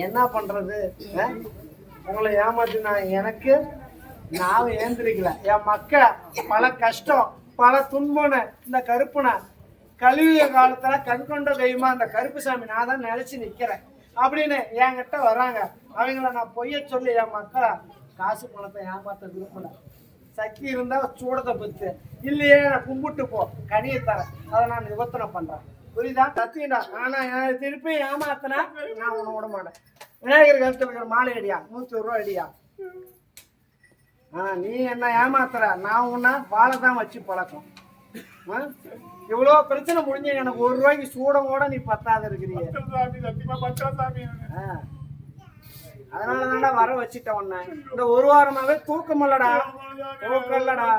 என்ன பண்றது? உங்களை ஏமாத்தி நான் ஏந்திரிக்கல. என் மக்க பல கஷ்டம் பல துன்பனை இந்த கருப்புனை கழுவிய காலத்துல கண்கொண்ட தெய்வமா அந்த கருப்புசாமி நான் தான் நினைச்சு நிக்கிறேன் அப்படின்னு என்கிட்ட வராங்க. அவங்கள நான் பொய்ய சொல்லி என் மக்களா காசு பணத்தை ஏமாத்த விரும்பல. சக்தி இருந்தா சூடத்தை பத்து இல்லையே நான் கும்பிட்டு போ கனியை தரேன். அதை நான் நிவர்த்தனை பண்றேன். புரியுதா? சத்தியண்டா. ஆனா திருப்பி ஏமாத்தினா நான் உன்னை விட மாட்டேன். விநாயகர் கருத்துல இருக்கிற மாலை அடியா 100 ரூபா அடியா. நீ என்ன ஏமாத்துற, நான் உன்னை வாழை தான் வச்சு பழக்கம். இவ்வளோ பிரச்சனை முடிஞ்ச எனக்கு 1 ரூபாய்க்கு சூடமோட நீ பத்தாத இருக்கிறீங்க. அதனால தான்டா வர வச்சுட்ட உன்னை. இந்த 1 வாரமாவே தூக்கம் இல்லடா, தூக்கம் இல்லடா.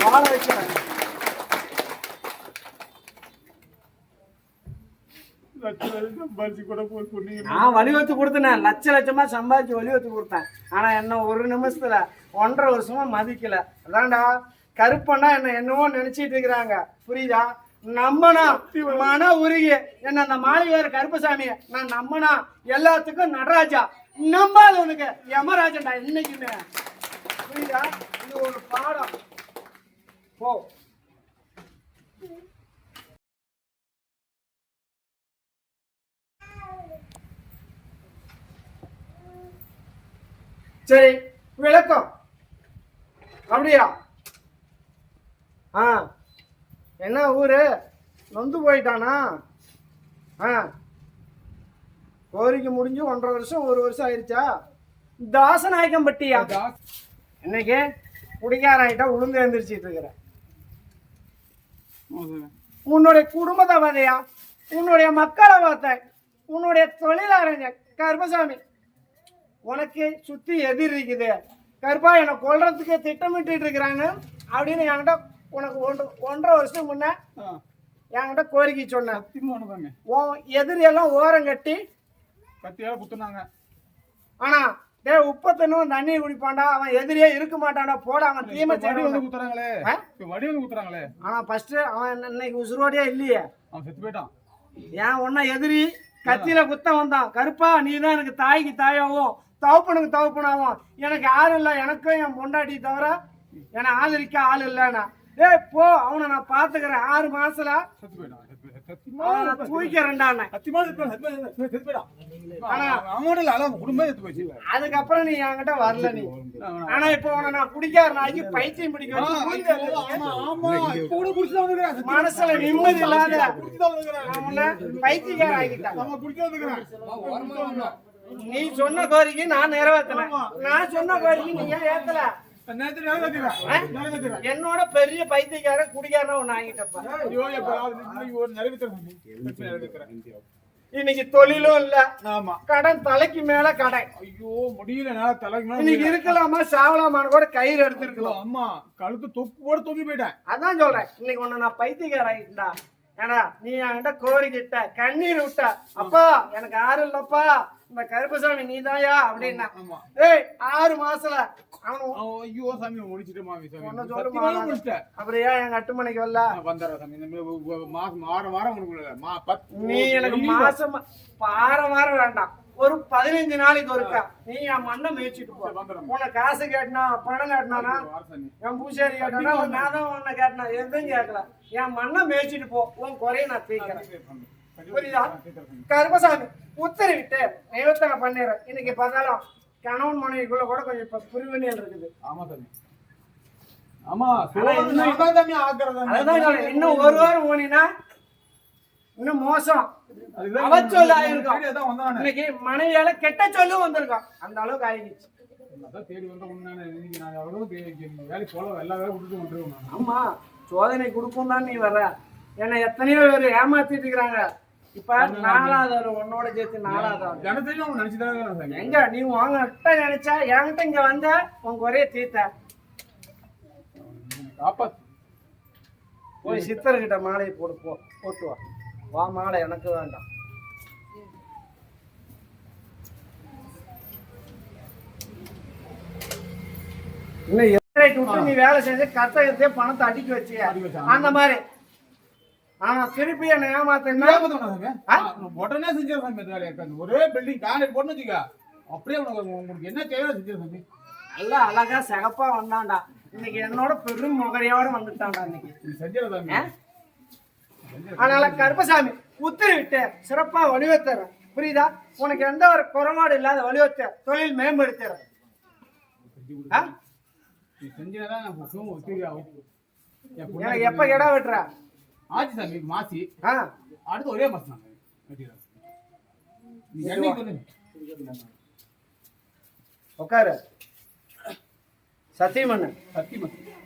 வாழ வைக்கிறேன். நான் வலியுறுத்தி கொடுத்தேன், லட்சமா சம்பாதிச்சு வலியுறுத்தி கொடுத்தேன். ஆனா என்ன ஒரு நிமிஷத்துல 1.5 வருஷமா மதிக்கல. அதான்டா கருப்பன்னா என்னவோ நினைச்சிட்டு இருக்கிறாங்க. புரியுதா? நம்பனா மன உருகி என்ன அந்த மாளிகையார் கருப்பசாமிய நான் நம்பனா எல்லாத்துக்கும் நடராஜா, நம்பாதவனுக்கு யமராஜன்டா இன்னைக்குமே. புரியுதா? இது ஒரு பாடம். போ. சரி, விளக்கம் அப்படியா? என்ன ஊரு? நொந்து போயிட்டானா? கோரிக்கை முடிஞ்சு 1.5 வருஷம் 1 வருஷம் ஆயிடுச்சா? தாசநாயக்கம் பட்டியா? இன்னைக்கு குடிக்காராயிட்டா உளுந்து எழுந்திரிச்சிட்டு இருக்கிற. உன்னுடைய குடும்பத்தை பார்த்தையா? உன்னுடைய மக்களை பார்த்தேன், உன்னுடைய தொழிலாளர் கருப்பசாமி. உனக்கு சுத்தி எதிர் இருக்குது. கருப்பா என்னை கொல்றதுக்கு திட்டமிட்டு இருக்கிறாங்க அப்படின்னு என்கிட்ட உனக்கு 1.5 வருஷம் முன்ன என்கிட்ட கோரிக்கை சொன்னேன். எதிரியெல்லாம் ஓரம் கட்டி கத்தியால குத்துனாங்க. ஆனா உப்பத்தனும் தண்ணி குடிப்பான்டா, அவன் எதிரியே இருக்க மாட்டான்டா, போட அவன் தீமை குத்துறாங்களே. ஆனா ஃபர்ஸ்ட் அவன் இன்னைக்கு உசுரோடியா இல்லையே, அவன் செத்து போயிட்டான். ஏன் ஒன்னா எதிரி கத்தியில குத்த வந்தான். கருப்பா நீ தான் எனக்கு தாய்க்கு தாயாவும் தவப்பனுக்கு தவப்பனாவும், எனக்கு யாரும் இல்லை, எனக்கும் என் பொண்டாட்டி தவிர என்னை ஆதரிக்க ஆள் இல்லைன்னா போ, அவனை நான் பாத்துக்கிறேன். 6 மாசத்துல அதுக்கப்புறம் நீ என்கிட்ட வரல நீ. ஆனா இப்ப உன நான் குடிக்காரனாக்கி பைத்தியம் பிடிக்க மனசுல நிம்மதி இல்லாத பைத்தியக்கார ஆகிட்டான். நீ சொன்ன கோரிக்கை நான் நிறைவேற்றினேன், நான் சொன்ன கோரிக்கை நீ ஏன் ஏத்தல? என்னோட பெரிய பைத்தியக்கார குடிக்காரனா ஒண்ணு ஆகிட்டப்பா. இன்னைக்கு தொழிலும் இல்ல, கடன் தலைக்கு மேல கடன். ஐயோ முடியல, இன்னைக்கு இருக்கலாமா சாவலாமான்னு கூட கயிறு எடுத்துருக்கலாம். அம்மா கழுத்து தொப்பு போட தொப்பி போயிட்டேன். அதான் சொல்றேன், இன்னைக்கு ஒண்ணு நான் பைத்தியக்கார ஆகிட்டா. ஏன்னா நீ என்கிட்ட கோரிக்கிட்ட கண்ணீர் விட்ட, அப்பா எனக்கு யாரும் இல்லப்பா, இந்த கருப்பசாமி நீதாயா அப்படின்னா. 6 மாசத்துல ஐயோ சாமி முடிச்சிட்டேன். அப்படியா என் 8 மணிக்கு வரல நீ எனக்கு மாசம் வாரம் வேண்டாம், ஒரு 15 நாளைக்கு ஒருக்கா நீ என் மண்ணை மேய்ச்சிட்டு போ. உன்னை காசு கேட்டனா பணம் கேட்டனா, என் பூசாரி கேட்டனா, நான் தான் உன்னை கேட்டனா, எதுவும் கேட்கல. என் மண்ணை மேய்ச்சிட்டு போ, உன் குறைய நான் தீர்க்கிறேன். புரியுதா? கருப்பசாமி உத்தரவிட்டு நிவர்த்தனை பண்ணிடுறேன். இன்னைக்கு பார்த்தாலும் கணவன் மனைவிக்குள்ள கூட கொஞ்சம் இப்ப புரிவினைகள் இருக்குது. இன்னும் 1 வாரம் போனீங்கன்னா இன்னும் மோசம் அவச்சொல்லு ஆயிருக்கும். இன்னைக்கு மனைவியால கெட்ட சொல்லும் வந்திருக்கான், அந்த அளவுக்கு ஆயிடுச்சு. ஆமா சோதனை கொடுக்கும் தான் நீ வர்ற. ஏன்னா எத்தனையோ பேர் ஏமாத்திட்டு இருக்கிறாங்க. இப்ப 4வது உன்னோட சேர்த்து 4வது எங்க நீ உங்ககிட்ட நினைச்சா என்கிட்ட இங்க வந்த உங்க ஒரே தீர்த்த போய் சித்தர்கிட்ட மாலையை போட்டு வா. மாலை எனக்கு வேண்டாம். இன்னும் பண்ணிட்டு விட்டு நீ வேலை செஞ்சு கத்தகத்தையே பணத்தை அடிக்க வச்சிய அந்த மாதிரி. ஆனா திருப்பி என்ன ஏமாத்தா உடனே செஞ்சு ஒரே பில்டிங் கான்ட்ராக்ட் போட்டு வச்சுக்க அப்படியே உங்களுக்கு என்ன தேவை செஞ்சு சாமி. நல்லா அழகா சிகப்பா வந்தான்டா. இன்னைக்கு என்னோட பெரும் முகரையோட வந்துட்டான்டா இன்னைக்கு. அதனால கருப்பசாமி உத்தரவிட்டு சிறப்பா வழிவத்தர. புரியுதா? உனக்கு எந்த ஒரு குறைபாடு இல்லாத வழிவத்த தொழில் மேம்படுத்துற. எனக்கு எப்ப இடம் வெட்டுற? ஆச்சு சாமி மாசி அடுத்து ஒரே மாசம் உட்காரு. சத்தியமண்ண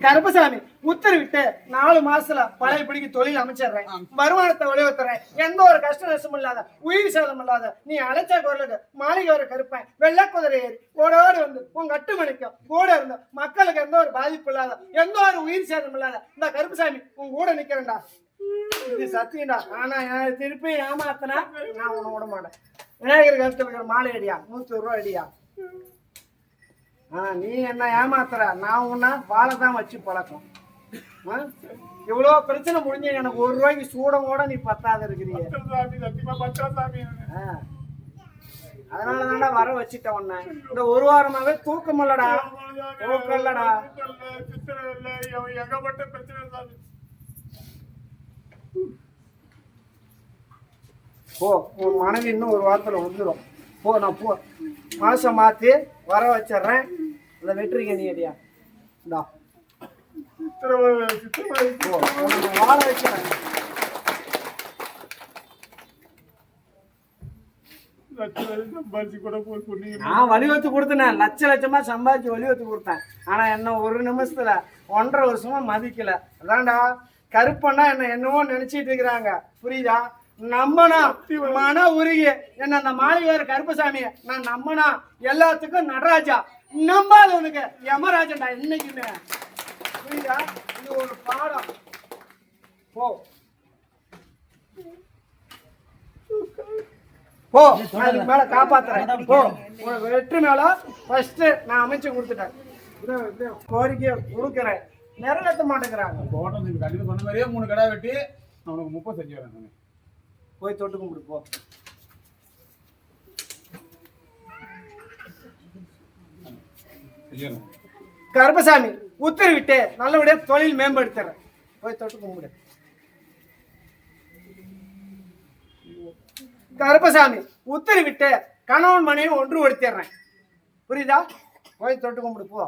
கருப்பசாமி உத்தரவிட்டு 4 மாசத்துல பழையபடிக்கு தொழில் அமைச்சிடுறேன். வருமானத்தை வழிவத்துறேன். எந்த ஒரு கஷ்ட நஷ்டம் இல்லாத உயிர் சேதம் இல்லாத நீ அழைச்ச குரலுக்கு மாளிகை வர கருப்பேன் வெள்ளை குதிரை ஏறி ஓடோடு வந்து உங்க கட்டுமணிக்கும் கூட இருந்த மக்களுக்கு எந்த ஒரு பாதிப்பு இல்லாத எந்த ஒரு உயிர் சேதம் இல்லாத இந்த கருப்பசாமி உங்க கூட நிக்கிறேன்டா. இது சத்தியம்டா. ஆனா திருப்பி ஏமாத்தினா நான் உன்னை விட மாட்டேன். விநாயகர் கருத்துல இருக்கிற மாலை அடியா 100 ரூபா அடியா. நீ என்ன ஏமாத்துற? நான் உன்ன வாழைதான் வச்சு பழக்கம். இவ்வளோ பிரச்சனை முடிஞ்ச எனக்கு 1 ரூபாய்க்கு சூடம் கூட நீ பத்தாத இருக்கிறீங்க. அதனால தான்டா வர வச்சுட்ட உன்ன. இந்த 1 வாரமாவே தூக்கம் இல்லடா. தூக்கம் இல்லடா. போ, உன் மனைவி இன்னும் 1 வாரத்துல வந்துடும். போ, நான் போ மாசம் மாத்தி வர வச்சிடுறேன். இந்த வெற்றிங்க நீ அடியா இந்தா வாழ வச்சிடறேன். நான் வலிவத்து கொடுத்தேன். லட்சமா சம்பாதிச்சு வலிவத்து கொடுத்தேன். ஆனா என்ன 1 நிமிஷத்துல 1.5 வருஷமா மதிக்கல. அதான்டா கருப்பன்னா என்ன என்னவோ நினைச்சிட்டு இருக்கிறாங்க. புரியுதா? நம்பனா மன உருகி என்ன அந்த மாளிகையார் கருப்பசாமிய நான் நம்பனா எல்லாத்துக்கும் நடராஜா. நம்பாதவனுக்கு யமராஜன்டா இன்னைக்குமே. புரியுதா? இது ஒரு பாடம். போ போ, அதுக்கு மேல காப்பாத்துறேன். போ, வெற்றி மேல ஃபர்ஸ்ட் நான் அமைச்சு கொடுத்துட்டேன். கோரிக்கையை கொடுக்குறேன், நிறைவேற்ற மாட்டேங்கிறாங்க. கண்டிப்பா சொன்ன மாதிரியே 3 கடை வெட்டி அவனுக்கு 30 செஞ்சு வரேன். போய் தொட்டு கும்பிடு போ. கருப்பசாமி உத்தரவிட்டு நல்லபடியா தொழில் மேம்படுத்துறேன். போய் தொட்டு கும்பிடு. கருப்பசாமி உத்தரவிட்டு கணவன் மனைவி ஒன்றுபடுத்திடுறேன். புரியுதா? போய் தொட்டு கும்பிடு போ.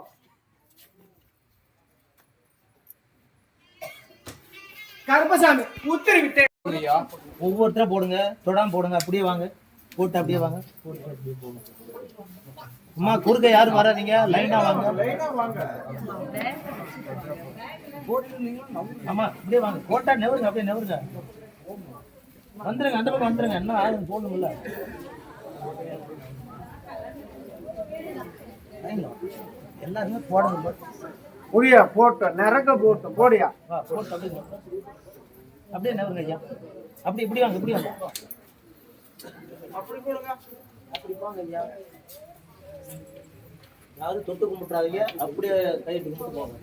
கருப்பசாமி உத்தரவிட்டு ஒவ்வொருத்தர போடுங்க, தொடாம போடுங்க. அப்படியே வாங்க, போட்டு அப்படியே வாங்க. அம்மா குறுக்க யாரும் வராதீங்க, லைனா வாங்க. ஆமா அப்படியே வாங்க. போட்டா நெவருங்க, அப்படியே நெவருங்க. வந்துருங்க, அந்த பக்கம் வந்துருங்க. என்ன ஆகும் போடணும்ல. எல்லாருமே போடுங்க. புரியா? போட்டு நிறக்க போட்டு போடியா. போட்டு அப்படியே நெவருங்க ஐயா. அப்படி இப்படி வாங்க, இப்படி வாங்க. அப்படி போடுங்க. அப்படி போங்க ஐயா. யாரும் தொட்டு கும்பிட்றாதீங்க, அப்படியே கைட்டு கும்பிட்டு போங்க.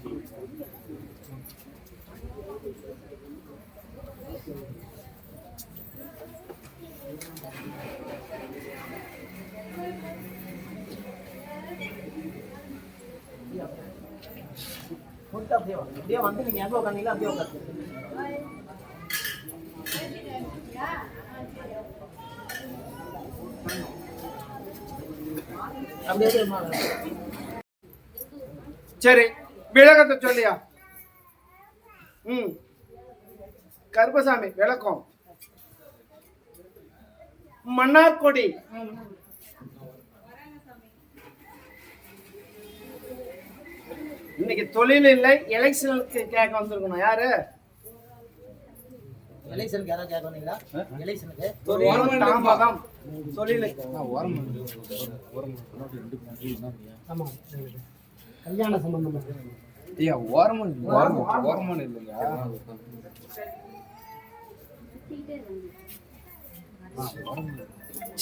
அப்படியே வாங்க, அப்படியே வந்து நீங்க எங்க உட்காந்தீங்களா அப்படியே உட்காந்து. சரி, விளக்கத்தை சொல்லியா? கருப்பசாமி விளக்கம். மன்னார்கொடி இன்னைக்கு தொழில் இல்லை, எலெக்ஷனுக்கு கேட்க வந்திருக்கணும். யாரு எலெக்ஷனுக்கு யாராவது கேட்க வந்தீங்களா? எலெக்ஷனுக்கு தாமதம் தொழிலுக்கு. ஆமா, கல்யாண சம்பந்தமா. ஐயா ஓரமன் ஓரமன் இல்லையா?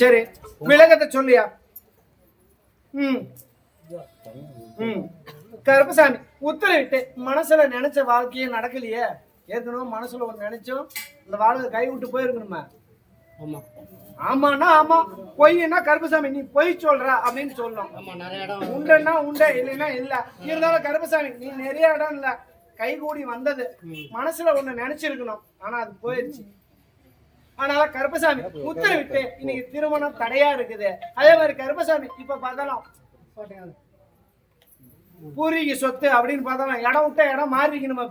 சரி, விளக்கத்தை சொல்லியா? கருப்பசாமி உத்தரவிட்டு மனசுல நினைச்ச வாழ்க்கையே நடக்கலையே. ஏற்கனவே மனசுல ஒன்று நினைச்சோம், இந்த வாழ்க்கை கை விட்டு போயிருக்கணுமே. ஆமா ஆமாண்ணா ஆமா, பொய்னா கருப்பசாமி நீ பொய் சொல்ற அப்படின்னு சொல்லணும். ஆமா நிறைய இடம் உண்டன்னா உண்டை, இல்லைன்னா இல்ல. இருந்தாலும் கருப்பசாமி நீ நிறைய இடம் இல்ல, கை கூடி வந்தது. மனசுல ஒண்ணு நினைச்சிருக்கணும், ஆனா அது போயிருச்சு. அதனால கருப்பசாமி உத்தரவிட்டு இன்னைக்கு திருமணம் தடையா இருக்குது. அதே மாதிரி கருப்பசாமி இப்ப பார்த்தாலும் பூர்வீக சொத்து அப்படின்னு பார்த்தாலும் இடம் விட்ட இடம் மாறிக்கணும்.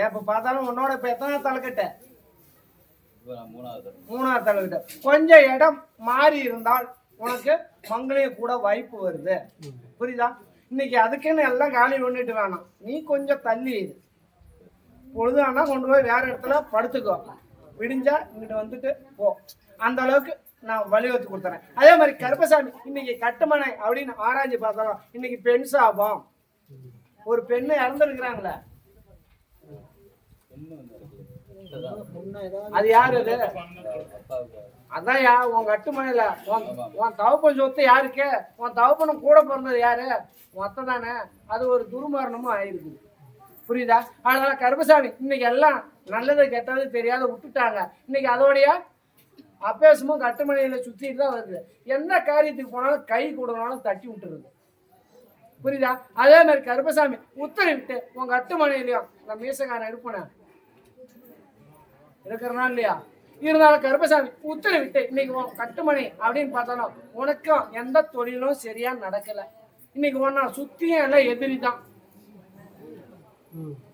இப்ப பார்த்தாலும் உன்னோட இப்ப எத்தனை தலைக்கட்ட? மூணாவது தலைக்கட்ட. கொஞ்சம் இடம் மாறி இருந்தால் உனக்கு மங்களே கூட வாய்ப்பு வருது. புரியுதா? இன்னைக்கு அதுக்குன்னு எல்லாம் காலி பண்ணிட்டு வேணாம், நீ கொஞ்சம் தள்ளி பொழுதானா கொண்டு போய் வேற இடத்துல படுத்துக்கோ, விடிஞ்சா இங்கிட்ட வந்துட்டு போ. அந்த அளவுக்கு நான் வலியுறுத்தி கொடுத்துறேன். அதே மாதிரி கருப்பசாமி இன்னைக்கு கட்டுமனை அப்படின்னு ஆராய்ச்சி பார்த்தாலும் இன்னைக்கு பெண் சாபம். ஒரு பெண்ணு இறந்துருக்குறாங்களே, அது யாரு? அது அதான் உன் கட்டுமனையில உன் தவப்பன் சொத்து யாருக்கு? உன் தவப்பனும் கூட பிறந்தது யாரு? மொத்தம் தானே. அது ஒரு துர்மரணமும் ஆயிருக்குது. புரியுதா? அதனால கருப்பசாமி இன்னைக்கு எல்லாம் நல்லது கெட்டது தெரியாத விட்டுட்டாங்க. இன்னைக்கு அதோடைய அப்பேசமும் கட்டுமனையில சுத்திட்டு தான் வருது. எந்த காரியத்துக்கு போனாலும் கை கூடனாலும் தட்டி விட்டுருது. புரியுதா? அதே மாதிரி கருப்பசாமி உத்தரவிட்டு உங்க கட்டுமனையிலையும் இந்த மீசக்காரன் இருப்பன இருக்கிறனா இல்லையா? இருந்தாலும் கருப்பசாமி உத்தரவிட்டு இன்னைக்கு உன் கட்டுமனை அப்படின்னு பார்த்தாலும் உனக்கும் எந்த தொழிலும் சரியா நடக்கல. இன்னைக்கு ஒன்னா சுத்தியும் எல்லாம் எதிரி தான்.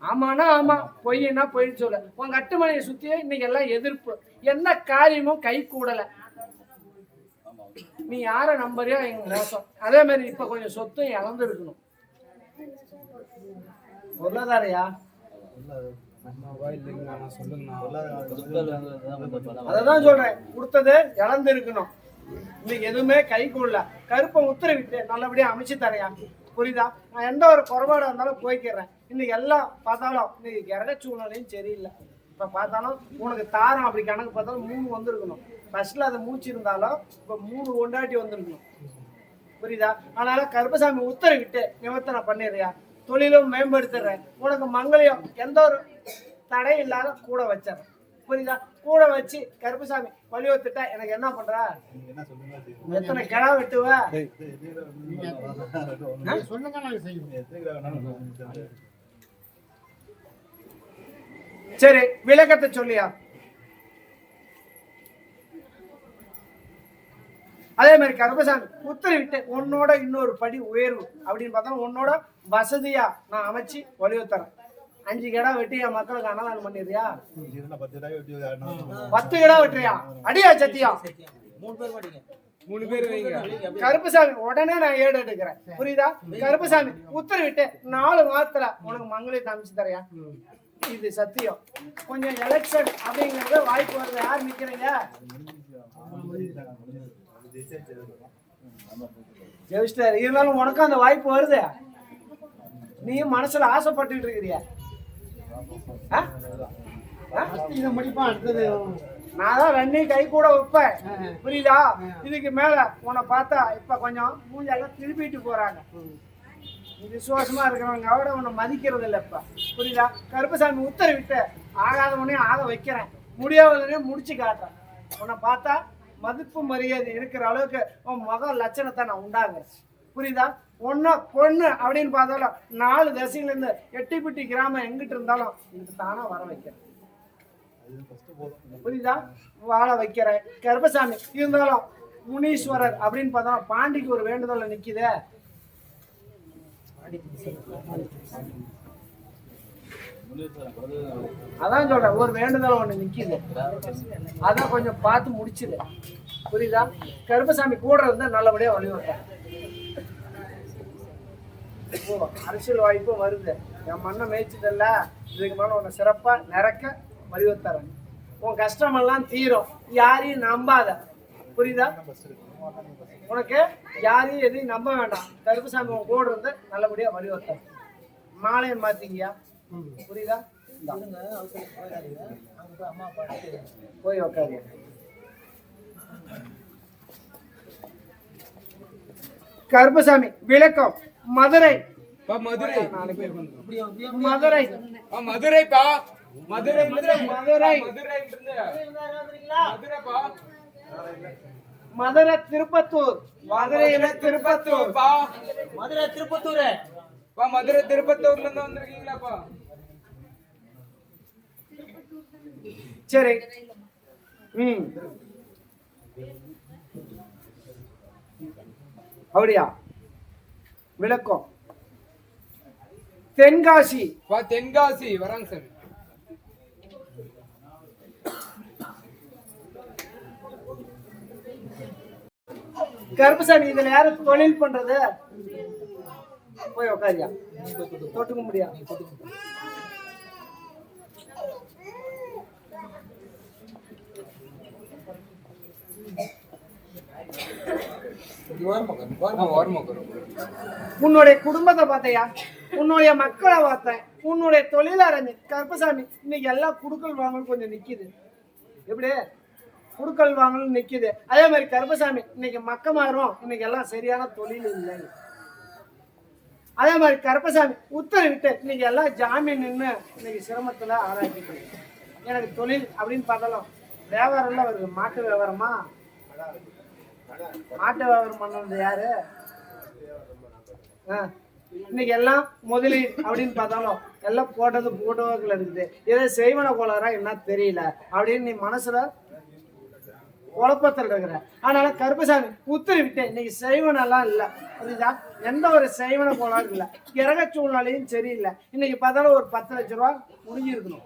ஆமானா ஆமா, பொய்னா பொய் சொல்ல. உன் கட்டுமனையை சுத்தியே இன்னைக்கு எல்லாம் எதிர்ப்பு, எந்த காரியமும் கை கூடல. நீ யார நம்பறியோ எங்க மோசம். அதே மாதிரி இப்ப கொஞ்சம் சொத்தும் இழந்து இருக்கணும். பொருளாதாரையா அததான் சொல்றேன், கொடுத்தது இழந்து இருக்கணும். இன்னைக்கு எதுவுமே கை கூடல. கருப்பை உத்தரவிட்டு நல்லபடியா அமைச்சு தரையா. புரியுதா? நான் எந்த ஒரு குறைபாடா இருந்தாலும் போய்க்கிறேன். இன்னைக்கு எல்லாம் பார்த்தாலும் இன்னைக்கு கிரக சூழ்நிலையும் சரியில்லை. இப்ப பார்த்தாலும் உனக்கு தாரம் அப்படி கணக்கு பார்த்தாலும் 3 வந்திருக்கணும். ஃபர்ஸ்ட்ல அதை மூச்சிருந்தாலும் இப்ப 3 கொண்டாட்டி வந்திருக்கணும். புரியுதா? அதனால கருப்பசாமி உத்தரவிட்டு நிவர்த்தனை பண்ணிடுறியா. தொழிலும் மேம்படுத்துறேன். உனக்கு மங்களையும் எந்த ஒரு தடை இல்லாத கூட வச்சிடறேன். புரியுதா? கூட வச்சு கருப்பசாமி வலியுறுத்திட்டா எனக்கு என்ன பண்ற? எத்தனை கிடா வெட்டுவ? சரி, விளக்கத்தை சொல்லியா. அதே மாதிரி கருப்பசாமி உத்தரவிட்டு உன்னோட இன்னொரு படி உயர்வு அப்படின்னு பார்த்தா உன்னோட வசதியா நான் அமைச்சு வலியுறுத்துறேன். 5 கிடா வெட்டி என் மக்களுக்கு அன்னதானம் பண்ணிடுறியா? 10 கிடா வெட்டுறியா? அடியா சத்தியா 3 பேர் கருப்பசாமி உடனே நான் ஏடு எடுக்கிறேன். புரியுதா? கருப்பசாமி உத்தரவிட்டு 4 மாதத்துல உனக்கு மங்களத்தை அமைச்சு தரையா. இது சத்தியம். கொஞ்சம் எலெக்ஷன் அப்படிங்கறது வாய்ப்பு வருது. யார் நிக்கிறீங்க? ஜெயிஸ்டர். இருந்தாலும் உனக்கும் அந்த வாய்ப்பு வருது. நீயும் மனசுல ஆசைப்பட்டு இருக்கிறியா? நான் தான் 2 கை கூட வைப்பேன். புரியுதா? இதுக்கு மேல உன்னை பார்த்தா இப்ப கொஞ்சம் மூஞ்செல்லாம் திருப்பிட்டு போறாங்க. விசுவாசமா இருக்கிறவங்க உன்னை மதிக்கிறது இல்லை. இப்ப புரியுதா? கருப்பசாமி உத்தரவிட்டு ஆகாதவனே ஆக வைக்கிறேன், முடியாதவனே முடிச்சு காட்டுறேன். உன்னை பார்த்தா மதிப்பு மரியாதை இருக்கிற அளவுக்கு உன் முக லட்சணத்தை நான் உண்டாகிறேன். புரியுதா? ஒன்னா பொண்ணு அப்படின்னு பார்த்தாலும் 4 திசையில இருந்து எட்டிப்பிட்டி கிராமம் எங்கிட்டு இருந்தாலும் இதுக்கு தானா வர வைக்கிறேன். புரியுதா? வாழ வைக்கிறேன். கருப்பசாமி இருந்தாலும் முனீஸ்வரர் அப்படின்னு பார்த்தா பாண்டிக்கு ஒரு வேண்டுதல் நிக்குதே. அதான் சொல்றேன், ஒரு வேண்டுதல் ஒண்ணு நிக்குது. அதான் கொஞ்சம் பார்த்து முடிச்சுது. புரியுதா? கருப்பசாமி கூட இருந்தா நல்லபடியா வழிவட்டேன். அரசியல் வாய்ப்பும் வருது. என் மண்ணை மேய்ச்சதில்ல, இதுக்கு மேல உன்னை சிறப்பா நிறக்க வழிவத்தரேன். உன் கஷ்டமெல்லாம் தீரும். யாரையும் நம்பாத. புரியுதா? உனக்கு யாரையும் எதையும் நம்ப வேண்டாம். கருப்பசாமி உன் கூட இருந்து நல்லபடியா வழிவத்தரேன். மாலையும் மாத்தீங்கயா. புரியுதா? போய் உக்காரு. கருப்பசாமி விளக்கம் மதுரை மதுரை மதுரை மதுரைப்பா மதுரை மதுரை மதுரை மதுரைப்பா மதுரை திருப்பத்தூர் மதுரையில திருப்பத்தூர் மதுரை திருப்பத்தூர் மதுரை திருப்பத்தூர்ல இருந்து வந்திருக்கீங்களாப்பா? சரி. அப்படியா? விளக்கம் தென்காசி. தென்காசி வராங்க சார். கருப்பசாமி இதுல யாரு தொழில் பண்றது? போய் உட்காரியா, தொட்டுக்க முடியாது. உன்னுடைய குடும்பத்தை பார்த்தையா, உன்னுடைய மக்களை பார்த்தேன், உன்னுடைய தொழிலாளர் கருப்பசாமி இன்னைக்கு எல்லாம் குடுக்கல் வாங்கல் கொஞ்சம் நிக்குது. எப்படி குடுக்கல் வாங்கல் நிக்குது. அதே மாதிரி கருப்பசாமி இன்னைக்கு மக்க மாறும், இன்னைக்கு எல்லாம் சரியான தொழில் இல்லை. அதே மாதிரி கருப்பசாமி உத்தரவிட்டு இன்னைக்கு எல்லாம் ஜாமீன் நின்று இன்னைக்கு சிரமத்துல ஆராய்ச்சிட்டு எனக்கு தொழில் அப்படின்னு பார்த்தாலும் வியாபாரம்ல வருது. மாட்டு வியாபாரமா? மாட்டு வியாபாரம் பண்ணது யாரு? இன்னைக்கு எல்லாம் முதலீடு அப்படின்னு பார்த்தாலும் எல்லாம் போட்டது போட்டோக்கள் இருக்குது. ஏதோ செய்வன கோளாரா என்ன தெரியல அப்படின்னு நீ மனசுல குழப்பத்தில் இருக்கிற. அதனால கருப்பசாமி உத்தரவிட்டு இன்னைக்கு செய்வனெல்லாம் இல்லை. புரியுதா? எந்த ஒரு செய்வன கோளாறும் இல்லை. கிரக சூழ்நிலையும் சரியில்லை. இன்னைக்கு பார்த்தாலும் ஒரு 10 லட்ச ரூபா முடிஞ்சிருக்கணும்.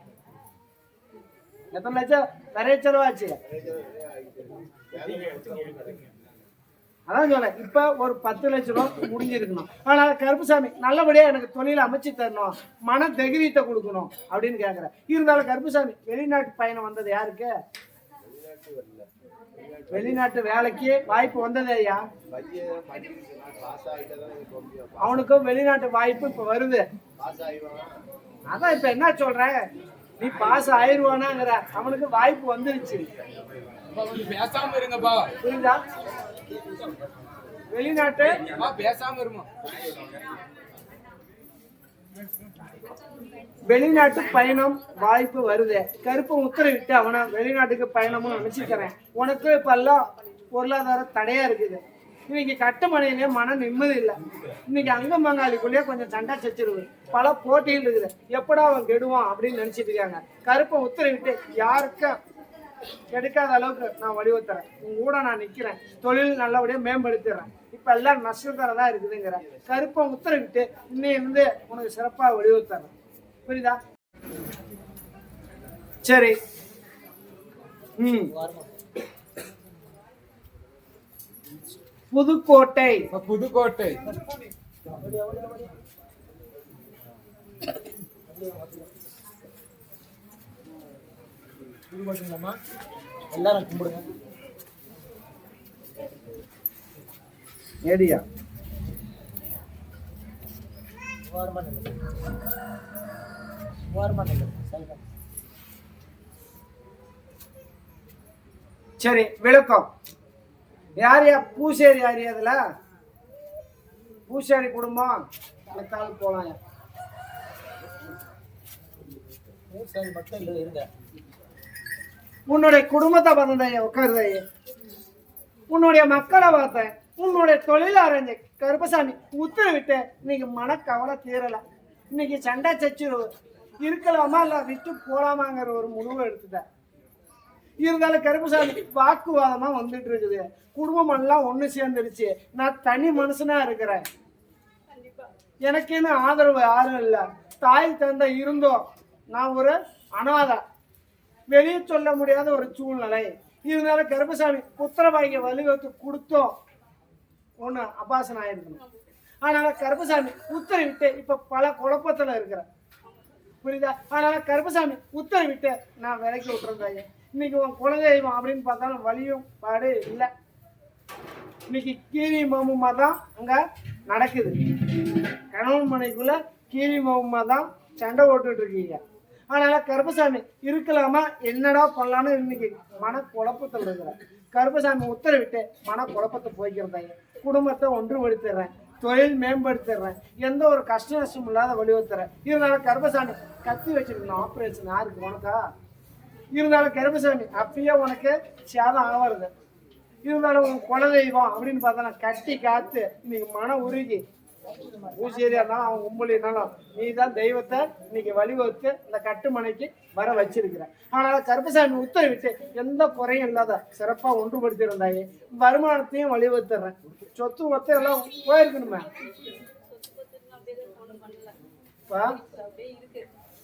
எத்தனை லட்சம் நிறைய செலவாச்சு? அதான் சொல்ல இப்ப ஒரு 10 லட்ச ரூபா முடிஞ்சிருக்கணும். அதனால கருப்பசாமி நல்லபடியா எனக்கு தொழில அமைச்சு தரணும், மன தைரியத்தை கொடுக்கணும் அப்படின்னு கேக்குற. இருந்தாலும் கருப்பசாமி வெளிநாட்டு பயணம் வந்தது யாருக்கு? வெளிநாட்டு வேலைக்கு வாய்ப்பு வந்தது ஐயா. அவனுக்கும் வெளிநாட்டு வாய்ப்பு இப்ப வருது. அதான் இப்ப என்ன சொல்ற, நீ பாஸ் ஆயிடுவானாங்கிற. அவனுக்கு வாய்ப்பு வந்துருச்சு. பேசாம இருங்கப்பா. புரியுதா? வெளிநாட்டு பேசாம இருமா. வெளிநாட்டு பயணம் வாய்ப்பு வருது. கருப்பு உத்தரவிட்டு அவனை வெளிநாட்டுக்கு பயணமும் அனுப்பிச்சுக்கிறேன். உனக்கு இப்ப எல்லாம் பொருளாதார தடையா இருக்குது. இன்னைக்கு கட்டுமனையிலே மன நிம்மதி இல்லை. இன்னைக்கு அங்கம் பங்காளிக்குள்ளேயே கொஞ்சம் சண்டை சச்சிருவு, பல போட்டிகள் இருக்குது. எப்படா அவன் கெடுவான் அப்படின்னு நினைச்சிட்டு இருக்காங்க. கருப்பை உத்தரவிட்டு யாருக்கும் கெடுக்காத அளவுக்கு நான் வடிவத்துறேன். உங்க கூட நான் நிக்கிறேன். தொழில் நல்லபடியா மேம்படுத்திடுறேன். இப்ப எல்லாம் நஷ்டத்தரதான் இருக்குதுங்கிற. கருப்பை உத்தரவிட்டு இன்னையிலிருந்து உனக்கு சிறப்பா வடிவத்துறேன். புரியுதா? சரி. புதுக்கோட்டை. புதுக்கோட்டை எல்லாரும் கும்பிடுங்க. ஏடியா சரி. விளக்கம் யார் யா? பூசேரி யார்? அதுல பூசாரி குடும்பம் போலாம். மட்டும் இல்லை இருங்க. உன்னுடைய குடும்பத்தை பார்த்தேன், உட்காருத. உன்னுடைய மக்களை பார்த்தேன், உன்னுடைய தொழில் அரைஞ்ச. கருப்பசாமி உத்தரவிட்டு இன்னைக்கு மனக்கவலை தீரல. இன்னைக்கு சண்டை சச்சுருவு இருக்கலாமா இல்ல விட்டு போலாமாங்கிற ஒரு முடிவு எடுத்துட்டேன். இருந்தாலும் கருப்பசாமி வாக்குவாதமா வந்துட்டு இருக்குது. குடும்பம் எல்லாம் ஒண்ணு சேர்ந்துருச்சு. நான் தனி மனுஷனா இருக்கிறேன். எனக்குன்னு ஆதரவு யாரும் இல்லை. தாய் தந்தை இருந்தோம். நான் ஒரு அனாதை, வெளியே சொல்ல முடியாத ஒரு சூழ்நிலை. இருந்தாலும் கருப்பசாமி புத்திரபாகிய வலியுறுத்தி கொடுத்தோம். ஒண்ணு அபாசனம் ஆயிருக்கணும். அதனால கருப்பசாமி உத்தரவிட்டு இப்ப பல குழப்பத்துல இருக்கிறேன். புரியுதா? அதனால கருப்பசாமி உத்தரவிட்டு நான் விலைக்கு விட்டுறேன். இன்னைக்கு உன் குலதெய்வம் அப்படின்னு பார்த்தாலும் வழியும் பாடு இல்லை. இன்னைக்கு கீரி மாமுமா தான் அங்க நடக்குது. கணவன் மனைக்குள்ள கீரி மாமுமா தான் சண்டை ஓட்டுட்டு இருக்கீங்க. அதனால கருப்பசாமி இருக்கலாமா என்னடா பண்ணலான்னு இன்னைக்கு மன குழப்பத்தில் இருக்கிற. கருப்பசாமி உத்தரவிட்டு மன குழப்பத்தை போய்க்கிறதாங்க. குடும்பத்தை ஒன்றுபடுத்திடுறேன், தொழில் மேம்படுத்திடுறேன், எந்த ஒரு கஷ்ட நஷ்டம் இல்லாத வழிவகுத்துறேன். இருந்தாலும் கருப்பசாமி கத்தி வச்சிருக்கணும், ஆப்ரேஷன் யாருக்கு உனக்கா? இருந்தாலும் கருப்பசாமி அப்பயே உனக்கு சேதம் ஆகிறது. இருந்தாலும் உன் குலதெய்வம் அப்படின்னு பார்த்தா கட்டி காத்து இன்னைக்கு மன உருகி பூசேரியா இருந்தாலும் அவன் கும்பலினாலும் நீ தான் தெய்வத்தை இன்னைக்கு வழிவகுத்து இந்த கட்டுமனைக்கு வர வச்சிருக்கிற. ஆனால் கருப்பசாமி உத்தரவிட்டு எந்த குறையும் இல்லாத சிறப்பாக ஒன்றுபடுத்தியிருந்தாயே, வருமானத்தையும் வழிவகுத்துறேன், சொத்து ஒத்த எல்லாம் போயிருக்கணுமே.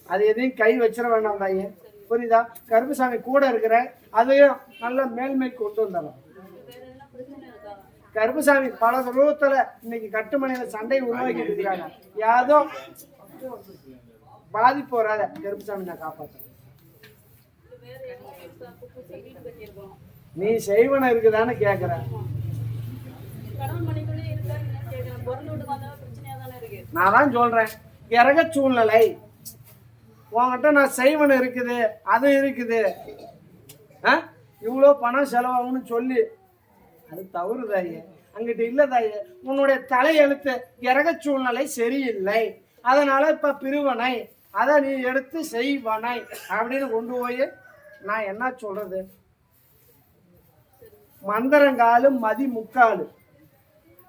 அது எதையும் கை வச்சிட வேண்டாம் தாயே, புரியுதா? கருப்பசாமி கூட இருக்கிற அதையும் நல்ல மேல்மை கொண்டு வந்தாலும். கருப்பசாமி பல ரூபத்துல இன்னைக்கு கட்டுமனையில சண்டை உருவாக்கிட்டு இருக்கிறாங்க. யாதோ பாதிப்பு வராத கருப்பசாமி நான் காப்பாற்றேன். நீ செய்வன இருக்குதான்னு கேக்குற. நான் தான் சொல்றேன், இறக சூழ்நிலை உன்கிட்ட நான் செய்வன இருக்குது, அது இருக்குது, இவ்வளோ பணம் செலவாகும்னு சொல்லி அது தவறுதாயே, அங்கிட்ட இல்லதாயே. உன்னுடைய தலையெழுத்து இறக சூழ்நிலை சரியில்லை, அதனால இப்ப பிரிவனை அதை நீ எடுத்து செய்வனை அப்படின்னு கொண்டு போய் நான் என்ன சொல்றது? மந்திரங்காலு மதி முக்காலு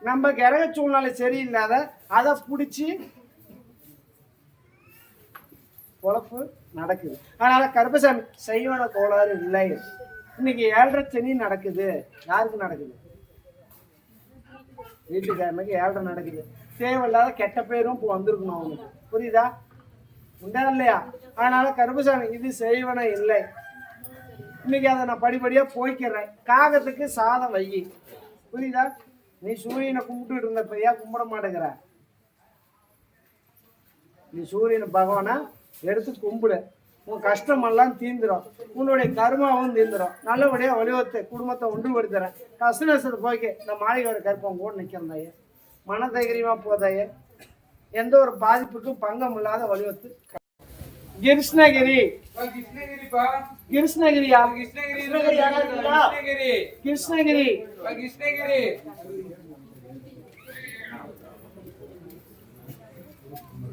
நம்ம கிரக சூழ்நிலை சரியில்லாத அதை பிடிச்சி பொழப்பு நடக்குது. அதனால கருப்பசாமி செய்வன கோளாறு இல்லை. இன்னைக்கு 7.5 சனி நடக்குது. யாருக்கு நடக்குது? வீட்டுக்காரனுக்கு 7.5 நடக்குது. தேவையில்லாத கெட்ட பேரும் இப்போ வந்திருக்கணும் அவனுக்கு, புரியுதா? உண்டா இல்லையா? அதனால கருப்பசாமி இது செய்வன இல்லை. இன்னைக்கு அதை நான் படிப்படியா போய்க்கிறேன். காகத்துக்கு சாதம் வை, புரியுதா? நீ சூரியனை கும்பிட்டு இருந்த பையா கும்பிட மாட்டேங்கிற. நீ சூரியன் பகவானை எடுத்து கும்பிடு, உன் கஷ்டமெல்லாம் தீந்துடும், உன்னுடைய கர்மாவும் தீந்துடும். நல்லபடியாக வழிவகுத்து குடும்பத்தை ஒன்றுபடுத்துறேன். கஷ்ட நஷ்டத்தை போய்க்கு இந்த மாளிகையோட கருப்பம் கூட நிற்கிறந்தாயே, மன தைரியமாக போதாயே, எந்த ஒரு பாதிப்புக்கும் பங்கம் இல்லாத வழிவகுத்து. கிருஷ்ணகிரி கிருஷ்ணகிரியா? கிருஷ்ணகிரி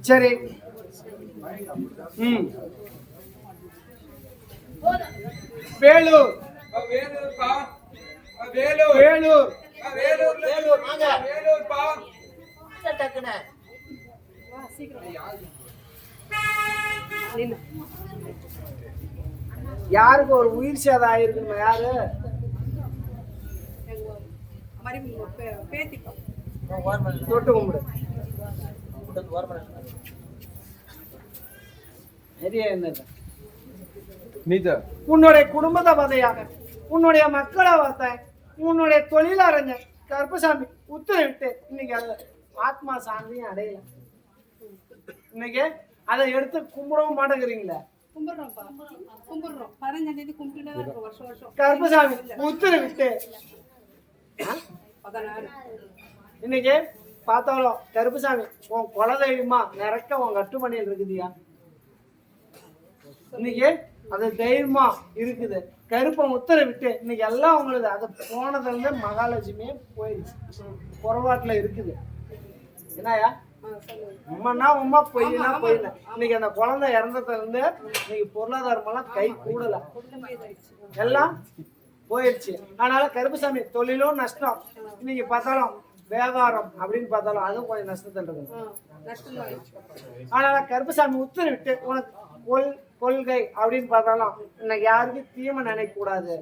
சரி. வேலூர் வேலூர் யாருக்கு ஒரு உயிர் சேதம் ஆயிருக்குமா? யாரு? தொட்டு கும்பிடு. உன்னுடைய குடும்பத்தை பார்த்தையாக, உன்னுடைய மக்களை பார்த்தேன், உன்னுடைய தொழிலறிஞ கருப்பசாமி உத்தரவிட்டு இன்னைக்கு அது ஆத்மா சாந்தியும் அடையல. இன்னைக்கு அதை எடுத்து கும்பிடவும் மாட்டேங்கிறீங்களே. கருப்பசாமி உத்தரவிட்டு இன்னைக்கு பார்த்தாலும் கருப்பசாமி உன் குலதெய்வமா நிறக்க உன் கட்டுமணியில் இருக்குதுயா. இன்னைக்கு அது தைரியமா இருக்குது. கருப்பம் உத்தரவிட்டு இன்னைக்கு எல்லாம் உங்களுக்கு அது போனதுல இருந்து மகாலட்சுமியே போயிடுச்சு, புறவாட்டுல இருக்குது. என்னயா உண்மைன்னா உண்மை, பொய்னா பொய்னா. இன்னைக்கு அந்த குழந்தை இறந்ததுல இருந்து இன்னைக்கு பொருளாதாரம் எல்லாம் கை கூடல, எல்லாம் போயிடுச்சு. அதனால கருப்பசாமி தொழிலும் நஷ்டம். இன்னைக்கு பார்த்தாலும் வியாபாரம் அப்படின்னு பார்த்தாலும் அதுவும் கொஞ்சம் நஷ்டத்தில் இருக்குது. அதனால கருப்பசாமி உத்தரவிட்டு உனக்கு கொள்கை அப்படின்னு பார்த்தாலும் இன்னைக்கு யாருக்கும் தீமை நினைக்க கூடாது,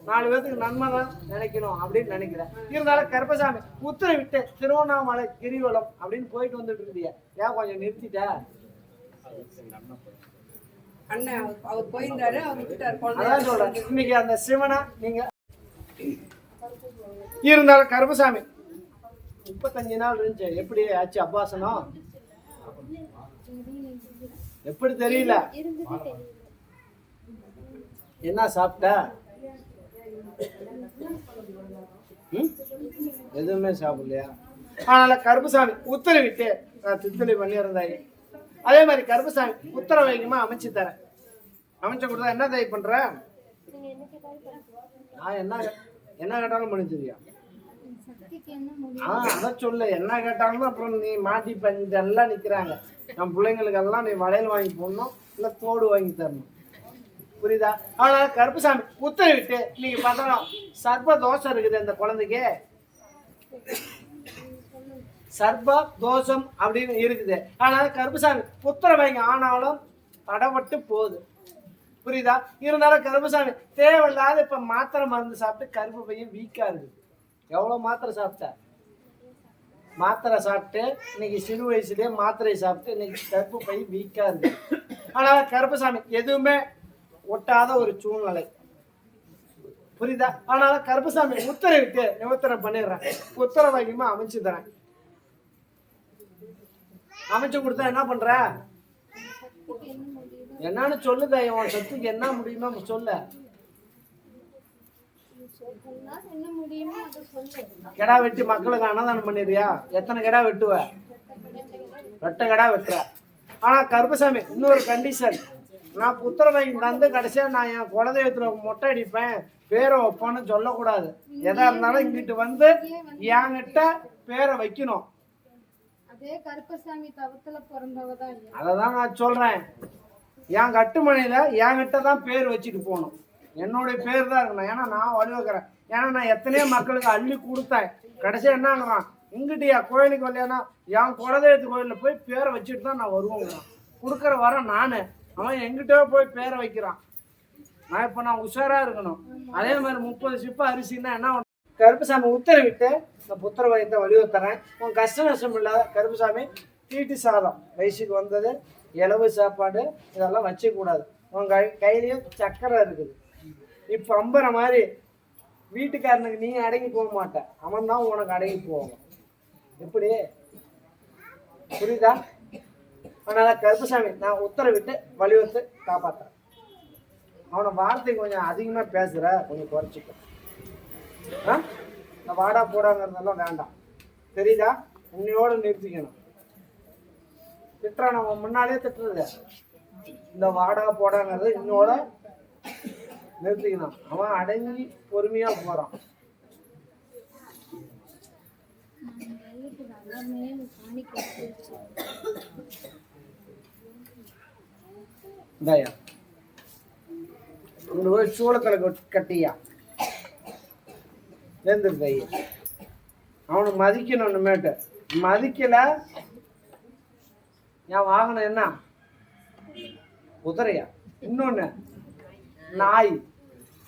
4 பேருக்கு நன்மை தான் நினைக்கணும் அப்படின்னு நினைக்கிறேன். இருந்தாலும் கருப்பசாமி உத்தரவிட்டு திருவண்ணாமலை கிரிவலம் அப்படின்னு போயிட்டு வந்துட்டு இருந்தியா, ஏன் கொஞ்சம் நிறுத்திட்ட? அதான் சொல்றேன், இன்னைக்கு அந்த சிவனா நீங்க இருந்தாலும் கருப்பசாமி 35 நாள் இருந்துச்சு. எப்படி ஆச்சு அப்பாசனம்? எப்படி தெரியல? என்ன சாப்பிட்ட? எதுவுமே சாப்பிடலையா? அதனால கருப்பசாமி உத்தரவிட்டு நான் தித்தலி பண்ணியிருந்தாங்க. அதே மாதிரி கருப்பசாமி உத்தரவைக்குமா அமைச்சு தரேன். அமைச்ச கொடுத்தா என்ன தயவு பண்ற? நான் என்ன கேட்டாலும் பண்ணி தெரியா? அதான் சொல்லு, என்ன கேட்டாலும் அப்புறம் நீ மாட்டி இதெல்லாம் நிக்கிறாங்க. நம்ம பிள்ளைங்களுக்கு எல்லாம் நீ வளையல் வாங்கி போடணும், இல்ல தோடு வாங்கி தரணும், புரியுதா? ஆனா கருப்புசாமி உத்தரவிட்டு நீங்க பார்த்தோம் சர்ப தோஷம் இருக்குது அந்த குழந்தைக்கு, சர்ப தோஷம் அப்படின்னு இருக்குது. ஆனா கருப்புசாமி புத்திர வாங்கி ஆனாலும் தடப்பட்டு போகுது, புரியுதா? இருந்தாலும் கருப்புசாமி தேவையில்லாத இப்ப மாத்திரை மருந்து சாப்பிட்டு கருப்பு பையன் வீக்கா இருக்குது. எவ்வளவு மாத்திரை சாப்பிட்ட? மாத்திரை சாப்பிட்டு இன்னைக்கு சிறு வயசுலயே மாத்திரை சாப்பிட்டு இன்னைக்கு கருப்பு பையன் வீக்கா இருக்கு. ஆனா கருப்புசாமி எதுவுமே ஒட்டாத ஒரு சூழ்நிலை, புரியுதா? ஆனாலும் கருப்புசாமி உத்தரவிட்டு நிவர்த்தனை பண்ணிடுறேன், உத்தர வாக்கியமா அமைச்சு தரேன். அமைச்சு கொடுத்தா என்ன பண்ற? என்னன்னு சொல்லுத, உன் சத்துக்கு என்ன முடியுமோ சொல்ல. கிடா வெட்டி மக்களுக்கு அன்னதானம் பண்ணிடுறியா? எத்தனை கிடா வெட்டுவ? 2 கிடா வெட்டுற. ஆனா கருப்பசாமி இன்னொரு கண்டிஷன், நான் புத்திர வாங்கி தந்து கடைசியா நான் என் குலதெய்வத்துல மொட்டை அடிப்பேன் பேரை வைப்பான்னு சொல்லக்கூடாது. எதா இருந்தாலும் இங்கிட்டு வந்து என்கிட்ட பேரை வைக்கணும். அததான் நான் சொல்றேன், என் கட்டுமனையில என்கிட்ட தான் பேர் வச்சுட்டு போகணும், என்னுடைய பேர் தான் இருக்கணும். ஏன்னா நான் வழிவகுறேன். ஏன்னா நான் எத்தனையோ மக்களுக்கு அள்ளி கொடுத்தேன். கடைசியா என்னங்கிறான், இங்கிட்டியா கோயிலுக்கு வரலையானா என் குலதெய்வத்து கோயில்ல போய் பேரை வச்சுட்டு தான் நான் வருவேங்கிறான். கொடுக்குற வர நானு, அவன் எங்கிட்ட போய் பேரை வைக்கிறான். நான் இப்ப நான் உஷாரா இருக்கணும். அதே மாதிரி 30 சிப்ப அரிசின்னா என்ன? கருப்புசாமி உத்தரவிட்டு நான் புத்திர வயத்தை வலியுறுத்துறேன். உன் கஷ்ட நஷ்டம் இல்லாத கருப்புசாமி தீட்டு சாதம், வயசுக்கு வந்தது இலவு சாப்பாடு இதெல்லாம் வச்சக்கூடாது. உன் கையிலேயே சக்கரை இருக்குது. இப்போ அம்புற மாதிரி வீட்டுக்காரனுக்கு நீ அடங்கி போக மாட்ட, அவன் தான் உனக்கு அடங்கி போவாங்க. எப்படி? புரியுதா? அதனால கருப்புசாமி நான் உத்தரவிட்டு வலியுறுத்து காப்பாற்றுறேன். அவனை வார்த்தை கொஞ்சம் அதிகமா பேசுற, கொஞ்சம் குறைச்சிக்க. இந்த வாடா போடாங்கிறதெல்லாம் வேண்டாம், தெரியுதா? உன்னையோட நிறுத்திக்கணும். திட்டுறா நம்ம முன்னாலே திட்டுறது, இந்த வாடா போடாங்கிறது இன்னோட நிறுத்திக்கணும். அவன் அடங்கி பொறுமையா போறான். இந்தாயா இங்க போய் சூளத்தலை கட்டியா எழுந்திருக்கு. அவனை மதிக்கணும். இனிமேட்டு மதிக்கல என் வாகனம் என்ன குதிரையா? இன்னொன்னு நாய்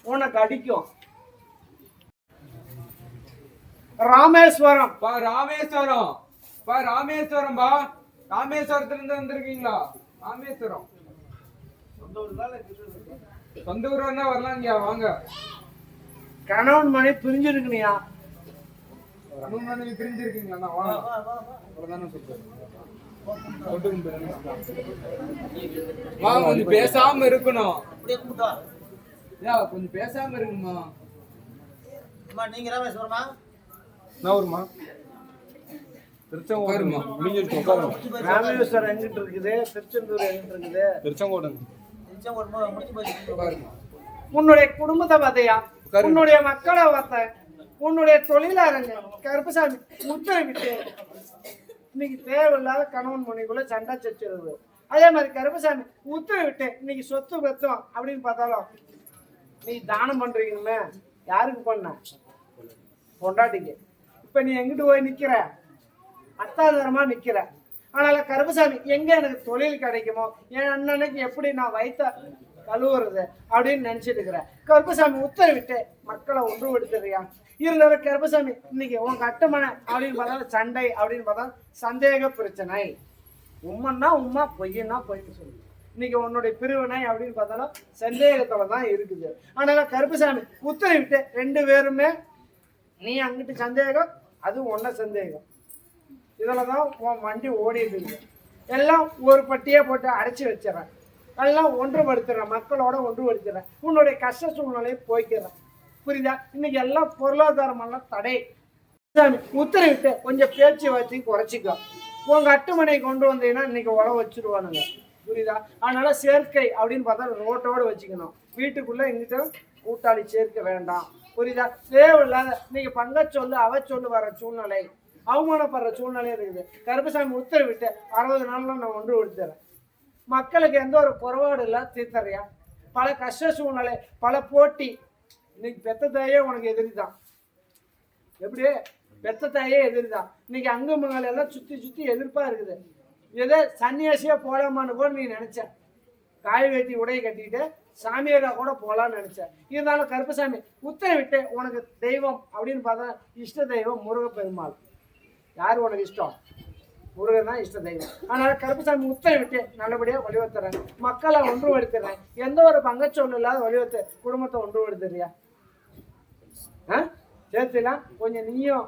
உனக்கு அடிக்கும். ராமேஸ்வரம் ராமேஸ்வரம் ராமேஸ்வரம் பா, ராமேஸ்வரத்துல இருந்து வந்திருக்கீங்களா? ராமேஸ்வரம் சொந்த ஊர்னா வரலாங்கய்யா, வாங்க. கணவன் மனைவி பிரிஞ்சிருக்கணியா? மனைவி பிரிஞ்சிருக்கீங்களா? வாங்க. அவ்வளவுதானே சொல்றேன். கொஞ்சம் பேசாம இருக்கணும். கொஞ்சம் பேசாம இருக்குமா? நீங்க ராமேஸ்வரமா? நான் வருமா? திருச்செங்கோடுமா? ராமேஸ்வரம் எங்கிட்டு இருக்குது? திருச்செந்தூர் எங்கிட்டு இருக்குது? திருச்செங்கோடு. உன்னுடைய குடும்பத்தை பார்த்தையா, உன்னுடைய மக்களை பார்த்த, உன்னுடைய தொழிலாளங்க கருப்பசாமி உத்தரவிட்டு இன்னைக்கு தேவையில்லாத கணவன் மனைவிக்குள்ள சண்டை சச்சுறது. அதே மாதிரி கருப்பசாமி உத்தரவிட்டு இன்னைக்கு சொத்து பெத்தோம் அப்படின்னு பார்த்தாலும் நீ தானம் பண்றீங்கன்னு யாருக்கு பண்ண? பொண்டாட்டிக்கு. இப்ப நீ எங்கிட்டு போய் நிக்கிற? அத்தாதாரமா நிக்கிற. ஆனால கருப்பசாமி எங்க எனக்கு தொழில் கிடைக்குமோ, என் அண்ணனுக்கு எப்படி நான் வைத்த கழுவுறது அப்படின்னு நினைச்சிட்டு இருக்கிறேன். கருப்பசாமி உத்தரவிட்டு மக்களை ஒன்றுபடுத்துறியா? இருந்தாலும் கருப்பசாமி இன்னைக்கு உன் கட்டுமனை அப்படின்னு பார்த்தா சண்டை அப்படின்னு பார்த்தா சந்தேக பிரச்சனை. உண்மைன்னா உண்மை, பொய்யன்னா பொய்ன்னு சொல்லு. இன்னைக்கு உன்னுடைய பிரிவினை அப்படின்னு பார்த்தாலும் சந்தேகத்துல தான் இருக்குது. ஆனால கருப்பசாமி உத்தரவிட்டு 2 பேருமே நீ அங்கிட்டு சந்தேகம், அது ஒன்ன சந்தேகம், இதுலதான் உன் வண்டி ஓடிட்டு இருக்கு. எல்லாம் ஒரு பட்டியே போட்டு அடைச்சி வச்சிடறேன். எல்லாம் ஒன்றுபடுத்துறேன், மக்களோட ஒன்றுபடுத்துறேன். உன்னுடைய கஷ்ட சூழ்நிலையை போய்க்கிறேன். புரியுதா? இன்னைக்கு எல்லாம் பொருளாதாரம் எல்லாம் தடை. உத்தரவிட்டு கொஞ்சம் பேச்சு வச்சு குறைச்சிக்கோ. உங்க அட்டுமனை கொண்டு வந்தீங்கன்னா இன்னைக்கு உழவு வச்சிருவானுங்க. புரியுதா? அதனால சேர்க்கை அப்படின்னு பார்த்தா ரோட்டோடு வச்சுக்கணும். வீட்டுக்குள்ள எங்கிட்ட கூட்டாளி சேர்க்க வேண்டாம். புரியுதா? தேவையில்லாத நீங்க பங்க சொல்லு அவ சொல்லு வர சூழ்நிலை, அவமானப்படுற சூழ்நிலை இருக்குது. கருப்பசாமி உத்தரவிட்டு 60 நாள்ல நான் ஒன்று கொடுத்துறேன். மக்களுக்கு எந்த ஒரு குறைபாடு இல்லை தீர்த்தறியா. பல கஷ்ட சூழ்நிலை, பல போட்டி. இன்னைக்கு பெத்த தாயே உனக்கு எதிரி தான். எப்படி? பெத்த தாயே எதிரி தான். இன்னைக்கு அங்க முன்னால எல்லாம் சுத்தி சுத்தி எதிர்ப்பா இருக்குது. எதை சன்னியாசியா போலாமான்னு கூட நீ நினைச்ச. காய் வெட்டி உடைய கட்டிட்டு சாமியாரா கூட போலான்னு நினைச்சேன். இருந்தாலும் கருப்பசாமி உத்தரவிட்டு உனக்கு தெய்வம் அப்படின்னு பார்த்தா இஷ்ட தெய்வம் முருகப்பெருமாள். யார் உனக்கு இஷ்டம்? முருகன் தான் இஷ்ட தெய்வம். அதனால கருப்பசாமி உத்தரவிட்டு நல்லபடியாக வழிவத்துறேன். மக்களை ஒன்றுபடுத்துறேன். எந்த ஒரு பங்கச்சொல்லு இல்லாத வழிவத்து குடும்பத்தை ஒன்றுபடுத்துறியா? சேர்த்துலாம் கொஞ்சம் நீயும்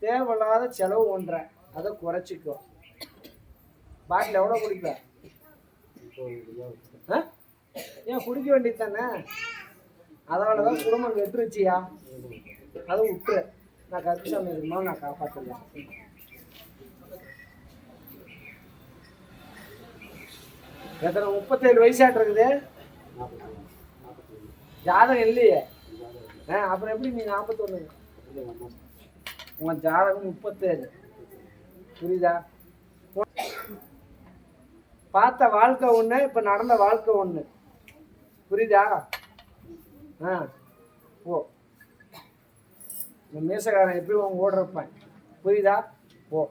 தேவையில்லாத செலவு ஒன்ற அதை குறைச்சிக்கோ. பாட்டில் எவ்வளோ குடிப்ப? ஏன் குடிக்க வேண்டியது தானே? அதனால தான் குடும்பம் வெட்டுருச்சியா. அதை விட்டுரு. நான் கருப்பசாமி இருந்தாலும் நான் காப்பாற்றலாம். எத்தனை 37 வயசாட்டு இருக்குது. ஜாதகம் இல்லையே. அப்புறம் எப்படி நீ 41? உன் ஜாதகம் 37. புரியுதா? பார்த்த வாழ்க்கை ஒண்ணு, இப்ப நடந்த வாழ்க்கை ஒண்ணு. புரியுதா? ஓ மீசக்காரன் எப்படி உன் ஓடுறப்பான். புரியுதா? ஓ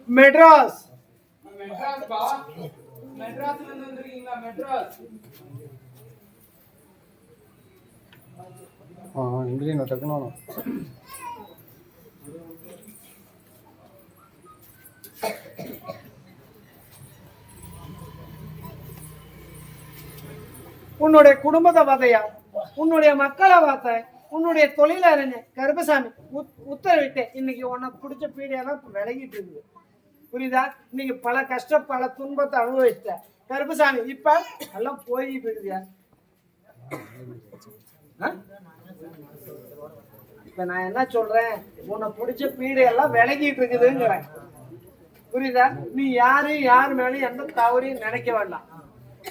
மெட்ராஸ். மெட்ராஸ் பா, மெட்ராஸ்ல இருந்து வந்திருக்கீங்களா? மெட்ராஸ் இங்கிலீஷ் டக்குனு உன்னுடைய குடும்பத்தை பார்த்தையா, உன்னுடைய மக்களை பார்த்த, உன்னுடைய தொழிலறிஞ கருப்பசாமி உத்தரவிட்டு இன்னைக்கு உனக்கு பிடிச்ச பீடியெல்லாம் விலகிட்டு இருக்குது. புரியுதா? இன்னைக்கு பல கஷ்டம் பல துன்பத்தை அனுபவிச்சிட்ட கருப்பசாமி. இப்ப எல்லாம் போய் போயிடுதியா? இப்ப நான் என்ன சொல்றேன், உன்னை பிடிச்ச பீடையெல்லாம் விலகிட்டு இருக்குதுங்கிறேன். புரியுதா? நீ யாரு மேலேயும் எந்த தவறையும் நினைக்க வேண்டாம்.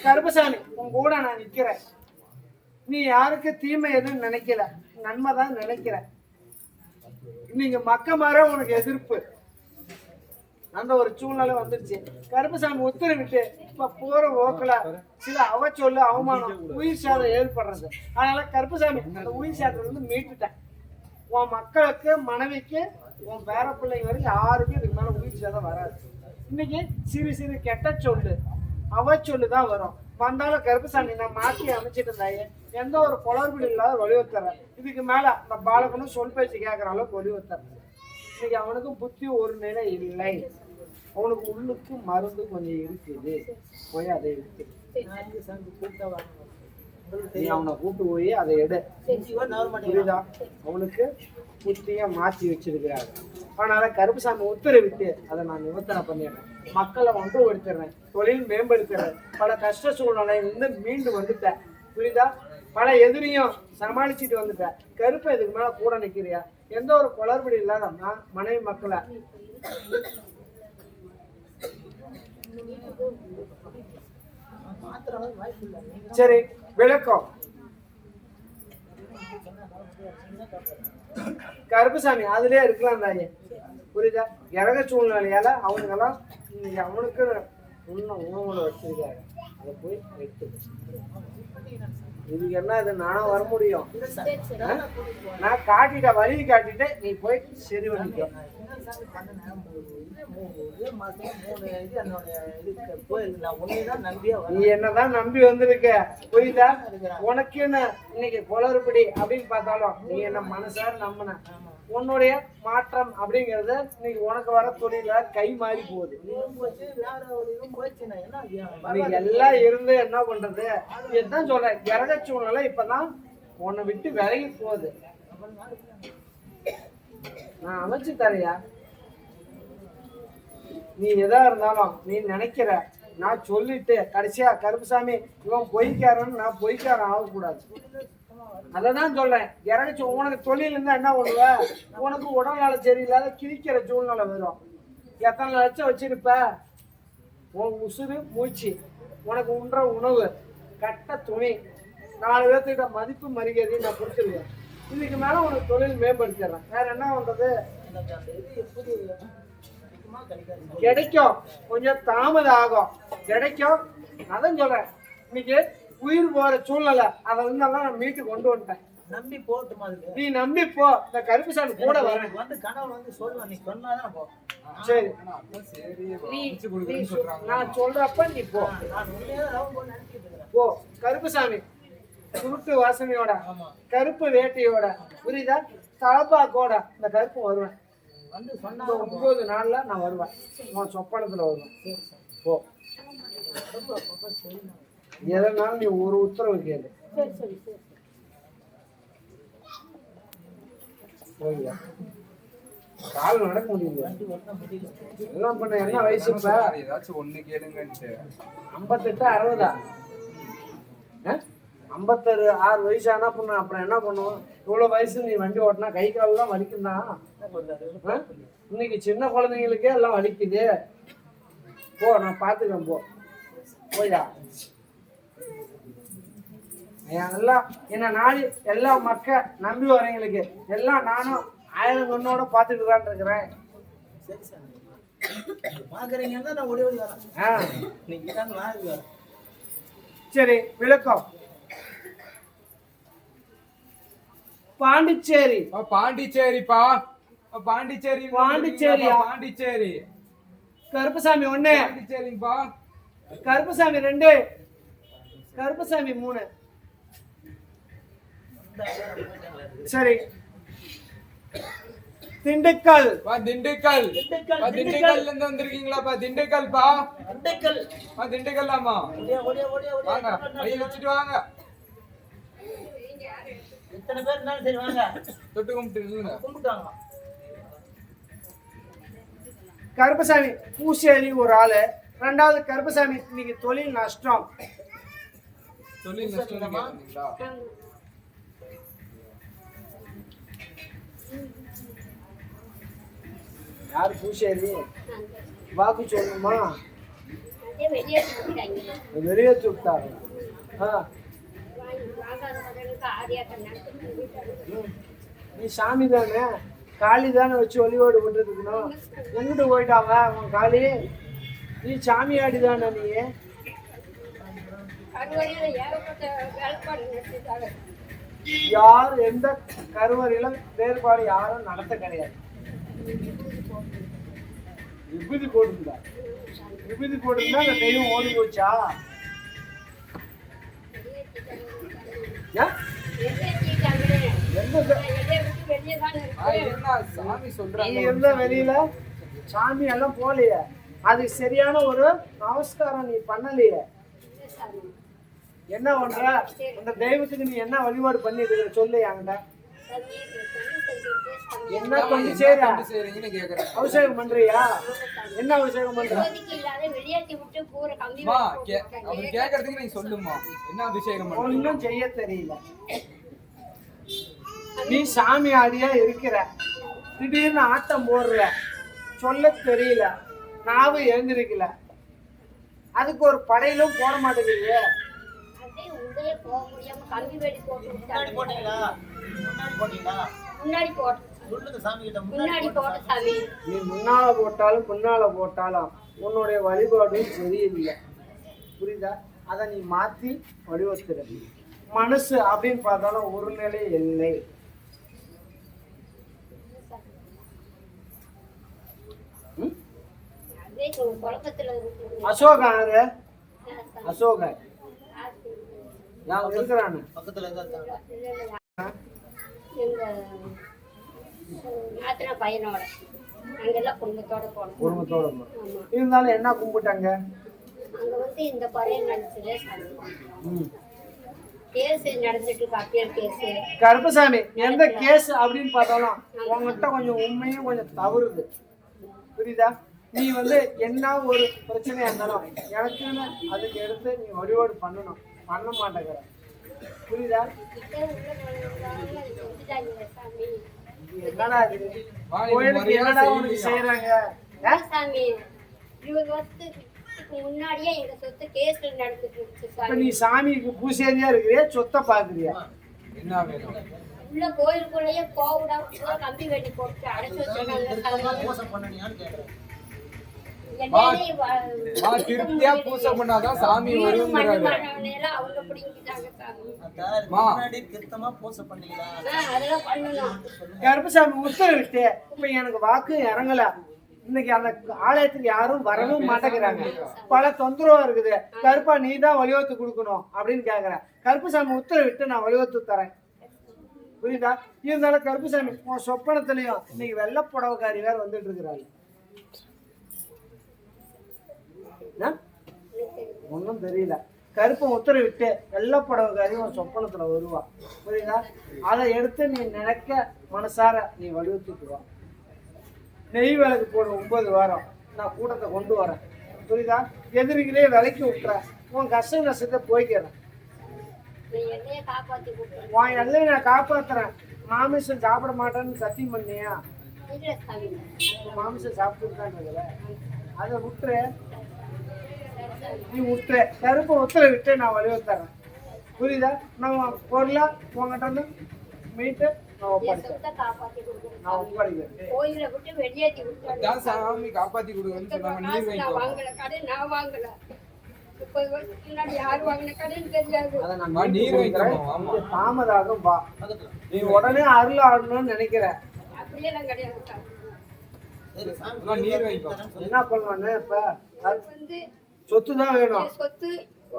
கருப்பசாமி உன் கூட நான் நிக்கிறேன். நீ யாருக்கு தீமை எதுவும் நினைக்கல, நன்மை தான் நினைக்கிற. நீங்க மக்க மாற உனக்கு எதிர்ப்பு அந்த ஒரு சூழ்நிலை வந்துருச்சு. கருப்பசாமி உத்தரவிட்டு இப்ப போற ஓக்கல சில அவச்சொல்லு அவமானம் உயிர் சேதம் ஏற்படுறது. அதனால கருப்பசாமி அந்த உயிர் சேதத்துல இருந்து மீட்டுட்டேன். உன் மக்களுக்கு மனைவிக்கு உன் பேர பிள்ளைங்க வரை யாருக்கும் இதுக்கு மேல உயிர் சேதம் வராது. இன்னைக்கு சிறு சிறு கெட்ட சொல்லு அவச்சொல்லு தான் வரும். வந்தாலும் கருப்பசாமி நான் மாற்றி அமைச்சிட்டு இருந்தாயே எந்த ஒரு குளறுபடி இல்லாத வலியுறுத்துறேன். இதுக்கு மேல அந்த பாலகனும் சொல் பேச்சு கேட்கற அளவுக்கு வலியுறுத்துறேன். இன்னைக்கு அவனுக்கு புத்தி ஒரு நிலை இல்லை. அவனுக்கு உள்ளுக்கு மருந்து கொஞ்சம் இருக்குது. போய் அதை இருக்கு நீ அவனை கூட்டு போய் அதை எடு. புரியுதா? அவனுக்கு புத்திய மாற்றி வச்சிருக்கிறாரு. அதனால கருப்பசாமி உத்தரவிட்டு அதை நான் நிவர்த்தனை பண்ணிடுறேன். மக்களை ஒன்றுபடுத்துறேன், தொழில் மேம்படுத்துறேன். பல கஷ்ட சூழ்நிலையிலிருந்து மீண்டு வந்துட்டேன். புரியுதா? பல எதிரியும் சமாளிச்சுட்டு வந்துட்டேன். கருப்பை இதுக்கு மேல கூட நிக்கிறியா? எந்த ஒரு குளறுபடி இல்லாத மனைவி மக்களை சரி விளக்கம். கருப்பசாமி அதுலயே இருக்கலாம் தாயே. புரியுதா? இறக சூழ்நிலையால அவனுங்கெல்லாம் அவனுக்கு இன்னும் உணவுல வச்சிருக்காரு. அதை போய் எடுத்து இதுக்கு என்ன இது நானும் வர முடியும். நான் காட்டிட்ட வழி காட்டிட்டேன். நீ போய் சரி பண்ணிக்க. நீ என்னதான் நம்பி வந்திருக்க. புரியுதா? உனக்கு என்ன இன்னைக்கு குளறுபடி அப்படின்னு பார்த்தாலும் நீ என்ன மனசார நம்பின. உன்னுடைய மாற்றம் அப்படிங்கறது இன்னைக்கு உனக்கு வர தொழில கை மாறி போகுது. எல்லாம் இருந்து என்ன பண்றது? இதுதான் சொல்றேன். கிரக சூழ்நிலை இப்பதான் உன்னை விட்டு விலகி போகுது. நான் அமைச்சு தரையா? நீ எதா இருந்தாலும் நீ நினைக்கிற நான் சொல்லிட்டு கடைசியா கருப்பசாமி இவன் பொய்க்காரன்னு நான் பொய்க்காரன் ஆகக்கூடாது. அததான் சொல்றேன். இறங்கி உனக்கு தொழில் இருந்தா என்ன பண்ணுவ? உனக்கு உடல்நல சரியில்லாத கிழிக்கிற சூழ்நிலை வரும். எத்தனை லட்சம் வச்சிருப்ப? உன் உசுறு மூச்சு, உனக்கு உண்ற உணவு, கட்ட துணி, 4 பேர்த்துக்கிட்ட மதிப்பு மரியாதையை நான் கொடுத்துருவேன். இதுக்கு மேல உனக்கு தொழில் மேம்படுத்திடுறேன். வேற என்ன பண்றது? எனக்கு அந்த இது எப்படி கிடைக்குமா கிடைக்காது? கிடைக்கும், கொஞ்சம் தாமதம் ஆகும், கிடைக்கும். அதான் சொல்றேன், இன்னைக்கு உயிர் போற சூழ்நிலை, அதை இருந்தாலும் நான் மீட்டு கொண்டு வந்துட்டேன். நம்பி போட்டு மாதிரி நீ நம்பி போ, இந்த கருப்புசாமி கூட வரேன். வந்து கனவுல வந்து சொல்லுவேன், நீ சொன்னாதான் போ. சரி, சரி நீ முடிச்சு கொடுக்குறேன்னு சொல்றாங்க. நான் சொல்றப்ப நீ போ. நான் உண்மையாக லவ் பண்ண நினைச்சிட்டு இருக்கிறேன். போ. கருப்புசாமி சுருட்டு வாசனையோட, ஆமா. கருப்பு வேட்டையோட, புரியுதா, தலப்பாக்கோட இந்த கருப்பு வருவேன். வந்து இந்த சொன்னா 9 நாள்ல நான் வருவேன். உன் சொப்பனத்துல வருவேன். போ. எதனாலும் நீ ஒரு உத்தரவு கேளு. சரி சரி சரி. போய்யா. கால் நடக்க முடியல. வண்டி ஓட்ட முடியல. எல்லாம் பண்ண என்ன வயசு இப்ப? ஏதாச்சும் ஒண்ணு கேளுங்கன்ட்டு 58 60 56 வயசு ஆனா பண்ண அப்புறம் என்ன பண்ணுவோம்? இவ்வளவு வயசு நீ வண்டி ஓட்டினா கை காலெல்லாம் வலிக்கும் தான். இன்னைக்கு சின்ன குழந்தைங்களுக்கே எல்லாம் வலிக்குது. போ, நான் பாத்துக்கிறேன். போ, போயா. எல்லாம் என்ன நாடி எல்லா மக்க நம்பி வரவங்களுக்கு எல்லாம் நானும் 1000 கண்ணோட பாத்துட்டு தான் இருக்கிறேன். சரி சார், பாக்குறீங்கன்னா நான் ஓடி ஓடி வரேன். நீங்க தான் வாங்கி வரேன். சரி, விளக்கம். பாண்டிச்சேரி. பாண்டிச்சேரிப்பா, பாண்டிச்சேரி பாண்டிச்சேரியா? பாண்டிச்சேரி. கருப்புசாமி 1, பாண்டிச்சேரிப்பா. கருப்புசாமி 2, கருப்புசாமி 3. சரி, திண்டுக்கல். திண்டுக்கல். திண்டுக்கல்ல இருந்து வந்திருக்கீங்களாப்பா? திண்டுக்கல்பா. திண்டுக்கல். திண்டுக்கல்லாமா? ஓடியா ஓடியா ஓடியா வாங்க, கை ஓடியா. வச்சுட்டு வாங்க. எத்தனை பேர் இருந்தாலும் சரி வாங்க, தொட்டு கும்பிட்டு கும்பிட்டாங்க. கருப்பசாமி பூசேரி ஒரு ஆளு. 2வது கருப்பசாமி இன்னைக்கு தொழில் நஷ்டம். தொழில் நஷ்டம் கேக்குறீங்களா? யாரு பூசேரி? வாக்கு சொல்லணுமா? வெளியே சுட்டாரு. நீ சாமி தானே, காளி தானே வச்சு வழிபாடு பண்ணிட்டு இருக்கணும். எங்கிட்டு போயிட்டாங்க உன் காளி? நீ சாமியாடி தானே நீ? யார் எந்த கருவறையில வேறுபாடு யாரும் நடத்த கிடையாது. விபூதி போட்டுருந்தா, விபூதி போட்டுருந்தா அந்த தெய்வம் ஓடி போச்சா? சாமி நீ சொல்றாங்க. இருந்த வெளியில சாமி எல்லாம் போலையே, அது சரியான ஒரு நமஸ்காரம் நீ பண்ணலையே. என்ன பண்ற? அந்த தெய்வத்துக்கு நீ என்ன வழிபாடு பண்ணிட்டு இருக்க சொல்லு என்கிட்ட. என்ன கொஞ்சம் செய்றீங்கன்னு கேக்குறேன். அபிஷேகம் பண்றியா? என்ன அபிஷேகம் பண்ற? அவர் கேக்குறதுக்கு நீங்க சொல்லுமா, என்ன அபிஷேகம் பண்றீங்க? ஒன்னும் செய்ய தெரியல. நீ சாமி ஆடியா இருக்கிற, திடீர்னு ஆட்டம் போடுற, சொல்ல தெரியல, நாவு எழுந்திருக்கல, அதுக்கு ஒரு படையிலும் போட மாட்டேங்குது. முன்னாடி போட்டீங்களா? முன்னாடி போட்டீங்களா? முன்னாடி போட்டு சொல்லுங்க சாமி கிட்ட. முன்னாடி போட்ட சாமி. நீ முன்னால போட்டாலும் பின்னால போட்டாலும் உன்னுடைய வழிபாடு சரியில்லை, புரியுதா? அதை நீ மாத்தி வடிவத்துற. மனசு அப்படின்னு பார்த்தாலும் ஒரு நிலை இல்லை. அதே குழப்பத்துல இருக்கு. அசோகாரு, அசோகன் நான் இருக்கிறானு பக்கத்துல இருக்காங்க. எங்க நாத்தனா பையனோட அங்கெல்லாம் குடும்பத்தோட போனோம். குடும்பத்தோட ஆமா. இருந்தாலும் என்ன கும்பிட்டாங்க? அங்க வந்து இந்த பறையன் நடந்துச்சுல ம். கேஸ் நடந்துட்டு இருக்கு, அப்பீல் கேஸ். கருப்பசாமி எந்த கேஸ் அப்படின்னு பார்த்தாலும் உங்ககிட்ட கொஞ்சம் உண்மையும் கொஞ்சம் தவறுது, புரியுதா? நீ வந்து என்ன ஒரு பிரச்சனையா இருந்தாலும் எனக்குன்னு அதுக்கு எடுத்து நீ வழிபாடு பண்ணணும், பண்ண மாட்டேங்கிற, புரியுதா? என்னடா இது கோயிலுக்கு என்னடா உனக்கு செய்யறாங்க? சாமி இவங்க வந்து வருஷத்துக்கு முன்னாடியே எங்க சொத்து கேஸ்ல நடந்துட்டு இருந்துச்சு இப்ப சாமி. நீ சாமிக்கு பூசேரியா இருக்கிறியா சொத்தை பாக்குறியா? என்ன வேணும்? உள்ள கோயிலுக்குள்ளேயே போவிடாம கம்பி வெட்டி போட்டு அடைச்சு வச்சிருக்காங்க சாமி. மோசம் பண்ணனியான்னு கேக்குறேன். என்னையே வா திருப்தியா பூசை பண்ணாதான் சாமி வருங்கிறாரு. மண்ணெல்லாம் அவங்க பிடிங்கிட்டாங்க சாமி. அதான் மா. முன்னாடி திருத்தமா பூசை பண்ணீங்களா? அதெல்லாம் பண்ணணும். கருப்பசாமி உத்தரவிட்டு இப்ப எனக்கு வாக்கு இறங்கல. இன்னைக்கு அந்த ஆலயத்துக்கு யாரும் வரவும் மாட்டேங்கிறாங்க. பல தொந்தரவா இருக்குது. கருப்பா நீ தான் வழிவகுத்து கொடுக்கணும் அப்படின்னு கேக்குறேன். கருப்பசாமி உத்தரவிட்டு நான் வழிவகுத்து தரேன். புரியுதா? இருந்தாலும் கருப்பசாமி உன் சொப்பனத்திலையும் இன்னைக்கு வெள்ளை புடவைக்காரி வேற வந்துட்டு இருக்கிறாங்க. ஒன்றும் தெரியல. கருப்பை உத்தரவிட்டு வெள்ளை புடவைக்காரி உன் சொப்பனத்துல வருவா. புரியுதா? அதை எடுத்து நீ நினைக்க மனசார நீ வலியுறுத்திக்குவா. நெய் விளக்கு போடு 9 வாரம். நான் கூட்டத்தை கொண்டு வரேன். புரியுதா? எதிரிகளே விலைக்கு விட்டுறேன். உன் கஷ்ட நஷ்டத்தை போய்க்கிறேன். நீ என்னையே காப்பாத்தி கொடுக்கணும். உன் எல்லையை நான் காப்பாத்துறேன். மாமிசம் சாப்பிட மாட்டேன்னு சத்தியம் பண்ணியா? இல்ல சாமி. மாமிசம் சாப்பிட்டு தான் இருக்கிற. அதை விட்டுரு. நீ விட்டுரு. கருப்பை உத்தரவிட்டு நான் வலியுறுத்துறேன். புரியுதா? நான் பொருளா உங்ககிட்ட இருந்து மீட்டு நான் என் ஒப்படைக்கிறேன். சொத்தை காப்பாத்தி கொடுக்கணும் நான் சாமி. ஒப்படைக்கிறேன். கோயிலை விட்டு வெளியேற்றி அதான் விட்டாங்க. சாமி காப்பாத்தி கொடுக்கணும்னு சொன்னாங்க. நீர் காசு நான் வைக்கோ. வாங்கல, கடன் நான் வாங்கல. 30 வருஷத்துக்கு முன்னாடி யார் வாங்கின கடன் தெரியாது. அதை நான் வா, நீர் மீட்டு கொடுக்குறேன். வைக்கணும். ஆமா. இது தாமதாகும் வா. நீ உடனே அருள் ஆடணும்னு நினைக்கிற. அப்படியெல்லாம் கிடையாது சாமி. சரி, சாமி வா, நீர் வைக்கோ. என்ன பண்ணணும் இப்ப? அது வந்து சொத்து தான் வேணும்.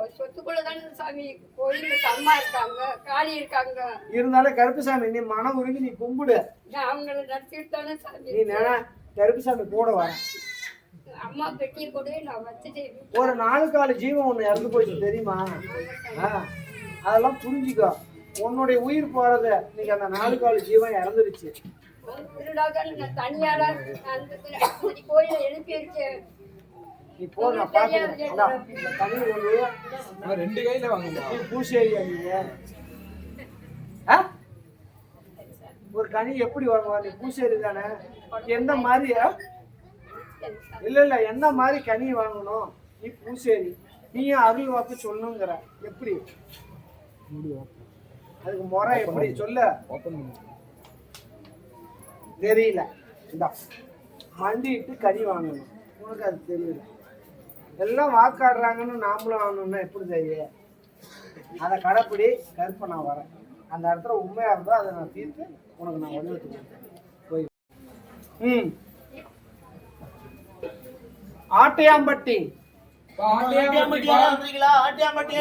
என் சொத்துக்குள்ளதானே சாமி. கோயிலுக்கு அம்மா இருக்காங்க, காளி இருக்காங்க. இருந்தாலும் கருப்புசாமி நீ மனம் உருகி நீ கும்பிடு. நான் அவங்கள நடத்திட்டு தானே சாமி. நீ நினை கருப்புசாமி கூட வர. அம்மா பெட்டியை கூட நான் வச்சுட்டு ஒரு 4 கால ஜீவன் ஒண்ணு இறந்து போயிடுச்சு தெரியுமா? அதெல்லாம் புரிஞ்சுக்கோ. உன்னுடைய உயிர் போறது இன்னைக்கு அந்த 4 கால ஜீவன் இறந்துருச்சு. திருடாதான் நான் தனியால அந்த கோயிலை எழுப்பி இருக்கேன். நீ போ, நான் பாத்துக்கிறேன். தண்ணி ஒண்ணு நான் 2 கையில வாங்குமா. நீ பூசேரியா நீங்க? ஆ? ஒரு கனி எப்படி வாங்குவா? நீ பூசேரி தானே? எந்த மாதிரி? இல்ல என்ன மாதிரி கனி வாங்கணும்? நீ பூசேரி. நீயும் அருள் வாக்கு சொல்லணுங்கிற. எப்படி அதுக்கு முறை எப்படி சொல்ல தெரியல. இந்த மண்டிட்டு கனி வாங்கணும். உனக்கு அது தெரியல. எல்லாம் வாக்காடுறாங்கன்னு நாமளும் வாங்கணும்னா எப்படி தெரியும்? அதை கடைப்பிடி. கருப்பை நான் வரேன். அந்த இடத்துல உண்மையா இருந்தா அதை நான் தீர்த்து உனக்கு நான் வலியுறுத்துவேன். போய் ஆட்டையாம்பட்டி ஆட்டியாம்பட்டி வந்தீங்களா? ஆட்டியாம்பட்டி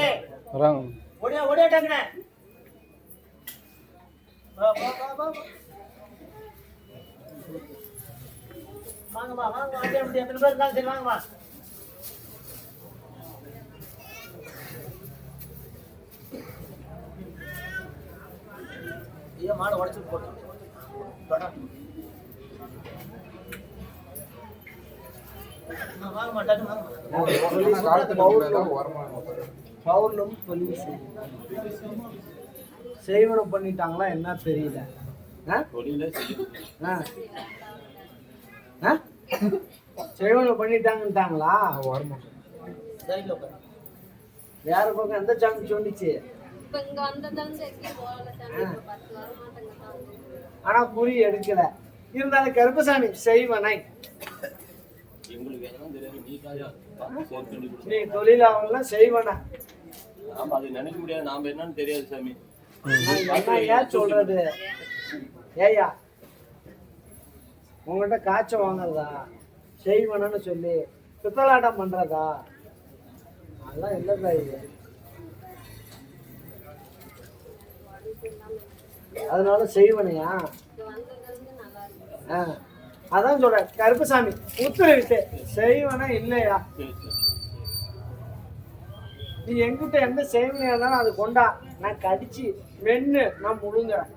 ஓடியா ஓடியா டக்குனே. வா வா வா வா. வாங்கம்மா வாங்க. ஆட்டியாம்பட்டி எத்தனை பேர் இருக்காங்க? சரி வாங்கம்மா. ஐயோ மாடை உடச்சு போட்டு வாங்க மாட்டாங்க. பௌர்ணம் தொழில் செய்வனம் பண்ணிட்டாங்களா என்ன தெரியல. செய்வனம் பண்ணிட்டாங்கட்டாங்களா? சைடுல உட்காரு. வேற பக்கம் எந்த சாமி சொன்னிச்சு? இப்ப இங்க வந்ததுல எங்கேயும் போகல சாமி. 10 வருமாட்டங்க சாமி. ஆனா குறி எடுக்கல. இருந்தாலும் கருப்பசாமி செய்வனை நீ தொழிலாளர்லாம் செய்வன. ஆமா, அது நினைக்க முடியாது. நாம என்னன்னு தெரியாது சாமி. ஏன் சொல்றது? ஏயா உங்ககிட்ட காய்ச்ச வாங்குறதா? செய்வனன்னு சொல்லி பித்தலாட்டம் பண்றதா? அதெல்லாம் இல்லதா இது. அதனால செய்வனையா? அதான் சொல்ற கருப்பசாமி உத்தரவிட்டு செய்வனா இல்லையா? நீ எங்கிட்ட எந்த செய்வனையா இருந்தாலும் அது கொண்டா. நான் கடிச்சு மென்னு நான் முழுங்குறேன்.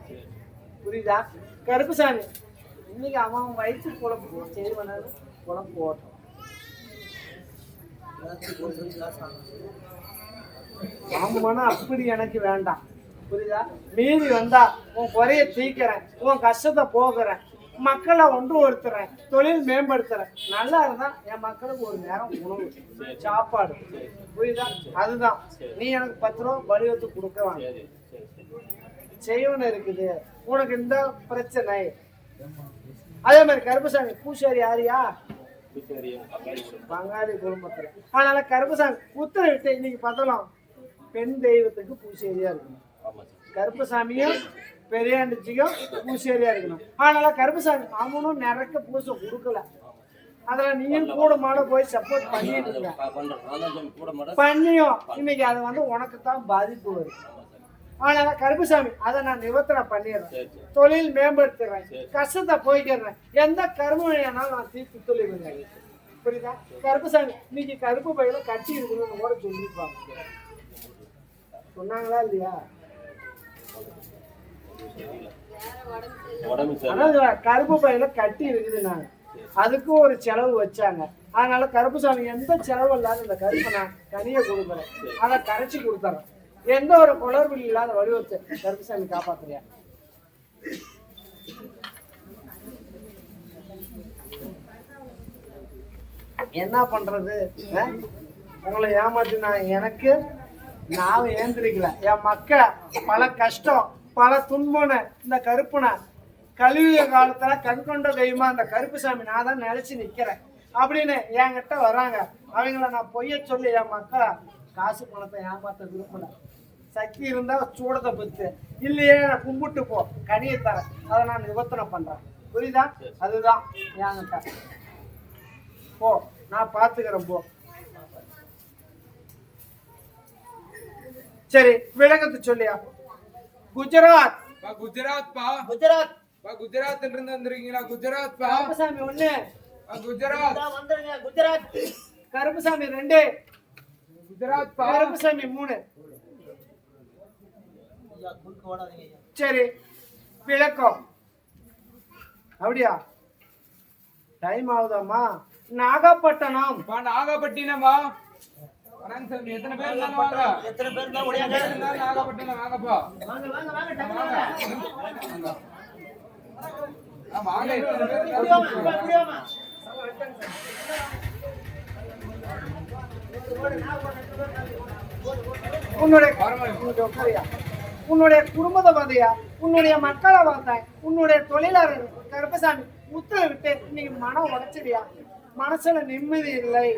புரியுதா? கருப்பசாமி இன்னைக்கு அவன் வயிற்று குழப்பு செய்வன குழப்பு ஓட்டம். ஆமானா அப்படி எனக்கு வேண்டாம். புரியுதா? மீறி வந்தா உன் குறைய தீக்கிறேன், உன் கஷ்டத்தை போக்குறேன். மக்களை ஒன்று ஒருத்துறேன், தொழில் மேம்படுத்துறேன். நல்லா இருந்தா என் மக்களுக்கு ஒரு நேரம் உணவு, சாப்பாடு. புரியுதா? அதுதான். நீ எனக்கு 10 ரூபா வலியுறுத்தி கொடுக்க வேண்டாம். செய்வன இருக்குது உனக்கு இந்த பிரச்சனை. அதே மாதிரி கருப்பசாமி பூசாரி யாரியா? பங்காளி குடும்பத்துல. அதனால கருப்பசாமி உத்தரவிட்டு இன்னைக்கு பார்த்தலாம் பெண் தெய்வத்துக்கு பூசேரியா இருக்கணும். கருப்பசாமியும் பெரியாண்டிச்சிக்கும் பூசேரியா இருக்கணும். அதனால கருப்பசாமி அவனும் நிறைய பூசை கொடுக்கல. அதெல்லாம் நீயும் கூட மாட போய் சப்போர்ட் பண்ணிட்டு இருக்க பண்ணியும் இன்னைக்கு அது வந்து உனக்கு தான் பாதிப்பு வரும். அதனால கருப்பசாமி அதை நான் நிவர்த்தனை பண்ணிடுறேன், தொழில் மேம்படுத்துறேன், கஷ்டத்தை போய்க்கிறேன், எந்த கரும வேணாலும் நான் தீர்த்து தொழில். புரியுதா? கருப்பசாமி இன்னைக்கு கருப்பு பையில கட்டி இருக்கணும்னு கூட சொல்லியிருப்பாங்க. சொன்னாங்களா இல்லையா? அதான் கருப்பு பையில கட்டி இருக்குது. நாங்க அதுக்கும் ஒரு செலவு வச்சாங்க. அதனால கருப்புசாமி எந்த செலவு இல்லாத இந்த கருப்பை நான் தனியை கொடுக்குறேன், அதை கரைச்சி கொடுத்துறேன். எந்த ஒரு குளறுபடி இல்லாத வடிவத்தை கருப்புசாமி காப்பாத்துறியா? என்ன பண்றது? உங்களை ஏமாத்தினா எனக்கு நான் ஏந்திரிக்கல. என் மக்க பல கஷ்டம் பல துன்பனை இந்த கருப்புனை கழுவிய காலத்துல கண்கொண்ட தெய்வமா அந்த கருப்புசாமி நான் தான் நினைச்சு நிக்கிறேன் அப்படின்னு என்கிட்ட வராங்க. அவங்கள நான் பொய்ய சொல்லி என் மக்களை காசு பணத்தை ஏமாத்த விரும்பல. சக்தி இருந்தா சூடத்தை பத்து, இல்லையே நான் கும்பிட்டு போ, கனியை தரேன், அதை நான் நிவர்த்தனை பண்றேன். புரியுதா? அதுதான் என்கிட்ட. போ, நான் பாத்துக்கிறேன். போ. சரி, விளக்கத்தை சொல்லியா? குஜராத். குஜராத் பா. குஜராத். குஜராத்ல இருந்து வந்திருக்கீங்களா? குஜராத் பா. கருப்பசாமி 1. குஜராத். வந்துருங்க. குஜராத். கருப்பசாமி 2. குஜராத் பா. கருப்பசாமி 3. சரி, விளக்கம். அப்படியா? டைம் ஆகுதாமா? நாகப்பட்டினம். நாகப்பட்டினமா? எத்தனை பேர் வாங்க? எத்தனை பேர் தான் முடியாது? நாகப்பட்டினம் வாங்கப்பா. வாங்க வாங்க வாங்க வாங்க. உன்னுடைய குடும்பத்தை பார்த்தியா? உன்னுடைய மக்களை பார்த்தேன், உன்னுடைய தொழிலாளர் கருப்பசாமி உத்தரவிட்டு இன்னைக்கு மனம் உடைச்சிடியா? மனசுல நிம்மதி இல்லை,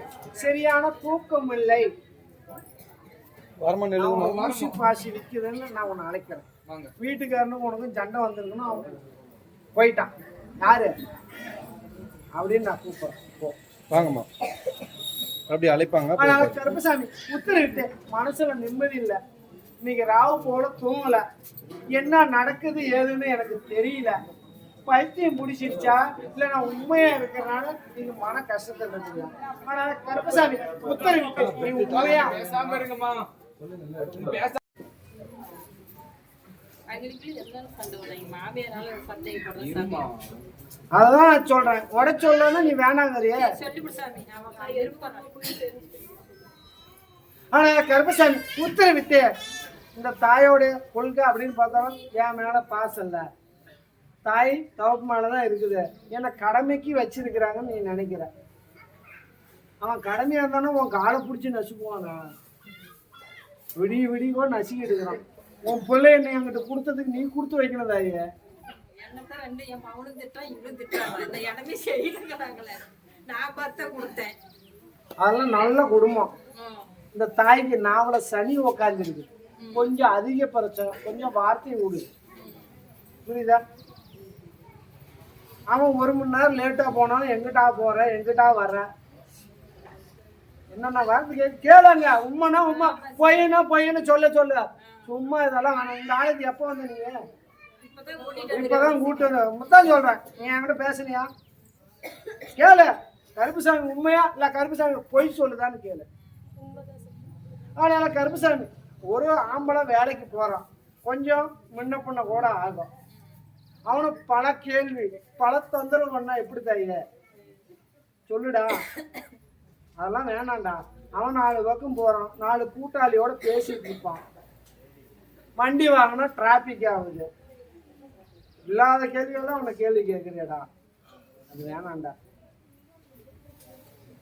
சரியான தூக்கம் இல்லை, ஊசி பாசி விற்குதுன்னு நான் உன்னை அழைக்கிறேன். வீட்டுக்காரனுக்கு உனக்கும் சண்டை வந்திருக்குன்னு அவன் போயிட்டான். யாரு அப்படின்னு நான் கூப்பிடுறேன். வாங்கம்மா, அப்படி அழைப்பாங்க. அதனால கருப்பசாமி உத்தரவிட்டு மனசுல நிம்மதி இல்லை, இன்னைக்கு ராவு போல தூங்கல, என்ன நடக்குது ஏதுன்னு எனக்கு தெரியல, பைத்தியம் முடிச்சிருச்சா இல்ல நான் உண்மையா இருக்கிறனால நீங்க மன கஷ்டத்தை இருந்தீங்க. அதனால கருப்பசாமி உத்தரவிட்டு நீங்க உண்மையா பேசாம இருங்கம்மா. அதான் சொல்றேன். உட சொல்லனா நீ வேணாங்கறிய. ஆனா கருப்பசாமி உத்தரவிட்டு இந்த தாயோட கொள்கை அப்படின்னு பார்த்தாலும் என் மேல பாசம் இல்ல, தாய் தவப்பு மேலதான் இருக்குது, என்ன கடமைக்கு வச்சிருக்கிறாங்கன்னு நீ நினைக்கிற. அவன் கடமையா இருந்தானே உன் காலை பிடிச்சி நசுக்குவானா? விடிய விடிய கூட நசுக்கி எடுக்கிறான். உன் பிள்ளை என்ன என்கிட்ட கொடுத்ததுக்கு நீ கொடுத்து வைக்கணும் தாயே. அதெல்லாம் நல்ல குடும்பம். இந்த தாய்க்கு நாவல சனி உக்காந்துருக்கு, கொஞ்சம் அதிக பிரச்சனை, கொஞ்சம் வார்த்தை விடு. புரியுதா? அவன் 1 மணி நேரம் லேட்டா போனாலும் எங்கிட்டா போற எங்கிட்டா வர்ற என்னன்னா வார்த்தை கேளுங்க. உண்மைனா உண்மை, பொய்னா பொய்ன்னு சொல்ல. சும்மா இதெல்லாம் வேணாம். இந்த ஆளுக்கு எப்போ வந்து நீங்க இப்பதான் கூட்டு தான் சொல்றேன். நீ என்கிட்ட பேசுனியா? கேளு. கருப்புசாமி உண்மையா இல்ல கருப்புசாமி பொய் சொல்லுதான்னு கேளு. அதனால கருப்புசாமி ஒரு ஆம்பளை வேலைக்கு போறான், கொஞ்சம் முன்ன பின்ன கூட ஆகும். அவனுக்கு பல கேள்வி பல தொந்தரவு பண்ணா எப்படி தாய சொல்லுடா? அதெல்லாம் வேணாண்டா. அவன் 4 பக்கம் போறான், 4 கூட்டாளியோட பேசிட்டு இருப்பான். வண்டி வாங்கினா டிராபிக் ஆகுது, இல்லாத கேள்வியெல்லாம் உன்னை கேள்வி கேட்குறியடா, அது வேணாண்டா.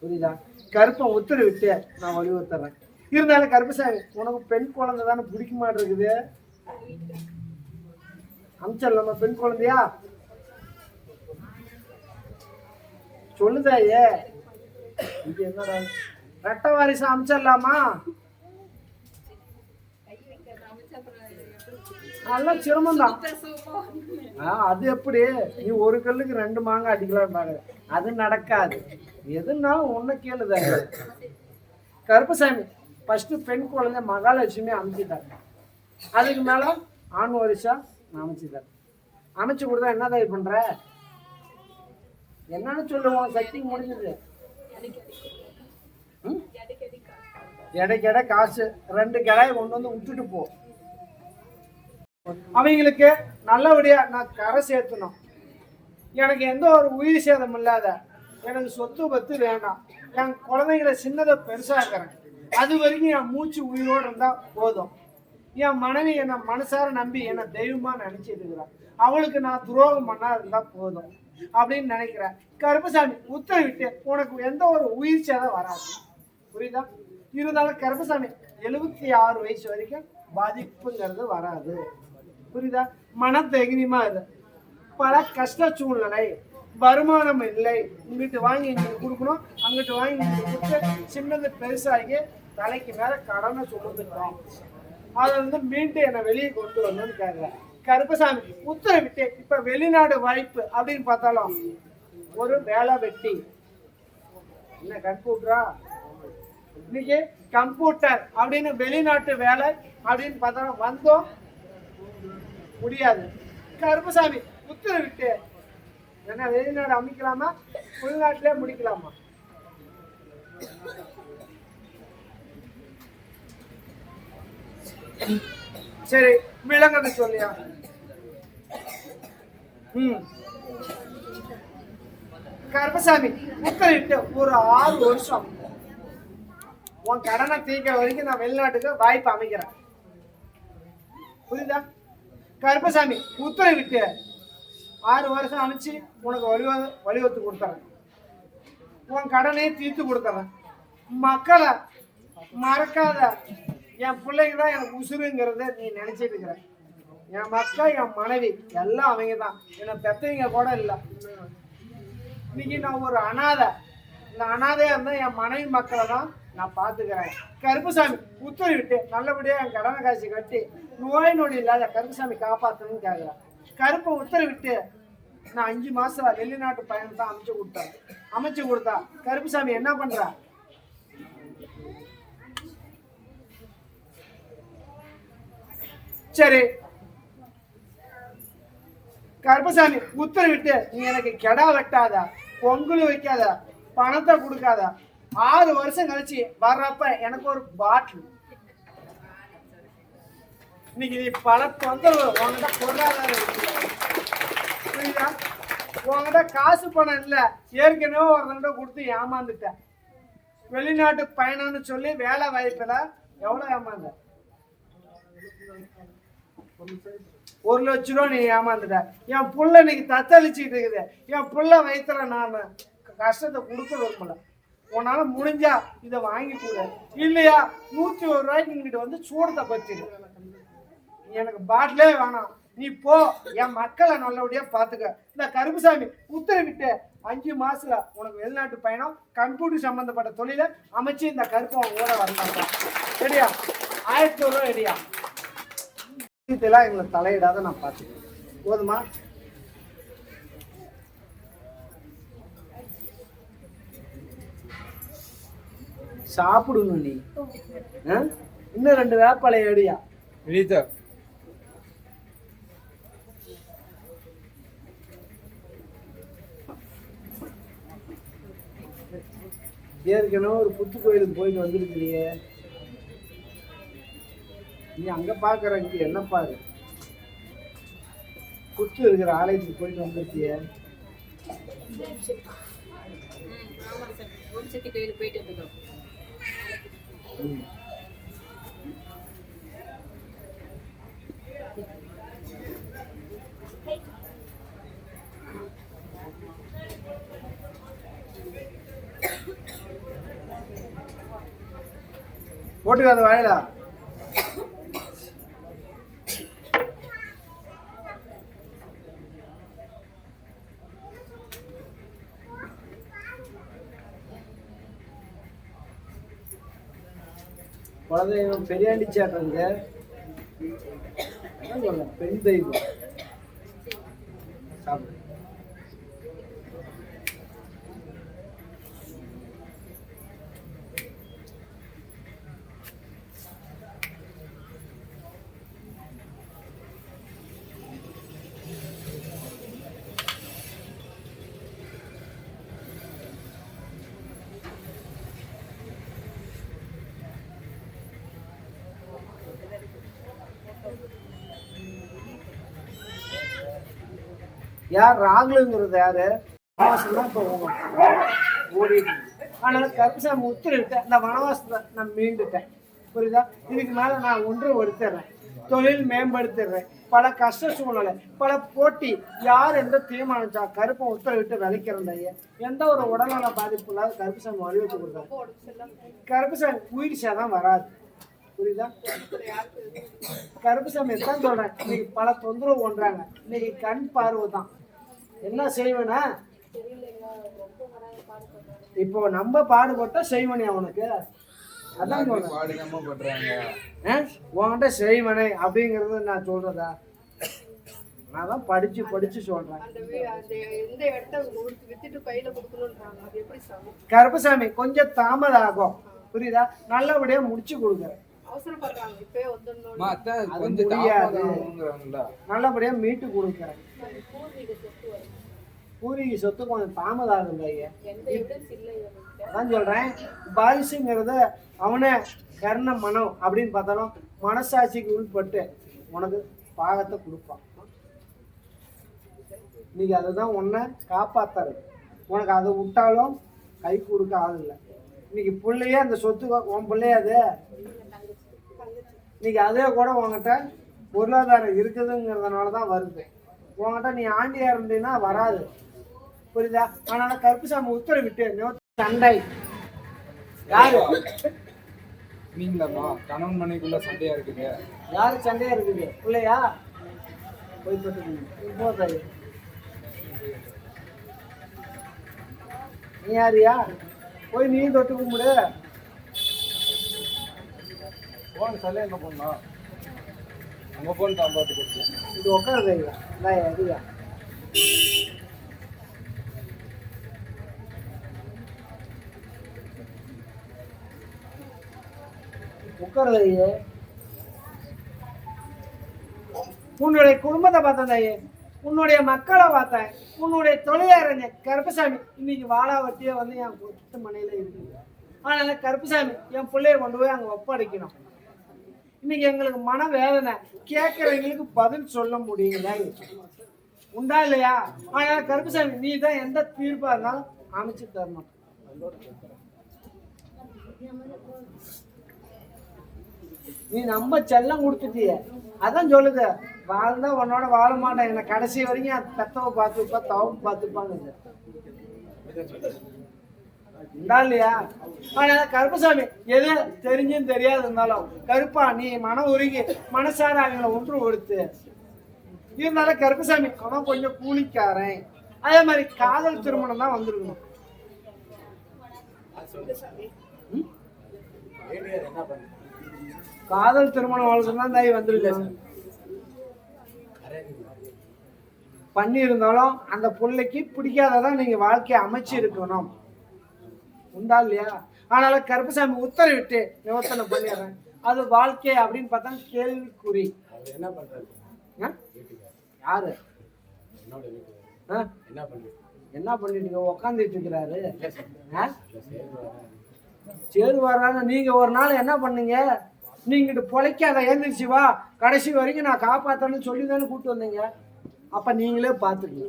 புரியுதா? கருப்பன் உத்தரவிட்டு நான் வலியுறுத்துறேன். இருந்தாலும் கருப்பசாமி உனக்கு பெண் குழந்தை தானே பிடிக்க மாட்டிருக்குது. அமிச்சிடலாமா பெண் குழந்தையா? சொல்லுதாயே, இது என்னடா ரெட்ட வாரிசு அமிச்சிடலாமா? நல்லா சிரமம் தான். அது எப்படி நீ ஒரு கல்லுக்கு 2 மாங்காய் அடிக்கலாம்பாங்க, அது நடக்காது. எதுனாலும் ஒன்ன கேளுத. கருப்பசாமி ஃபர்ஸ்ட் பெண் குழந்தை மகாலட்சுமி அமைச்சுட்டாங்க. அதுக்கு மேல ஆண் வாரிசா அமைச்சுட்டாங்க. அமைச்சு கொடுத்தா என்ன தயார் பண்ற? என்னன்னு சொல்லுவோம், சக்தி முடிஞ்சது. எடை காசு 2 கிடாயை கொண்டு வந்து விட்டுட்டு போ. அவங்களுக்கு நல்லபடியா நான் கரை சேர்த்தணும். எனக்கு எந்த ஒரு உயிர் சேதம் இல்லாத எனக்கு சொத்து பத்து வேண்டாம். என் குழந்தைங்களை சின்னதை பெருசாக்குறேன். அது வரைக்கும் என் மூச்சு உயிரோடு இருந்தா போதும். என் மனைவி என்னை மனசார நம்பி என்னை தெய்வமா நினைச்சிட்டு இருக்கிறான். அவளுக்கு நான் துரோகம் பண்ணா இருந்தா போதும் அப்படின்னு நினைக்கிறேன். கருப்பசாமி உத்தரவிட்டு உனக்கு எந்த ஒரு உயிர் சேதம் வராது. புரியுதா? இருந்தாலும் கருப்பசாமி 76 வயசு வரைக்கும் பாதிப்புங்கிறது வராது. புரியுதா? மன தைரியமா இது. பல கஷ்ட சூழ்நிலை, வருமானம் இல்லை, இங்கிட்டு வாங்கி இங்கிட்டு கொடுக்கணும், அங்கிட்டு வாங்கி இங்கிட்டு கொடுத்து சின்னது பெருசாகி தலைக்கு மேல கடனை சுமந்துட்டோம். அதை மீண்டும் என்னை வெளியே கொண்டு வரணும்னு கேட்கிறேன். கருப்பசாமி உத்தரவிட்டு இப்ப வெளிநாடு வாய்ப்பு அப்படின்னு பார்த்தாலும் ஒரு வேலை வெட்டி என்ன கம்ப்யூட்டரா இன்னைக்கு கம்ப்யூட்டர் அப்படின்னு வெளிநாட்டு வேலை அப்படின்னு பார்த்தாலும் வந்தோம் முடியாது. கருப்பசாமி உத்தரவிட்டு என்ன வெளிநாடு அமைக்கலாமா, உள்நாட்டிலே முடிக்கலாமா? சரி விளங்கன்னு சொல்லியா? கருப்பசாமி உத்தரவிட்டு ஒரு 6 வருஷம் உன் கடனை தீர்க்க வரைக்கும் நான் வெளிநாட்டுக்கு வாய்ப்பு அமைக்கிறேன். புரியுதா? கருப்பசாமி உத்தரவிட்டு 6 வருஷம் அனுப்பிச்சு உனக்கு வழிவகுத்து கொடுத்துறேன். உன் கடனையே தீர்த்து கொடுத்துறேன். மக்களை மறக்காத. என் பிள்ளைங்க தான் எனக்கு உசுருங்கிறத நீ நினைச்சிட்டு இருக்கிற. என் மக்கள், என் மனைவி எல்லாம் அவங்க தான். என்னை பெற்றவங்க கூட இல்லை. இன்னைக்கு நான் ஒரு அனாதை. இந்த அனாதையா இருந்தா என் மனைவி மக்களை தான் நான் பார்த்துக்கிறேன். கருப்பசாமி உத்தரவிட்டு நல்லபடியா என் கடனை காசு கட்டி நோய் நொடி இல்லாத கருப்பசாமி காப்பாற்றணும்னு கேட்கிறேன். கருப்பை உத்தரவிட்டு நான் 5 மாசம் வெளிநாட்டு பயணம் தான் அமைச்சு கொடுத்தா கருப்பசாமி என்ன பண்ற? சரி கருப்பசாமி உத்தரவிட்டு நீ எனக்கு கெடா வெட்டாத, பொங்கல் வைக்காத, பணத்தை கொடுக்காத. 6 வருஷம் கழிச்சு வர்றப்ப எனக்கு ஒரு பாட்டில். இன்னைக்கு நீ பல தொந்தரவு உங்ககிட்ட பொருளாதாரம் புரியுதா? உங்ககிட்ட காசு பணம் இல்லை, ஏற்கனவே ஒருத்தங்கிட்ட கொடுத்து ஏமாந்துட்ட. வெளிநாட்டு பயணம்னு சொல்லி வேலை வாய்ப்புல எவ்வளவு ஏமாந்த? 1 லட்ச ரூபா நீ ஏமாந்துட்ட. என் புள்ள இன்னைக்கு தத்தளிச்சுட்டு இருக்குது. என் புள்ள வயிற்றுல நான் கஷ்டத்தை கொடுக்க விரும்பல. உன்னால முடிஞ்சா இதை வாங்கி கொடு, இல்லையா 101 ரூபாய்க்கு இங்கிட்ட வந்து சூடத்தை பத்திரு. எனக்கு பாட்டிலே வேணாம், நீ போ, என் மக்களை நல்லபடியா பாத்துக்க. இந்த கருப்பசாமி உத்தரவிட்டு 5 மாசத்துல உனக்கு வெளிநாட்டு பயணம், கம்ப்யூட்டர் சம்பந்தப்பட்ட தொழிலை அமைச்சு இந்த கருப்பை கூட வரலாங்க. சரியா? 1000 ரூபாய் ரெடியா? இதெல்லாம் எங்களை தலையிடாத நான் பார்த்துக்கிறேன். போதுமா? சாப்பிடணும் நீ. இன்னும் 2 வேப்பாளை எடியா? ஏற்கனவே ஒரு புத்து கோயிலுக்கு போயிட்டு வந்துருக்கிறியே, நீ அங்க பாக்குற இங்க என்ன பாரு, புத்து இருக்கிற ஆலயத்துக்கு போயிட்டு வந்திருக்கிய. போட்டுக்காத வாயில. குலதெய்வம் பெரியாண்டி சேட்டங்க, பெண் தெய்வம். சாப்பிடு. யார் ராகுலுங்கிறது யாரு? இப்போ ஓடிட்டு. அதனால கருப்பசாமி உத்தரவிட்டேன், இந்த வனவாசத்தை நான் மீண்டுட்டேன். புரியுதா? இதுக்கு மேல நான் ஒன்று எடுத்துடுறேன், தொழில் மேம்படுத்திடுறேன். பல கஷ்ட சூழ்நிலை, பல போட்டி, யார் எந்த தீர்மானிச்சா கருப்பை உத்தரவிட்டு விளைக்கிறேன். எந்த ஒரு உடல்நல பாதிப்பு இல்லாத கருப்பசாமி வலியுறுத்தி கொடுத்தாரு. கருப்பசாமி உயிர் சேதம் வராது. புரியுதா? கருப்பசாமி தான் சொல்றேன், இன்னைக்கு பல தொந்தரவு பண்றாங்க. இன்னைக்கு கண் பார்வை தான். என்ன செய்வேனா? இப்போ நம்ம பாடுபட்டா செய்வனே அவனுக்கு. அதான் சொல்றேன், உன்கிட்ட செய்வனே அப்படிங்கறது நான் சொல்றதா? நான் தான் படிச்சு படிச்சு சொல்றேன். கருப்பசாமி கொஞ்சம் தாமதம் ஆகும், புரியுதா? நல்லபடியா முடிச்சு கொடுக்குறேன். நல்லபடியா மீட்டு கொடுக்குறேன். பூர்வீக சொத்து கொஞ்சம் தாமதம் ஆகுங்க ஐயா. அதான் சொல்றேன், பாரிசுங்கிறத அவனே கர்ண மனம் அப்படின்னு பார்த்தாலும் மனசாட்சிக்கு உள்பட்டு உனக்கு பாகத்தை கொடுப்பான். இன்னைக்கு அதுதான் உன்னை காப்பாத்தாரு. உனக்கு அதை விட்டாலும் கை கொடுக்க ஆள் இல்லை. இன்னைக்கு பிள்ளையே அந்த சொத்து உன் பிள்ளைய அது. இன்னைக்கு அதே கூட உங்ககிட்ட பொருளாதாரம் இருக்குதுங்கிறதுனால தான் வருது. உங்ககிட்ட நீ ஆண்டியா இருந்தீங்கன்னா வராது. புரியுதா? அதனால கருப்பசாமி உத்தரவிட்டு சண்டை. யாரு நீங்களாமா? கணவன் மனைவிக்குள்ள சண்டையா இருக்குது. யாரு சண்டையா இருக்குது? பிள்ளையா? போய் போட்டு நீ யாரியா? போய் நீ தொட்டு கும்பிடு. போன் சொல்ல என்ன பண்ணா? அங்க போன் தான் பார்த்து கொடுத்து இது உட்காருது ஐயா. அதுயா உட்காருது ஐயே. உன்னுடைய குடும்பத்தை பார்த்தேன் ஐயே, உன்னுடைய மக்களை பார்த்தேன், உன்னுடைய தொழிலறிஞ கருப்பசாமி இன்னைக்கு வாழாவட்டியே வந்து என் கொத்து மனையில இருக்குது. அதனால கருப்பசாமி என் பிள்ளைய கொண்டு போய் அங்கே ஒப்படைக்கணும். இன்னைக்கு எங்களுக்கு மன வேதனை, கேட்கறவங்களுக்கு பதில் சொல்ல முடியல. உண்டா இல்லையா? அதனால கருப்பசாமி நீ தான் எந்த தீர்ப்பா இருந்தாலும் அமைச்சு தரணும். நீ நம்ம செல்லம் கொடுத்துட்டிய, அதான் சொல்லுது, வாழ்ந்தா உன்னோட வாழ மாட்டேன், என்ன கடைசி வரைக்கும் பெத்தவை பார்த்துப்பா தவப்பு பார்த்துப்பாங்க. இல்லையா? அதனால கருப்பசாமி எது தெரிஞ்சும் தெரியாது இருந்தாலும் கருப்பா நீ மனம் உருகி மனசார அவங்களை ஒன்று கொடுத்து இருந்தாலும் கருப்பசாமி அவன் கொஞ்சம் கூலிக்காரன். அதே மாதிரி காதல் திருமணம் தான் வந்திருக்கணும். காதல் திருமணம் வாழ்க்கை தாய் வந்துருக்கு. பண்ணி இருந்தாலும் அந்த பிள்ளைக்கு பிடிக்காததான் நீங்க வாழ்க்கையை அமைச்சு இருக்கணும். உண்டா இல்லையா? அதனால கருப்பசாமி உத்தரவிட்டு நிவர்த்தனை பண்ணிடுறேன். அது வாழ்க்கை அப்படின்னு பார்த்தா கேள்விக்குறி. என்ன பண்றாரு? யாரு என்ன பண்ணிட்டு உக்காந்துட்டு இருக்கிறாரு? சேரு வர்றாங்க. நீங்க ஒரு நாள் என்ன பண்ணீங்க? நீங்கிட்டு பொழைக்காத எழுந்திரிச்சு வா, கடைசி வரைக்கும் நான் காப்பாத்தன்னு சொல்லி தானே கூப்பிட்டு வந்தீங்க. அப்ப நீங்களே பாத்துக்கங்க.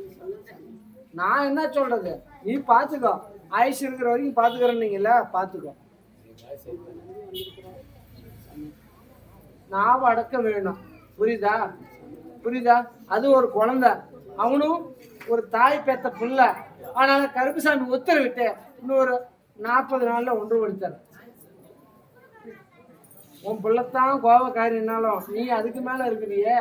நான் என்ன சொல்றது, நீ பாத்துக்கோ, ஆயுசு இருக்கிற வரைக்கும் பாத்துக்கிறேன்னீங்கல்ல, பாத்துக்கோ. நான் அடக்க வேணும். புரியுதா? புரியுதா? அது ஒரு குழந்தை, அவனும் ஒரு தாய் பெத்த பிள்ளை. அதனால கருப்பசாமி உத்தரவிட்டு இன்னொரு 40 நாள்ல ஒன்று கொடுத்தாரு. உன் பிள்ளைத்தான் கோபக்காரினாலும் நீ அதுக்கு மேல இருக்கிறியே.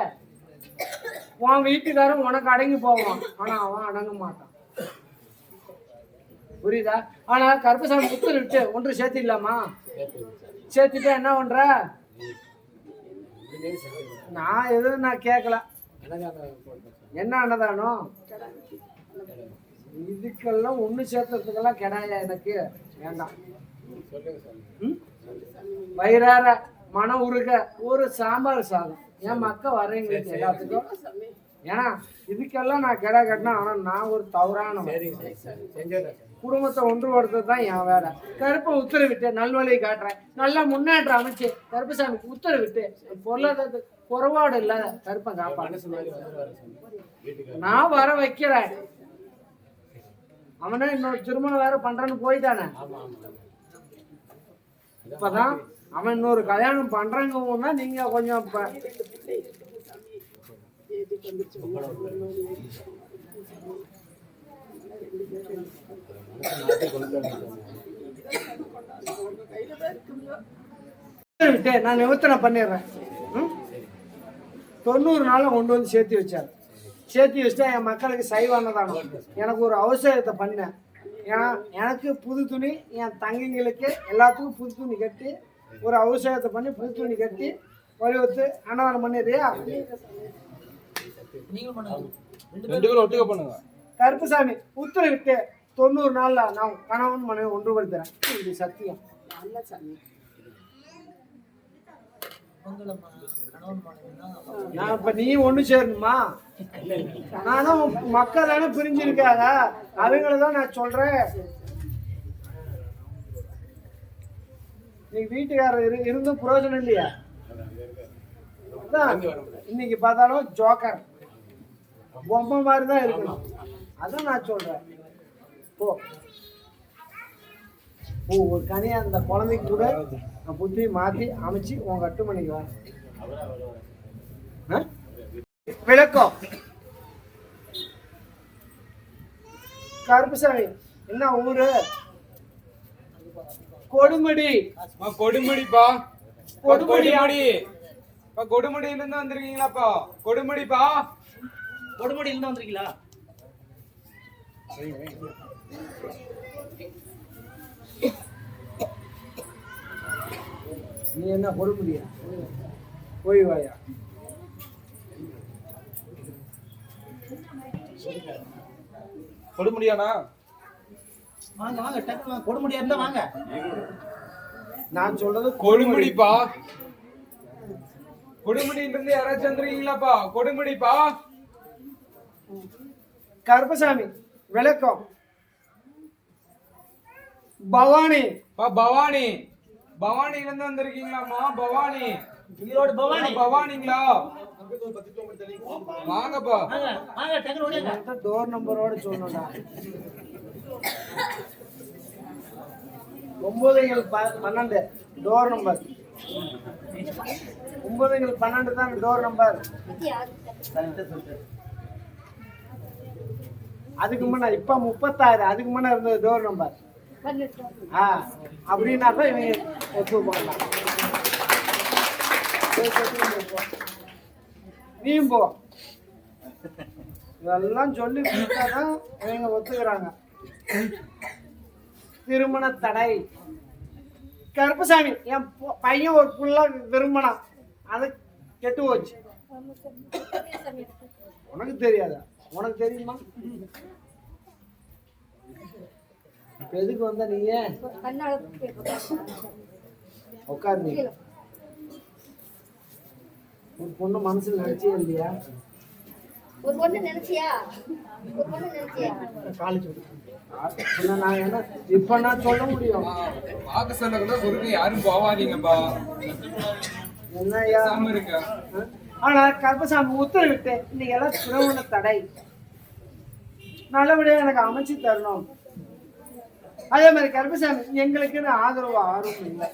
உன் வீட்டுக்காரன் உனக்கு அடங்கி போவான், ஆனா அவன் அடங்க மாட்டான். புரியுதா? ஆனா கருப்பசாமி புத்தர் விட்டு ஒன்று சேர்த்திடலாமா? சேர்த்துட்டா என்ன பண்ற? நான் எதுவும் நான் கேட்கல. என்ன அன்னதானம் இதுக்கெல்லாம் ஒண்ணு சேர்த்துறதுக்கெல்லாம் கிடையா எனக்கு வேண்டாம். வயிறார மன உருக ஒரு சாம்பார் சாதம் என் மக்கள் வரீங்களுக்கு எல்லாத்துக்கும். ஏன்னா இதுக்கெல்லாம் நான் கிடா கட்டினா, ஆனா நான் ஒரு தவறான குடும்பத்தை ஒன்றுபடுத்துறது தான் என் வேலை. கருப்பை உத்தரவிட்டு நல்வழியை காட்டுறேன், நல்லா முன்னேற்றம் அமைச்சு கருப்பசாமிக்கு உத்தரவிட்டு பொருளாதாரத்துக்கு குறைபாடு இல்லாத கருப்பை காப்பாடு நான் வர வைக்கிறேன். அவனே இன்னொரு திருமணம் வேற பண்றான்னு போயிட்டானே. இப்பதான் அவன் இன்னொரு கல்யாணம் பண்றாங்கன்னா நீங்க கொஞ்சம் இப்ப நான் நிவர்த்தனை பண்ணிடுறேன். 90 நாள்ல கொண்டு வந்து சேர்த்து வச்சாரு. சேர்த்து வச்சுட்டா என் மக்களுக்கு சைவானதானோ எனக்கு ஒரு அவசியத்தை பண்ணேன். ஏன்னா எனக்கு புது துணி, என் தங்கைங்களுக்கு எல்லாத்துக்கும் புது துணி கட்டி ஒரு அவசியத்தை பண்ணி புது துணி கட்டி வலியுறுத்து அன்னதானம் பண்ணிடுறியா? ஒட்டுக்க பண்ணுங்க. கருப்பசாமி உத்தரவிட்டு 90 நாள்ல நான் கணவன் மனைவி ஒன்றுபடுத்துறேன். இது சத்தியம். நான் இப்ப நீ ஒண்ணு சேரணுமா? நானும் மக்கள் தானே பிரிஞ்சிருக்காங்க, அவங்களதான் நான் சொல்றேன். நீ வீட்டுக்காரர் இருந்தும் பிரயோஜனம் இல்லையா? இன்னைக்கு பார்த்தாலும் ஜோக்கர் பொம்மை மாதிரி தான் இருக்கணும். அதான் நான் சொல்றேன். போ ஒரு கனியா அந்த குழந்தைக்கு கூட நான் புத்தி மாத்தி அமைச்சு உன் கட்டுமணிக்கு வர விளக்கம். கருப்புசாமி என்ன ஊரு? கொடுமுடி. கொடுமுடிப்பா. கொடுமுடியா? கொடுமுடியில இருந்து வந்திருக்கீங்களாப்பா? கொடுமுடிப்பா. கொடுமுடியில இருந்து வந்திருக்கீங்களா? நீ என்ன கொடுமுடியா? போய் வாயா. கொடுமுடியானா? வாங்க வாங்க டக்குனு கொடுமுடியா இருந்தா வாங்க. நான் சொல்றது கொடுமுடிப்பா. கொடுமுடியில இருந்து யாராச்சும் வந்திருக்கீங்களாப்பா? கொடுமுடிப்பா. கருப்பசாமி விளக்கம். பவானி. பவானி. பவானில இருந்து வந்திருக்கீங்களாமா? பவானி. ஈரோடு பவானி. பவானிங்களா? வாங்கப்பா. வாங்க வாங்க டக்குனு ஓடிங்க. டோர் நம்பரோட சொல்லணும்டா. 9-12 டோர் நம்பர். 9-12 தான் டோர் நம்பர். அதுக்கு முன்ன இப்ப 36, அதுக்கு முன்ன இருந்தது டோர் நம்பர். அப்படின்னா தான் இவங்க ஒத்துப்பாங்க. நீயும் போ. இதெல்லாம் சொல்லி கொடுத்தாதான் இவங்க ஒத்துக்கிறாங்க. திருமண தடை. கருப்பசாமி என் பையன் ஒரு புள்ள திருமணம், அது கெட்டு போச்சு. உனக்கு தெரியாதா? உனக்கு தெரியுமா? எதுக்கு வந்த நீங்க? உட்காந்து ஒரு பொண்ணு மனசுல நினைச்சே இல்லையா? ஒரு பொண்ணு நினைச்சியா? காலேஜ் நான் என்ன இப்ப நான் சொல்ல முடியும்? பார்க்க சொல்ல கூட குருங்க யாரும் போவாதீங்கப்பா. என்னையா இருக்க. ஆனா கருப்பசாமி உத்தரவிட்டு இன்னைக்கு எல்லாம் திருமண தடை நல்லபடியா எனக்கு அமைச்சு தரணும். அதே மாதிரி கருப்பசாமி எங்களுக்குன்னு ஆதரவு ஆர்வம் இல்லை.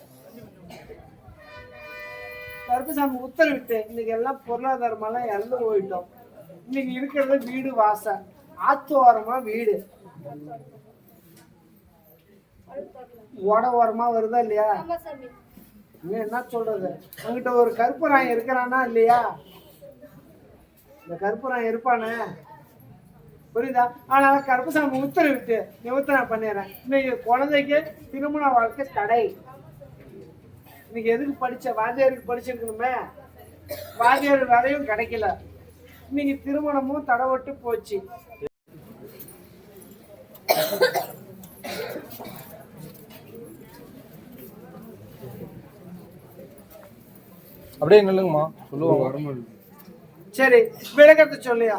கருப்பசாமி உத்தரவிட்டு இன்னைக்கு எல்லாம் பொருளாதாரமெல்லாம் இறந்து போயிட்டோம். இன்னைக்கு இருக்கிறது வீடு வாசல், ஆத்து ஓரமா வீடு, ஓட ஓரமா வருதா இல்லையா? இன்னும் என்ன சொல்றது, உங்ககிட்ட ஒரு கருப்பராயன் இருக்கிறானா இல்லையா? இந்த கருப்பராயன் இருப்பானே, புரியுதா? அதனால கருப்பசாமி உத்தரவிட்டு நிவர்த்தனை பண்ணிடுறேன். இன்னைக்கு குழந்தைக்கு திருமண வாழ்க்கை தடை. இன்னைக்கு எதுக்கு படிச்ச வாத்தியாருக்கு படிச்சிருக்கணுமே, வாத்தியார் வேலையும் கிடைக்கல. இன்னைக்கு திருமணமும் தடவட்டு போச்சு. அப்படியே நில்லுங்கம்மா, சொல்லுவாங்க. சரி, விளக்கத்தை சொல்லியா?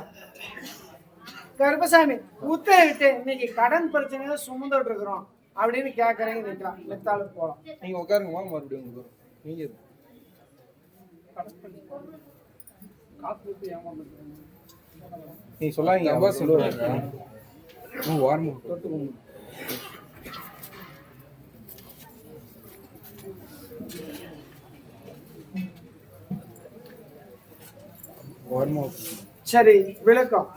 கருப்பசாமி உத்தரவிட்டு இன்னைக்கு கடன் பிரச்சனையில சுமந்துட்டு இருக்கிறோம் அப்படின்னு கேட்கறீங்க. நிக்கலாம், நிறுத்தாலும் போலாம். நீங்க உட்காருங்கம்மா, மறுபடியும் உங்களுக்கு நீங்க நீ சொல்லாங்க சொல்லுவாங்க. வார்ம் சரி, விளக்கம்.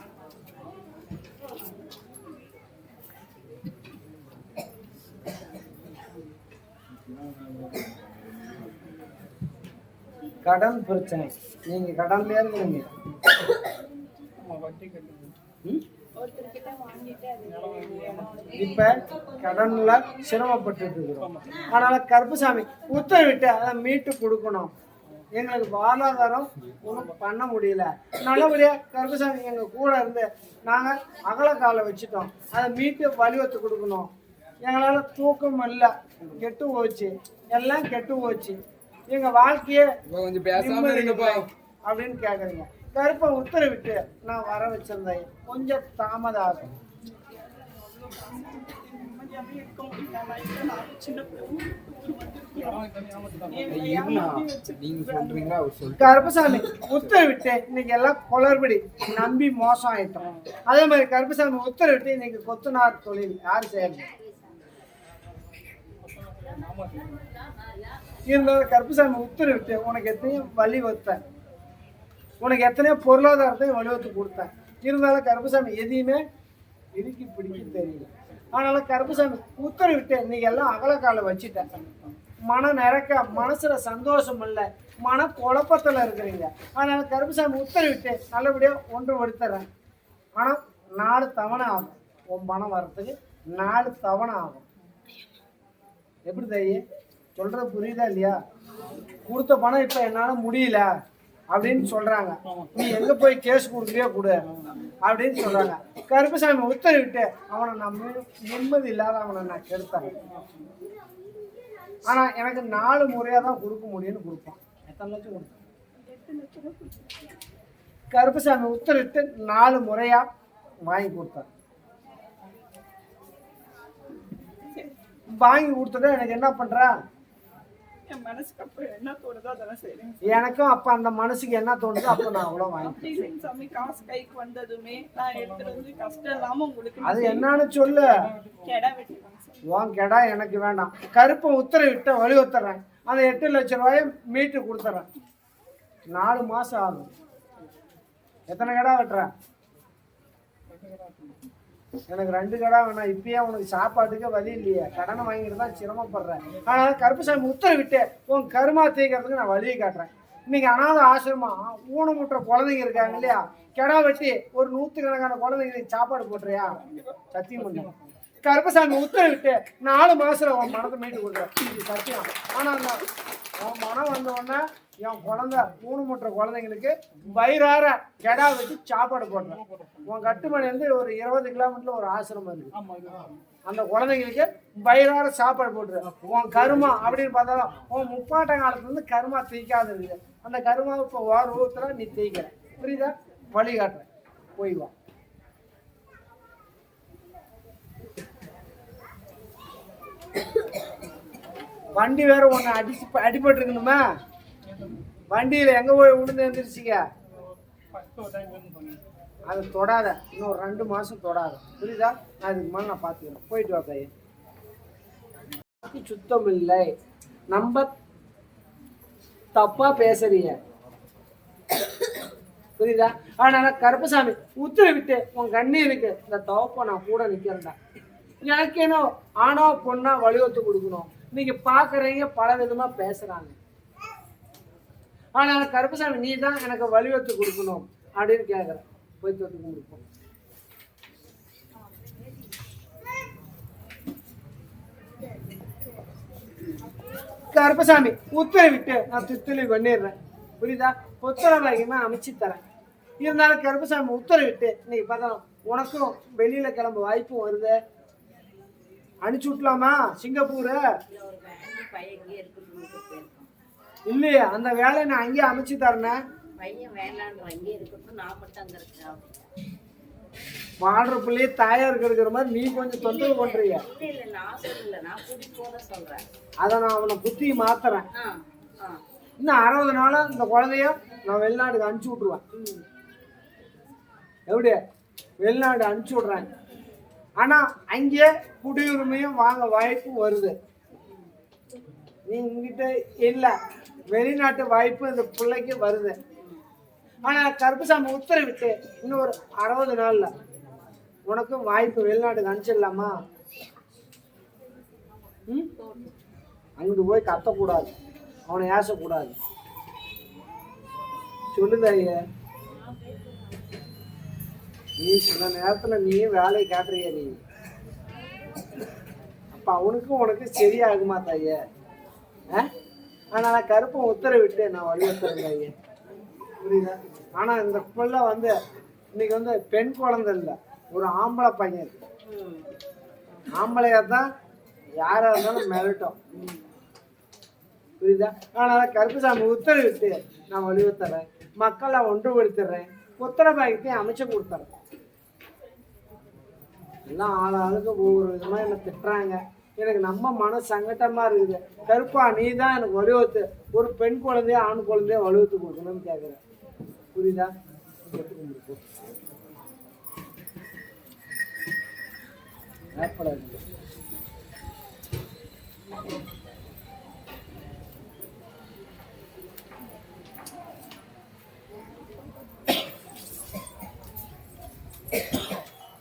கடன் பிரச்சனை, நீங்க கடன்ல இருக்கிறீங்க. இப்ப கடன்ல சிரமப்பட்டு இருக்கிறோம். அதனால கருப்பசாமி உத்தரவிட்டு அதை மீட்டு கொடுக்கணும். எங்களுக்கு வாழ்வாதாரம் ஒன்றும் பண்ண முடியல. நல்லபடியா கருப்பசாமி எங்க கூட இருந்து நாங்க அகலக்கால வச்சுட்டோம். அதை மீட்டு வலிவத்து கொடுக்கணும். எங்களால தூக்கம் இல்லை, கெட்டு போச்சு, எல்லாம் கெட்டு போச்சு. எங்க வாழ்க்கையே அப்படின்னு கேக்குறீங்க. கருப்பை உத்தரவிட்டு நான் வர வச்சிருந்தேன், கொஞ்சம் தாமதம் ஆகும். கருப்பசாமி உத்தரவிட்டு இன்னைக்கு எல்லாம் குளறுபடி நம்பி மோசம் ஆயிட்டோம். அதே மாதிரி கருப்பசாமி உத்தரவிட்டு இன்னைக்கு கொத்துனார் தொழில் யாரு செய்யணும் இருந்தாலும் கருப்பசாமி உத்தரவிட்டு உனக்கு எத்தனையோ வழி வைத்தேன், உனக்கு எத்தனையோ பொருளாதாரத்தையும் வழிவகுத்து கொடுத்தேன். இருந்தாலும் கருப்பசாமி எதையுமே இறுக்கி பிடிக்க தெரியல. அதனால கருப்பசாமி உத்தரவிட்டு இன்னைக்கு எல்லாம் அகலக்கால வச்சுட்டேன். மன நிறக்க, மனசுல சந்தோஷம் இல்லை, மன குழப்பத்துல இருக்கிறீங்க. அதனால கருப்பசாமி உத்தரவிட்டு நல்லபடியா ஒன்று படுத்துறேன். ஆனா 4 தவணை ஆகும். உன் பணம் வர்றதுக்கு 4 தவணை ஆகும். எப்படி தையே சொல்றது புரியுதா இல்லையா? கொடுத்த பணம் இப்ப என்னால முடியல அப்படின்னு சொல்றாங்க. நீ எங்க போய் கேஸ் கொடுக்குறியோ கொடு அப்படின்னு சொல்றாங்க. கருப்பசாமி உத்தரவிட்டு அவனை நான் நிம்மதி இல்லாத அவனை நான் கெடுத்தேன். ஆனா எனக்கு 4 முறையா தான் கொடுக்க முடியும்னு கொடுப்பான். எத்தனை லட்சம் கொடுத்தான்? கருப்பசாமி உத்தரவிட்டு 4 முறையா வாங்கி கொடுத்தார். வாங்கி கொடுத்துட்டு எனக்கு என்ன பண்ற? மனசுக்கு அப்ப என்ன தோணுதோ அதெல்லாம் செய்றேன். எனக்கும் அப்ப அந்த மனசுக்கு என்ன தோணுதோ அப்ப நான் அவ்வளவு வாங்கி சாமி காசு கைக்கு வந்ததுமே நான் எடுத்துட்டு வந்து கஷ்டம் இல்லாம உங்களுக்கு அது என்னன்னு சொல்லு. கெடா வெட்டிடுவாங்க. உன் கெடா எனக்கு வேண்டாம். கருப்பை உத்தரவிட்ட வழி ஒத்துறேன். அந்த 8 லட்சம் ரூபாயை மீட்டு கொடுத்துறேன். 4 மாசம் ஆகும். எத்தனை கடா வெட்டுறேன்? எனக்கு 2 கடா வேணாம். இப்பயே உனக்கு சாப்பாட்டுக்கு வழி இல்லையே, கடனை வாங்கிட்டு தான் சிரமப்படுறேன். அதனால கருப்பசாமி உத்தரவிட்டு உன் கருமா தீக்கிறதுக்கு நான் வழியை காட்டுறேன். இன்னைக்கு அனாத ஆசிரமம் ஊனமுற்ற குழந்தைங்க இருக்காங்க இல்லையா, கெடா வெட்டி ஒரு 100கணக்கான குழந்தைங்களுக்கு சாப்பாடு போட்டுறியா? சத்தியம் பண்ண கருப்பசாமி உத்தரவிட்டு 4 மாசத்துல உன் மனத்தை மீட்டு கொடுக்குறேன். சத்தியம். ஆனா உன் மனம் வந்த உடனே என் குழந்தை ஊனமுற்ற குழந்தைங்களுக்கு வயிறார கெடா வச்சு சாப்பாடு போடுறேன். உன் கட்டுமணி வந்து ஒரு 20 கிலோமீட்டர்ல ஒரு ஆசிரமம் இருக்கு. அந்த குழந்தைங்களுக்கு வயிறார சாப்பாடு போட்டுரு. உன் கருமா அப்படின்னு பார்த்தாலும் உன் முப்பாட்ட காலத்துல இருந்து கருமா தேய்க்காது இருக்கு. அந்த கருமா இப்போ ஓரத்துல நீ தேய்க்கிற. புரியுதா? வழிகாட்டுற. போய் வா. வண்டி வேற ஒன்னு அடிபட்டு இருக்கணுமா? வண்டியில எங்க போய் விழுந்து எழுந்திரிச்சிங்க. அது தொடாத. இன்னும் 2 மாசம் தொடாத. புரியுதா? நான் இதுக்கு மேலே நான் பார்த்துக்கிறேன். போயிட்டு வா பையன். சுத்தம் இல்லை, நம்ம தப்பா பேசுறீங்க. புரியுதா? அதனால கருப்பசாமி உத்தரவிட்டு உன் கண்ணீருக்கு இந்த தவப்ப நான் கூட நிக்கிறேன்டா. எனக்கு என்ன ஆனா பொண்ணா வழிவத்து கொடுக்கணும். நீங்க பாக்குறீங்க பல விதமா பேசுறாங்க. ஆனா கருப்பசாமி நீ தான் எனக்கு வழிவகுத்து கொடுக்கணும் அப்படின்னு கேட்குறேன். போய் தொட்டு கொடுப்போம். கருப்பசாமி உத்தரவிட்டு நான் தித்தலி பண்ணிடுறேன். புரியுதா? உத்தரவாகியமா அமைச்சு தரேன். இருந்தாலும் கருப்பசாமி உத்தரவிட்டு இன்னைக்கு பார்த்தா உனக்கும் வெளியில கிளம்ப வாய்ப்பும் வருது. அனுப்பிச்சு விட்டலாமா சிங்கப்பூரு? இல்லையே, அந்த வேலையை நான் அங்கேயே அமைச்சு தரேன். பையன் வேளாண் அங்கேயே இருக்கட்டும், நான் மட்டும் அங்க இருக்கேன். வாழ்ற பிள்ளையே தாயா இருக்கிற மாதிரி நீ கொஞ்சம் தொந்தரவு பண்றீங்க. இல்ல நான் சொல்லல, நான் கூட்டிட்டு போன சொல்றேன். அதை நான் அவனை புத்தியை மாத்துறேன். இன்னும் 60 நாளா இந்த குழந்தைய நான் வெளிநாட்டுக்கு அனுப்பிச்சு விட்டுருவேன். எப்படி வெளிநாடு அனுப்பிச்சு விடுறேன். ஆனா அங்கே குடியுரிமையும் வாங்க வாய்ப்பு வருது. நீ இங்கிட்ட இல்ல, வெளிநாட்டு வாய்ப்பு இந்த பிள்ளைக்கு வருது. ஆனா கருப்பசாமி உத்தரவிட்டு இன்னும் ஒரு 60 நாள்ல உனக்கும் வாய்ப்பு வெளிநாட்டுக்கு அனுப்பிச்சிடலாமா? அங்கிட்டு போய் கத்தக்கூடாது, அவனை ஏசக்கூடாது. சொல்லுதாய நீ சில நேரத்துல நீயும் வேலையை காட்டுறிய நீ. அப்ப அவனுக்கும் உனக்கு சரியாகுமா தாய? ஆனா நான் கருப்பை உத்தரவிட்டு நான் வலியுறுத்துறேன் தாய. புரியுதா? ஆனா இந்த பிள்ளை இன்னைக்கு பெண் குழந்தை இல்லை, ஒரு ஆம்பளை பையன். ஆம்பளையா தான் யாரா இருந்தாலும் மிரட்டும். புரியுதா? அதனால கருப்பசாமி உத்தரவிட்டு நான் வலியுறுத்துறேன். மக்களை ஒன்றுபடுத்துறேன். உத்தரவாதத்தையும் அமைச்சு கொடுத்துறேன். எல்லாம் ஆளாளுக்கு ஒவ்வொரு விதமா என்னை திட்டுறாங்க. எனக்கு நம்ம மன சங்கட்டமா இருக்குது. கருப்பா நீ தான் எனக்கு வலியுறுத்து, ஒரு பெண் குழந்தைய ஆண் குழந்தைய வலியுறுத்து கொடுக்கணும்னு கேட்குறேன். புரியுதா?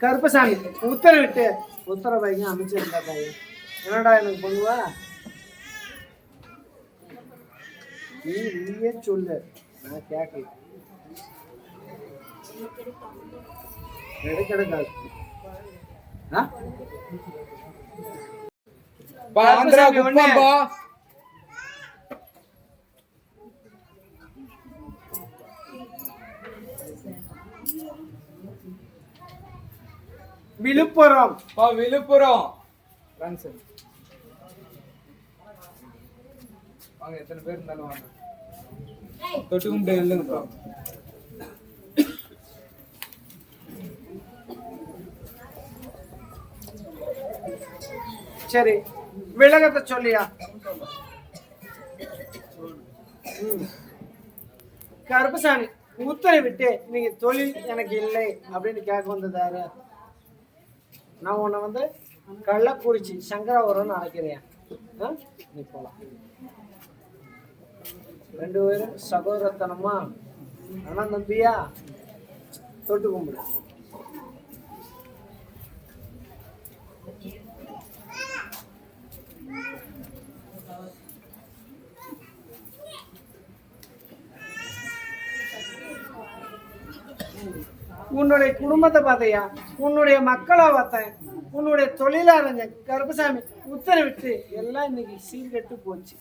கருப்பசாமி உத்தரவிட்டு உத்தரவாங்க அமைச்சிருந்தா தாயே. என்னடா எனக்கு பண்ணுவா? நீயே சொல்லு, நான் கேட்கல. கிடைக்காது. விழுப்புரம் விழுப்புரம் வாங்க, எத்தனை பேர் இருந்தாலும் வாங்க. தொட்டு கும்பிட்டு இல்லைங்கப்பா. சரி, விலகத்தை சொல்லியா? கருப்பசாமி உத்தரவிட்டு நீங்க தொழில் எனக்கு இல்லை அப்படின்னு கேட்க வந்ததாரு. நான் உன்னை கள்ளக்குறிச்சி சங்கராபுரம்னு அழைக்கிறேன். நீ போலாம். 2 பேரும் சகோதரத்தனமா அண்ணன் தம்பியா தொட்டு கும்பிடு. உன்னுடைய குடும்பத்தை பார்த்தையா, உன்னுடைய மக்களை பார்த்தேன், உன்னுடைய தொழிலாளங்க. கருப்பசாமி உத்தரவிட்டு எல்லாம் இன்னைக்கு சீர்கெட்டு போச்சு.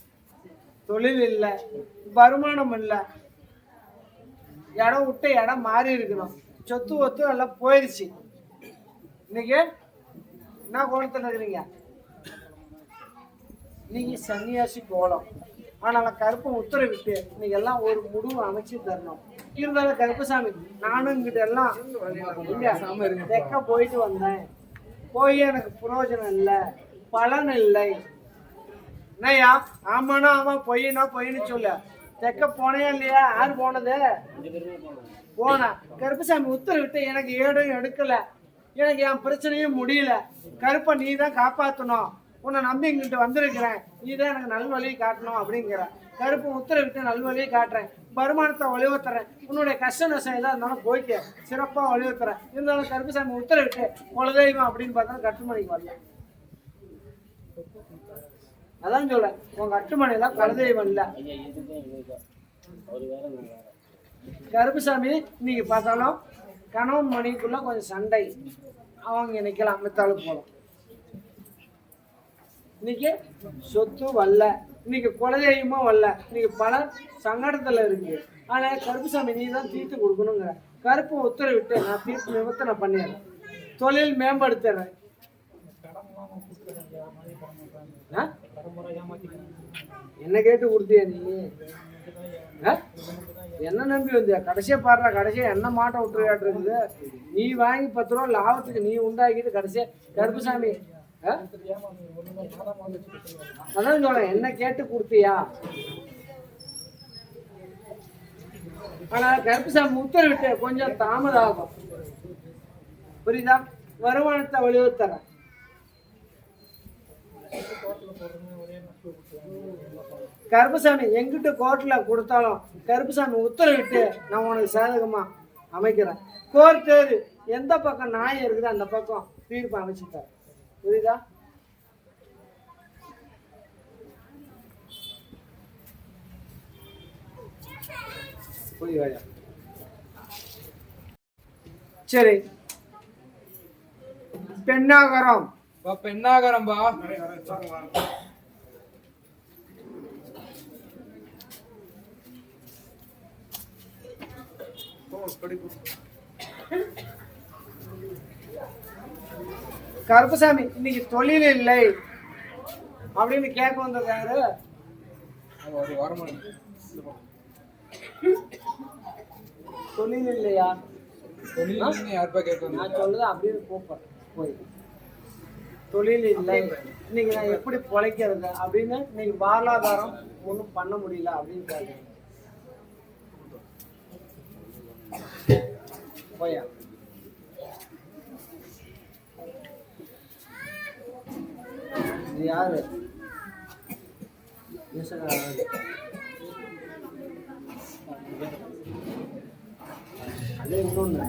தொழில் இல்லை, வருமானம் இல்லை, இடம் விட்டு இடம் மாறி இருக்கணும். சொத்து ஒத்து எல்லாம் போயிடுச்சு. இன்னைக்கு என்ன கோலத்தில் இருக்கிறீங்க? நீங்க சன்னியாசி கோலம். ஆனால் கருப்பை உத்தரவிட்டு இன்னைக்கு எல்லாம் ஒரு முடிவு அமைச்சு தரணும். இருந்தாலும் கருப்பசாமி நானும் இங்கிட்ட எல்லாம் தெக்க போயிட்டு வந்தேன். போய் எனக்கு பிரயோஜனம் இல்லை, பலன் இல்லை. என்னையா ஆமாண்ணா ஆமா, பொய்னா பொய்ன்னு சொல்ல. தெக்க போனையா இல்லையா? யாரு போனது? போனா கருப்பசாமி உத்தரவிட்டு எனக்கு ஏடும் எடுக்கல. எனக்கு என் பிரச்சனையும் முடியல. கருப்பை நீ தான் காப்பாற்றணும், உன்னை நம்பி இங்கிட்ட வந்திருக்கிறேன், நீ தான் எனக்கு நல்வழியை காட்டணும் அப்படிங்கிற. கருப்பு உத்தரவிட்டு நல்வழியை காட்டுறேன், வருமானத்தை வலியுறுத்துறேன். உன்னுடைய கஷ்ட நஷ்டம் எதாக இருந்தாலும் போய்க்கு சிறப்பாக வலியுறுத்துறேன். இருந்தாலும் கருப்புசாமி உத்தரவிட்டு குலதெய்வம் அப்படின்னு பார்த்தா கட்டுமணிக்கு வரல. அதான் சொல்றேன், உங்க அட்டுமனையில குலதெய்வம் இல்ல. கருப்புசாமி இன்னைக்கு பார்த்தாலும் கணவன் மணிக்குள்ள கொஞ்சம் சண்டை, அவங்க நிக்கலாம், மித்தாலும் போகலாம். இன்னைக்கு சொத்து வரல, இன்னைக்கு குலதெய்வமும் வரல, இன்னைக்கு பல சங்கடத்துல இருக்கு. ஆனா கருப்புசாமி நீ தான் தீர்த்து கொடுக்கணுங்கிற கருப்பு உத்தரவிட்டு நான் தீர்ப்பு நிவர்த்தனை பண்ணிடுறேன், தொழில் மேம்படுத்துறேன். என்ன கேட்டு கொடுத்தியா நீ? என்ன நம்பி வந்தியா? கடைசியா பாடுற, கடைசியா என்ன மாட்டை விட்டுருக்காட்டு இருக்குது. நீ வாங்கி 10 ரூபா லாபத்துக்கு நீ உண்டாக்கிட்டு கடைசியா கருப்புசாமி அதான் சொல்ல, என்ன கேட்டு கொடுத்தியா? ஆனா கருப்புசாமி உத்தரவிட்டு கொஞ்சம் தாமதம் ஆகும், புரியுதா? வருமானத்தை வலியுறுத்துறேன். கருப்புசாமி எங்கிட்ட கோர்ட்ல கொடுத்தாலும் கருப்புசாமி உத்தரவிட்டு நான் உனக்கு சாதகமா அமைக்கிறேன். கோர்ட்டு எந்த பக்கம் நியாயம் இருக்குது அந்த பக்கம் தீர்ப்பு அமைச்சுட்டார், புரியுதா? புரியுதா? சரி, பெண்ணாகரம் பெண்ணாகரம்பா. கருப்புசாமி இன்னைக்கு தொழில் இல்லை அப்படின்னு கேட்க வந்திருக்காரு. தொழில் இல்லையா? நான் சொல்லுது அப்படின்னு கூப்பிடுறேன். போய் தொழில் இல்லை, இன்னைக்கு நான் எப்படி பொழைக்கிறது அப்படின்னு இன்னைக்கு வாழ்வாதாரம் ஒன்றும் பண்ண முடியல அப்படின்னு கேட்குறேன். போயா இது யாரு? அது இன்னொன்று.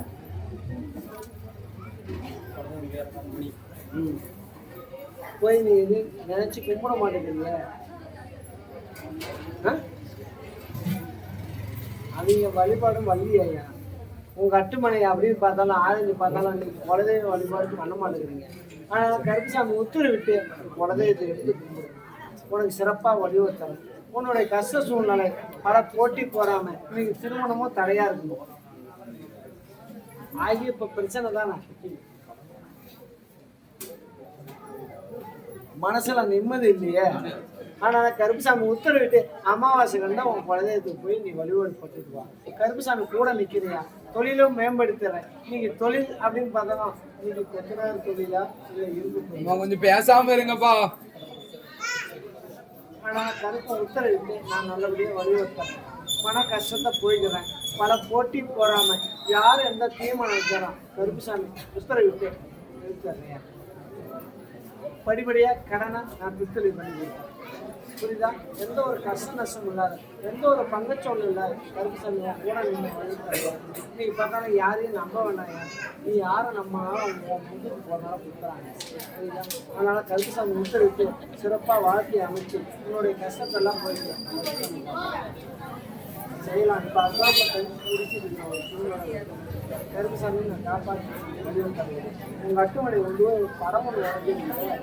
போய் நீ இது நினைச்சு கும்பிட மாட்டேங்கிறீங்க. அவங்க வழிபாடும் வள்ளி ஐயா, உங்க அட்டுமனை அப்படின்னு பார்த்தாலும் ஆரஞ்சு பார்த்தாலும் நீங்க குலதெய்வ வழிபாடு பண்ண மாட்டேங்கிறீங்க. ஆனால் கருப்புசாமி உத்தரவிட்டு குலதெய்வத்தை எடுத்து கும்பிடு, உனக்கு சிறப்பாக வழிவகுத்தரேன். உன்னுடைய கஷ்ட சூழ்நிலை பல போட்டி போறாம இன்னைக்கு திருமணமும் தடையா இருக்கணும் ஆகிய இப்ப பிரச்சனை தானே. மனசுல நிம்மதி இல்லையே. ஆனா கருப்புசாமி உத்தரவிட்டு அமாவாசை கண்டா உன் குலதெய்வத்துக்கு போய் நீ வழிபாடு பட்டுட்டு வா. கருப்புசாமி கூட நிக்கிறியா, தொழிலும் மேம்படுத்துறேன். நீங்க தொழில் அப்படின்னு பார்த்தா நீங்க கொத்தனார் தொழிலா இல்ல இருந்து கொஞ்சம் பேசாம இருங்கப்பா. ஆனா கருப்பை உத்தரவிட்டு நான் நல்லபடியா வழிவகுத்தேன். மன கஷ்டத்தை போய்க்கிறேன். பல போட்டி போறாம யாரும் எந்த தீர்மானம் வைக்கிறான் கருப்புசாமி உத்தரவிட்டு எடுத்துறேன். படிப்படியா கடனை நான் பித்தளை பண்ணி கொடுத்தேன், புரியுதா? எந்த ஒரு கஷ்ட நஷ்டம் இல்லாத, எந்த ஒரு பங்கச்சொல் இல்லாத கருப்புசாமியா கூட நீங்க வழிபடுறீங்க. நீங்க பார்த்தாலும் யாரையும் நம்ப வேண்டாங்க. நீ யாரை நம்பினாலும் முதுகு போனாலும் கொடுக்குறாங்க, புரியுதா? அதனால கருப்புசாமி உத்தரவிட்டு சிறப்பா வாழ்க்கையை அமைச்சு உன்னுடைய கஷ்டத்தெல்லாம் போயிட்டு செய்யலாம். இப்போ அதான் முடிச்சிருக்கேன் ஒரு சூழ்நிலை. கருப்புசாமி நான் காப்பாற்றி வழிவகுத்தேன். உங்க அட்டுமனை வந்து ஒரு படம் ஒன்று வரைஞ்சிருக்கீங்க.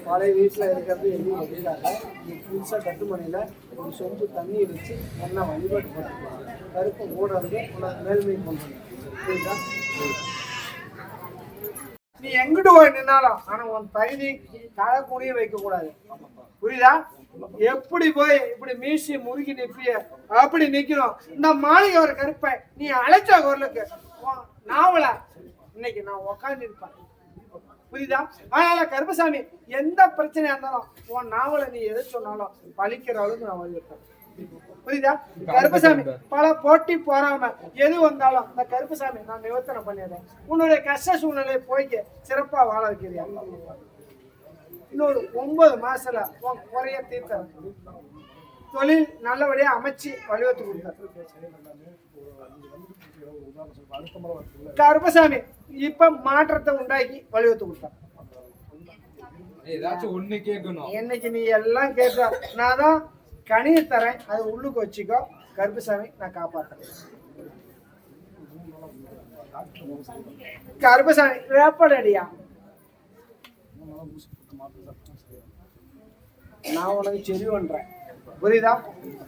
பழைய வீட்டில் இருக்கிறது எதுவும் வழியிலாக நீ புதுசாக கட்டுமனையில் ஒரு சொம்பு தண்ணி வச்சு என்ன வழிபாட்டு பண்ணிக்கலாம். கருப்பு ஓடுறது உனக்கு மேல்மை கொண்டு புரியுதா? நீ எங்கிட்டு போய் நின்னாலும் ஆனா உன் தகுதி தலை கூடிய வைக்க கூடாது, புரியுதா? எப்படி போய் இப்படி மீசி முறுகி நிற்பிய அப்படி நிக்கணும். இந்த மாளிகை ஒரு கருப்பை நீ அழைச்ச குரலுக்கு நாவல இன்னைக்கு நான் உக்காந்து இருப்பேன், புரியுதா? அதனால கருப்பசாமி எந்த பிரச்சனையா இருந்தாலும் உன் நாவலை நீ எது சொன்னாலும் பழிக்கிற அளவுக்கு நான் வழிவிட்டேன், புரியுதா? கருப்பசாமி பல போட்டி போறாம எது வந்தாலும் இந்த கருப்பசாமி நான் நிவர்த்தனை பண்ணிடுறேன். உன்னுடைய கஷ்ட சூழ்நிலையை போய்க்க சிறப்பா வாழ வைக்கிறியா. இன்னொரு 9 மாசத்துல உன் குறைய தீர்த்தேன். தொழில் நல்லபடியா அமைச்சு வழிவகுத்து கொடுத்த கருப்பசாமி இப்ப மாற்றத்தை உண்டாக்கி வலியுறுத்தி கொடுத்தான். ஏதாச்சும் ஒண்ணு கேட்கணும். என்னைக்கு நீ எல்லாம் கேட்ட நான் தான் கனியை தரேன், அது உள்ளுக்கு வச்சுக்கோ. கருப்பசாமி நான் காப்பாத்துறேன். கருப்பசாமி வேப்பலடியா, நான் உனக்கு சரி பண்றேன், புரியுதா?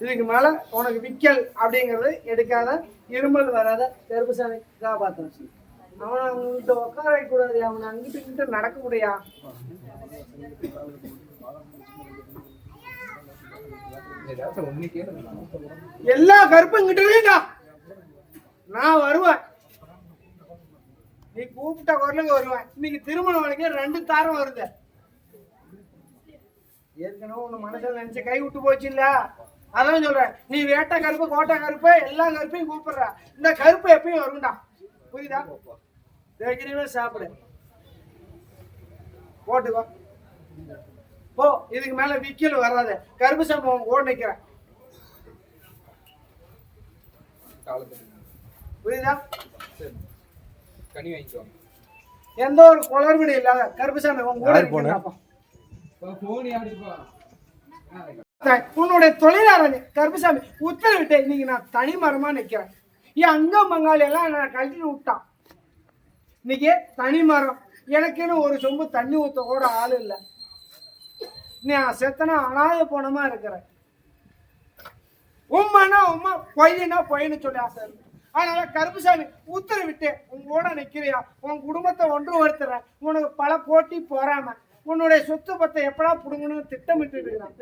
இதுக்கு மேல உனக்கு விக்கல் அப்படிங்கறது எடுக்காத, இருமல் வராத. கருப்பசாமி காப்பாத்துறேன். அவனை அவங்ககிட்ட உட்கார வைக்கூடாது, அவனை அங்கிட்டு இங்கிட்டு நடக்க முடியா. ஏதாச்சும் ஒண்ணு கேட்கணும். எல்லா கருப்பும் கிட்ட நான் வருவேன். நீ கூப்பிட்ட குரலுக்கு வருவேன். இன்னைக்கு திருமணம் வரைக்கும் 2 தாரம் வருது. ஏற்கனவே உன் மனசுல நினைச்ச கை விட்டு போச்சு இல்ல, அதான் சொல்றேன். நீ வேட்டை கருப்பு கோட்டை கருப்பு எல்லா கருப்பையும் கூப்பிடுற, இந்த கருப்பு எப்பயும் வரும்டா, புரியுதா? தேக்கிறீங்களா சாப்பிடு, போட்டுக்கோ போ. இதுக்கு மேல விக்கல் வராது. கருப்பு சம்பவம் ஓட நிக்கிறேன், புரியுதா? கனி வாங்கிக்குவாங்க. எந்த ஒரு குளறுபடி இல்லாத கருப்புசாமி உன் கூட நிக்கிறேன். உன்னுடைய தொழிலாளர் கருப்புசாமி உத்தரவிட்டு இன்னைக்கு நான் தனி மரமா நிக்கிறேன். என் அங்க மங்காளி எல்லாம் நான் கழட்டி விட்டான். இன்னைக்கு தனி மரம், எனக்குன்னு ஒரு சொம்பு தண்ணி ஊத்த கூட ஆள் இல்லை. நீ செத்தனா அனாத போனமா இருக்கிற. உண்மைனா உண்மை, பொய்னா பொய்ன்னு சொல்லி ஆசை. அதனால கருப்புசாமி உத்தரவிட்டு உங்களோட நிக்கிறியா, உன் குடும்பத்தை ஒன்றுபடுத்துற. உனக்கு பல போட்டி போறாம உன்னுடைய சொத்து பத்தை எப்படா புடுங்கணும்னு திட்டமிட்டு இருக்கிறான்.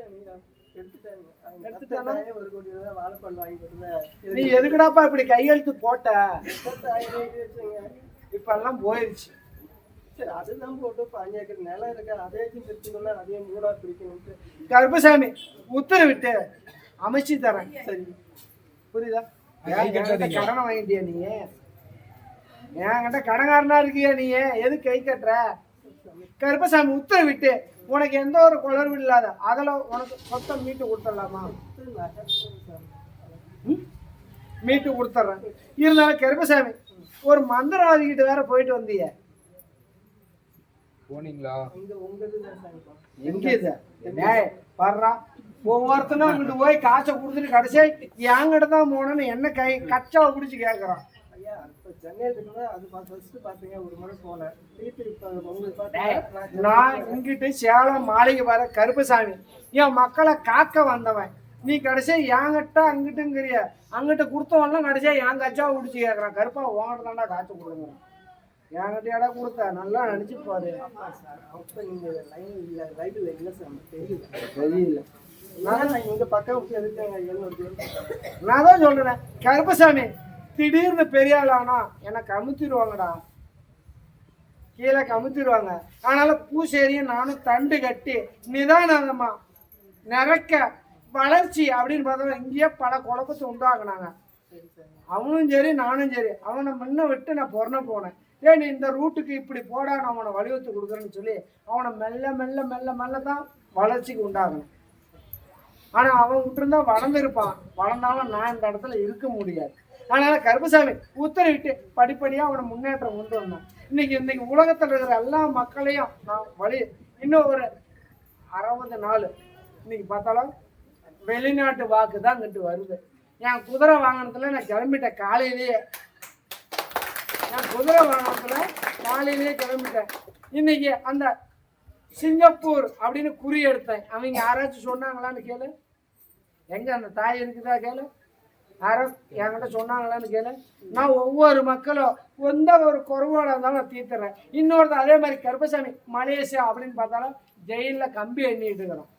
நீ எதுக்குடாப்பா இப்படி கையெழுத்து போட்ட? இப்ப எல்லாம் போயிருச்சு. அதுதான் போட்டு 5 ஏக்கர் நிலம் இருக்கு, அதே பிரிச்சுக்கொள்ள அதே மூடா பிரிக்கணும். கருப்பசாமி உத்தரவிட்டு அமைச்சு தரேன், சரி புரியுதா? கடனை வாங்கிட்டியா நீ? என்கிட்ட கடன்காரனா இருக்கியா நீ? எது கை கட்டுற? கருப்பசாமி உத்தரவிட்டு உனக்கு எந்த ஒரு குளறுபடி இல்லாத அதில் உனக்கு சொத்தம் மீட்டு கொடுத்துடலாமா? மீட்டு கொடுத்துட்றேன். இருந்தாலும் கருப்பசாமி ஒரு மந்திரவாதிகிட்ட வேற போயிட்டு வந்திய, போனீங்களா? எங்க இது பாடுறா? ஒவ்வொருத்தனும் அங்கிட்டு போய் காசை கொடுத்துட்டு கடைசியா என்கிட்ட தான் போனேன்னு என்ன கை கச்சாவை பிடிச்சி கேட்கறான். நான் இங்கிட்டு சேலம் மாளிகை வர கருப்பசாமி என் மக்களை காக்க வந்தவன். நீ கடைசியா என்கிட்ட அங்கிட்டுங்கிறிய, அங்கிட்ட கொடுத்தவன்லாம் கடைசியா என் கச்சாவை பிடிச்சி கேட்கறான். கருப்பா உங்ககிட்ட தாண்டா காசு கொடுங்க, என்கிட்ட இடம் கொடுத்த நல்லா நினைச்சு பாரு. தெரியல, நான் தான் சொல்றேன். கருப்பசாமி திடீர்னு பெரிய ஆளானா எனக்கு அமுத்திடுவாங்கடா, கீழே கமுத்திடுவாங்க. அதனால பூசேரியும் நானும் தண்டு கட்டி நிதானமா நிறக்க வளர்ச்சி அப்படின்னு பார்த்தோம். இங்கேயே பல குழப்பத்தை உண்டாக்குனாங்க. அவனும் சரி நானும் சரி. அவனை முன்ன விட்டு நான் பொறன போனேன். நீ இந்த ரூட்டுக்கு இப்படி போடா, நான் அவனை வலியுறுத்தி கொடுக்குறேன்னு சொல்லி அவனை மெல்ல மெல்ல மெல்ல மெல்ல தான் வளர்ச்சிக்கு உண்டாகணும். ஆனா அவன் விட்டுருந்தா வளர்ந்துருப்பான். வளர்ந்தாலும் நான் இந்த இடத்துல இருக்க முடியாது. அதனால கருப்பசாமி உத்தரவிட்டு படிப்படியா அவனை முன்னேற்றம் கொண்டு வந்தான். இன்னைக்கு உலகத்தில் இருக்கிற எல்லா மக்களையும் நான் வழி இன்னும் ஒரு 60 நாள் இன்னைக்கு பார்த்தாலும் வெளிநாட்டு வாக்கு தான் இங்கிட்டு வருது. என் குதிரை வாகனத்துல நான் கிளம்பிட்டேன் காலையிலேயே. என் குதிரை வாகனத்துல காலையிலேயே கிளம்பிட்டேன். இன்னைக்கு அந்த சிங்கப்பூர் அப்படின்னு குறி எடுத்தேன். அவங்க யாராச்சும் சொன்னாங்களான்னு கேளு. எங்க அந்த தாய் இருக்குதா கேளு. யாரும் என்கிட்ட சொன்னாங்களான்னு கேளு. நான் ஒவ்வொரு மக்களும் எந்த ஒரு குறைவோட இருந்தாலும் நான் தீர்த்துறேன். இன்னொருத்த அதே மாதிரி கருப்பசாமி மலேசியா அப்படின்னு பார்த்தாலும் ஜெயிலில் கம்பி எண்ணிட்டு இருக்கிறான்.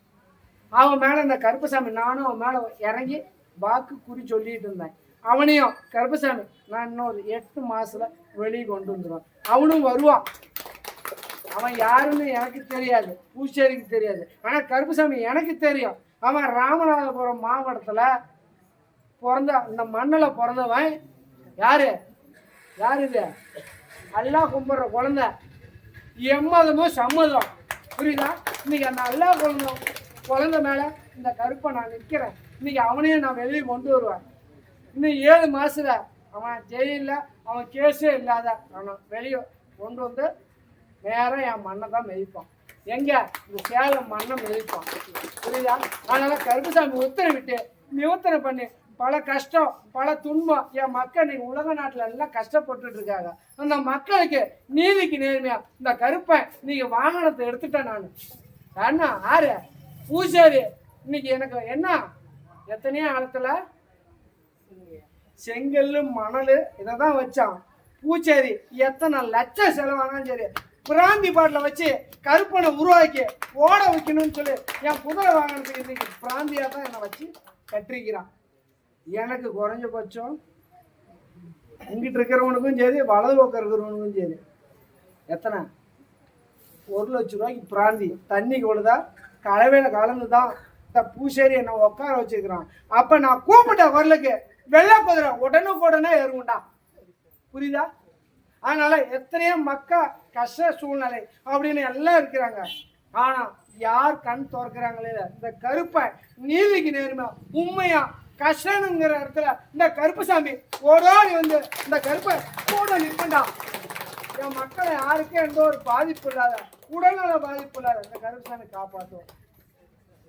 அவன் மேலே இந்த கருப்பசாமி நானும் அவன் மேலே இறங்கி வாக்கு குறி சொல்லிட்டு இருந்தேன். அவனையும் கருப்பசாமி நான் இன்னொரு 8 மாசத்துல வெளியே கொண்டு வந்துடுவான். அவனும் வருவான். அவன் யாருன்னு எனக்கு தெரியாது, பூச்சேரிக்கு தெரியாது. ஆனால் கருப்பசாமி எனக்கு தெரியும். அவன் ராமநாதபுரம் மாவட்டத்தில் பிறந்த இந்த மண்ணில் பிறந்தவன். யாரு இது? அல்லா கும்பிட்ற குழந்தை. எம்மதமும் சம்மதம், புரியுதா? இன்னைக்கு அந்த அல்லா குழந்தை மேலே இந்த கருப்பை நான் நிற்கிறேன். இன்னைக்கு அவனையும் நான் வெளியே கொண்டு வருவேன். இன்னும் 7 மாசத்துல அவன் ஜெயிலில் அவன் கேஸே இல்லாத அவன் வெளியே கொண்டு வந்து நேரம் என் மண்ணை தான் மிதிப்பான். எங்க இந்த சேலம் மண்ணை மிதிப்பான். புரியுதா? அதனால கருப்புசாமி உத்தரவிட்டு நிவர்த்தனை பண்ணி பல கஷ்டம் பல துன்பம் என் மக்கள் நீங்க உலக நாட்டுல எல்லாம் கஷ்டப்பட்டுட்டு இருக்காங்க. அந்த மக்களுக்கு நீதிக்கு நேர்மையா இந்த கருப்பை நீங்க வாகனத்தை எடுத்துட்டேன். நான் அண்ணா ஆறு பூசாரி இன்னைக்கு எனக்கு என்ன எத்தனையோ காலத்துல செங்கல் மணல் இதை தான் வச்சான். பூச்சேரி எத்தனை லட்சம் செலவானாலும் சரி பிராந்தி பாட்டில் வச்சு கருப்பனை உருவாக்கி ஓட வைக்கணும்னு சொல்லி என் குதிரை வாகனத்துக்கு இன்னைக்கு பிராந்தியா தான் என்னை வச்சு கட்டிருக்கிறான். எனக்கு குறைஞ்சபட்சம் இங்கிட்டு இருக்கிறவனுக்கும் சரி வலது பக்கம் இருக்கிறவனுக்கும் சரி எத்தனை 1 லட்ச ரூபாய்க்கு பிராந்தி தண்ணிக்கு விழுதா கலவையில் கலந்து தான் இந்த பூசேரி என்னை உட்கார வச்சுக்கிறான். அப்போ நான் கூப்பிட்ட குரலுக்கு வெள்ளை குதிரை உடனே ஏறும்டா. புரியுதா? அதனால எத்தனையோ மக்கள் கஷ்ட சூழ்நிலை அப்படின்னு எல்லாம் இருக்கிறாங்க. ஆனா யார் கண் திறக்கிறாங்களே இந்த கருப்பை நீதிக்கு நேர்மையா உண்மையா கஷ்டங்கிற இடத்துல இந்த கருப்புசாமி ஓடோடி வந்து இந்த கருப்பை கூட நிற்பண்டா. என் மக்களை யாருக்கும் எந்த ஒரு பாதிப்பு இல்லாத உடல்நல பாதிப்பு இல்லாத இந்த கருப்புசாமி காப்பாற்றுவோம்.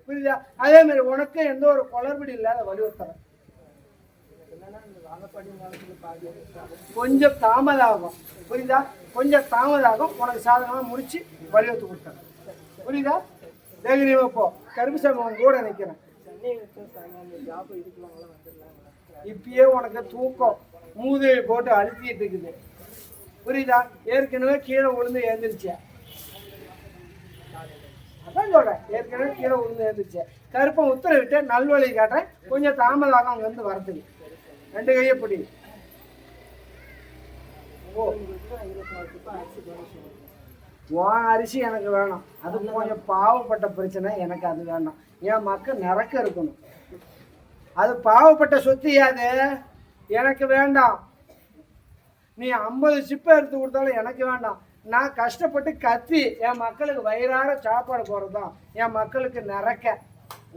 புரியுதா? அதே மாதிரி உனக்கு எந்த ஒரு குளறுபடி இல்லாத வலியுறுத்துறேன். கொஞ்சம் தாமதாகும். புரியுதா? கொஞ்சம் தாமதாகும். உனக்கு சாதகமாக முடிச்சு வலியுறுத்து கொடுத்தேன். புரியுதா? தைரியமா போ. கருப்புசாமி உன் கூட நிற்கிறேன். இப்பயே உனக்கு தூக்கம் மூதேவி போட்டு அழுத்திட்டு இருக்குது. புரியுதா? ஏற்கனவே கீழே விழுந்து எழுந்திருச்சியா? அதான் சொல்றேன், ஏற்கனவே கீழே விழுந்து எழுந்திருச்சியா? கருப்பன் உத்தரவிட்டு நல்வழி காட்டுறேன். கொஞ்சம் தாமதாகும் அங்க வந்து வரத்துக்கு. 2 கையை பிடி. உன் அரிசி எனக்கு வேணும். அது கொஞ்சம் பாவப்பட்ட பிரச்சனை. எனக்கு அது வேண்டாம். என் மக்கள் நிறக்க இருக்கணும். அது பாவப்பட்ட சொத்து அது எனக்கு வேண்டாம். நீ 50 சிப்பை எடுத்து கொடுத்தாலும் எனக்கு வேண்டாம். நான் கஷ்டப்பட்டு கத்தி என் மக்களுக்கு வயிறார சாப்பாடு போகிறது தான் என் மக்களுக்கு நிறக்க.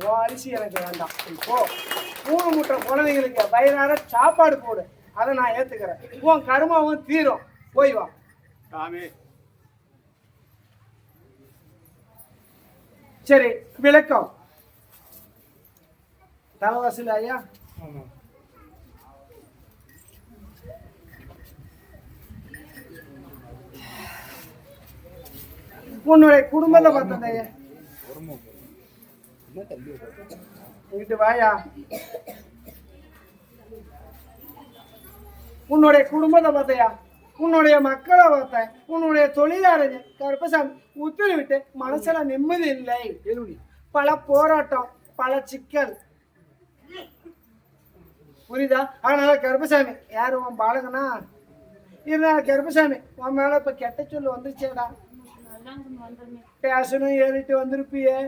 உன் அரிசி எனக்கு வேண்டாம். இப்போ 3 மூட்டை குழந்தைங்களுக்கு வயிறார சாப்பாடு போடு. அதை நான் ஏற்றுக்கிறேன். உன் கருமாவும் தீரும். போய் வா சாமி. சரி, விளக்கம் தலைவாசல் ஐயா. உன்னுடைய குடும்பத்தை பார்த்தேன் ஐயா. இங்கிட்டு வாயா. உன்னுடைய குடும்பத்தை பார்த்தையா, உன்னுடைய மக்களை பார்த்தேன், உன்னுடைய தொழிலாளர் கருப்பசாமி உத்தரவிட்டு மனசுல நிம்மதி இல்லை. பல போராட்டம் பல சிக்கல். புரியுதா? அதனால கருப்பசாமி யாரு உன் பாலகனா இருந்தா கருப்பசாமி உன் மேல இப்ப கெட்ட சொல்லு வந்துருச்சேடா. பேசணும் ஏறிட்டு வந்திருப்பியே.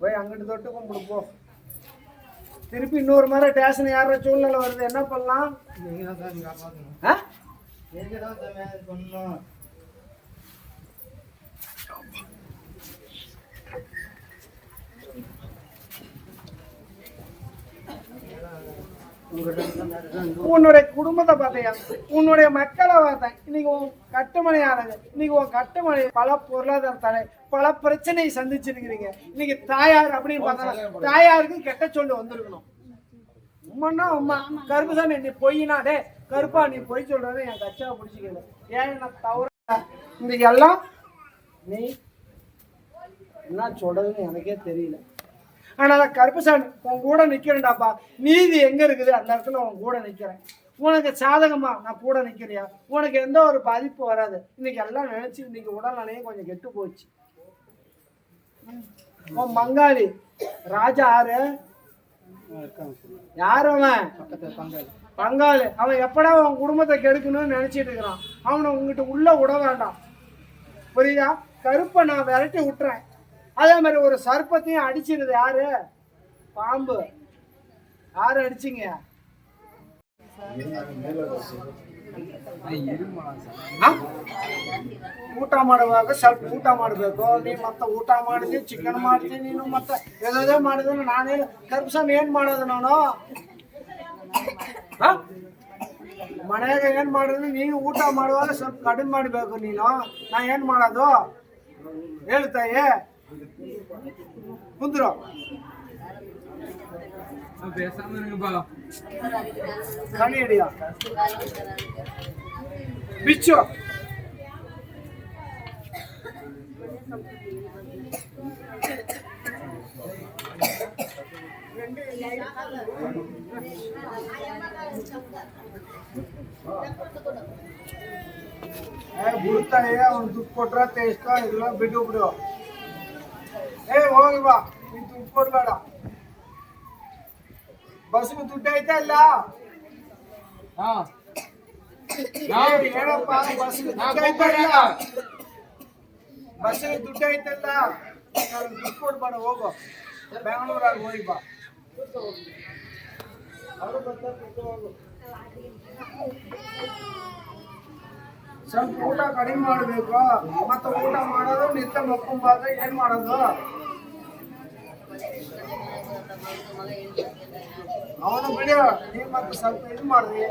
போய் அங்கிட்டு தொட்டு கும்பிடு போ. திருப்பி இன்னொரு மாதிரி டேஷன் ஏற சூழ்நிலை வருது. என்ன பண்ணலாம்? உன்னுடைய குடும்பத்தை பார்த்தையா, உன்னுடைய மக்களை பார்த்தேன். இன்னைக்கு உன் கட்டுமனையானது. இன்னைக்கு உன் கட்டுமனை பல பொருளாதார தடை பல பிரச்சனையை சந்திச்சிருக்கிறீங்க. இன்னைக்கு தாயார் அப்படின்னு பார்த்தா தாயாருக்கு கெட்ட சொல்லு வந்திருக்கணும். உண்மைன்னா உண்மை. கருப்புசாமி நீ பொய்னா டே கருப்பா நீ பொய் சொல்றது என் கச்சாவை பிடிச்சிக்கல. ஏன் நான் தவற இன்னைக்கு எல்லாம் நீ என்ன சொல்றதுன்னு எனக்கே தெரியல. அதனால கருப்புசாமி உன் கூட நிக்கிறேன்டாப்பா. நீதி எங்க இருக்குது அந்த இடத்துல உன் கூட நிக்கிறேன். உனக்கு சாதகமா நான் கூட நிக்கிறியா? உனக்கு எந்த ஒரு பாதிப்பு வராது. இன்னைக்கு எல்லாம் நினைச்சு இன்னைக்கு உடல்நிலையும் கொஞ்சம் கெட்டு போச்சு. உன் மங்காளி ராஜா யாரு அவன்? பங்காளி. அவன் எப்படா அவன் குடும்பத்தை கெடுக்கணும்னு நினைச்சிட்டு இருக்கிறான். அவனை உங்ககிட்ட உள்ள விட வேண்டாம். புரியுதா? கருப்பை நான் விரட்டி விட்டுறேன். அதே மாதிரி ஒரு சர்ப்பத்தையும் அடிச்சிருது. யாரு? பாம்பு. யாரு அடிச்சிங்க? ಊಟ ಮಾಡುವಾಗ ಸ್ವಲ್ಪ ಊಟ ಮಾಡಬೇಕು. ನೀ ಮತ್ತೆ ಊಟ ಮಾಡಿದ್ವಿ, ಚಿಕನ್ ಮಾಡ್ತೀನಿ, ನೀನು ಮತ್ತೆ ಯಾವುದೇ ಮಾಡಿದ್ರೆ ನಾನೇನು ಕರ್ಪಸಾಮಿ ಏನು ಮಾಡೋದು ನಾನು? ಮನೆಯಾಗ ಏನ್ ಮಾಡಿದ್ರು ನೀನು ಊಟ ಮಾಡುವಾಗ ಸ್ವಲ್ಪ ಕಡಿಮೆ ಮಾಡಬೇಕು ನೀನು. ನಾ ಏನ್ ಮಾಡೋದು ಹೇಳ್ತಾಯಿ ಕುಂದ್ರು. ಕಣಿ ಹಿಡಿಯ ಬಿಚ್ಚು. ಬಿಡ್ತಾಯಿ ಅವ್ನು ದುಡ್ಡು ಕೊಟ್ರ ತೇಸ್ತ ಇಲ್ಲ ಬಿಟ್ಟು ಬಿಡು. ಹೋಗಿ ಬಾ, ನೀನ್ ದುಡ್ಡು ಕೊಡ್ಬೇಡ. ಬಸ್ಗೆ ದುಡ್ಡು ಐತೆ ಅಲ್ಲ ಏನಪ್ಪ, ಬಸ್ಗೆ ದುಡ್ಡು ಐತಲ್ಲ, ಬಸ್ಸಿಗೆ ದುಡ್ಡು ಐತಲ್ಲ, ದುಡ್ಡು ಕೊಡ್ಬೇಡ. ಹೋಗು ಬೆಂಗಳೂರಾಗ ಹೋಗಿ ಬಾ. ಸ್ವಲ್ಪ ಊಟ ಕಡಿಮೆ ಮಾಡ್ಬೇಕು. ಮತ್ತೆ ಊಟ ಮಾಡೋದು ನಿತ್ಯ ಮಕ್ಕೊಂಬಾದ ಏನ್ ಮಾಡೋದು? ಅವನು ಬಿಡಿ, ನೀವ್ ಮತ್ತೆ ಸ್ವಲ್ಪ ಇದು ಮಾಡ್ರಿ.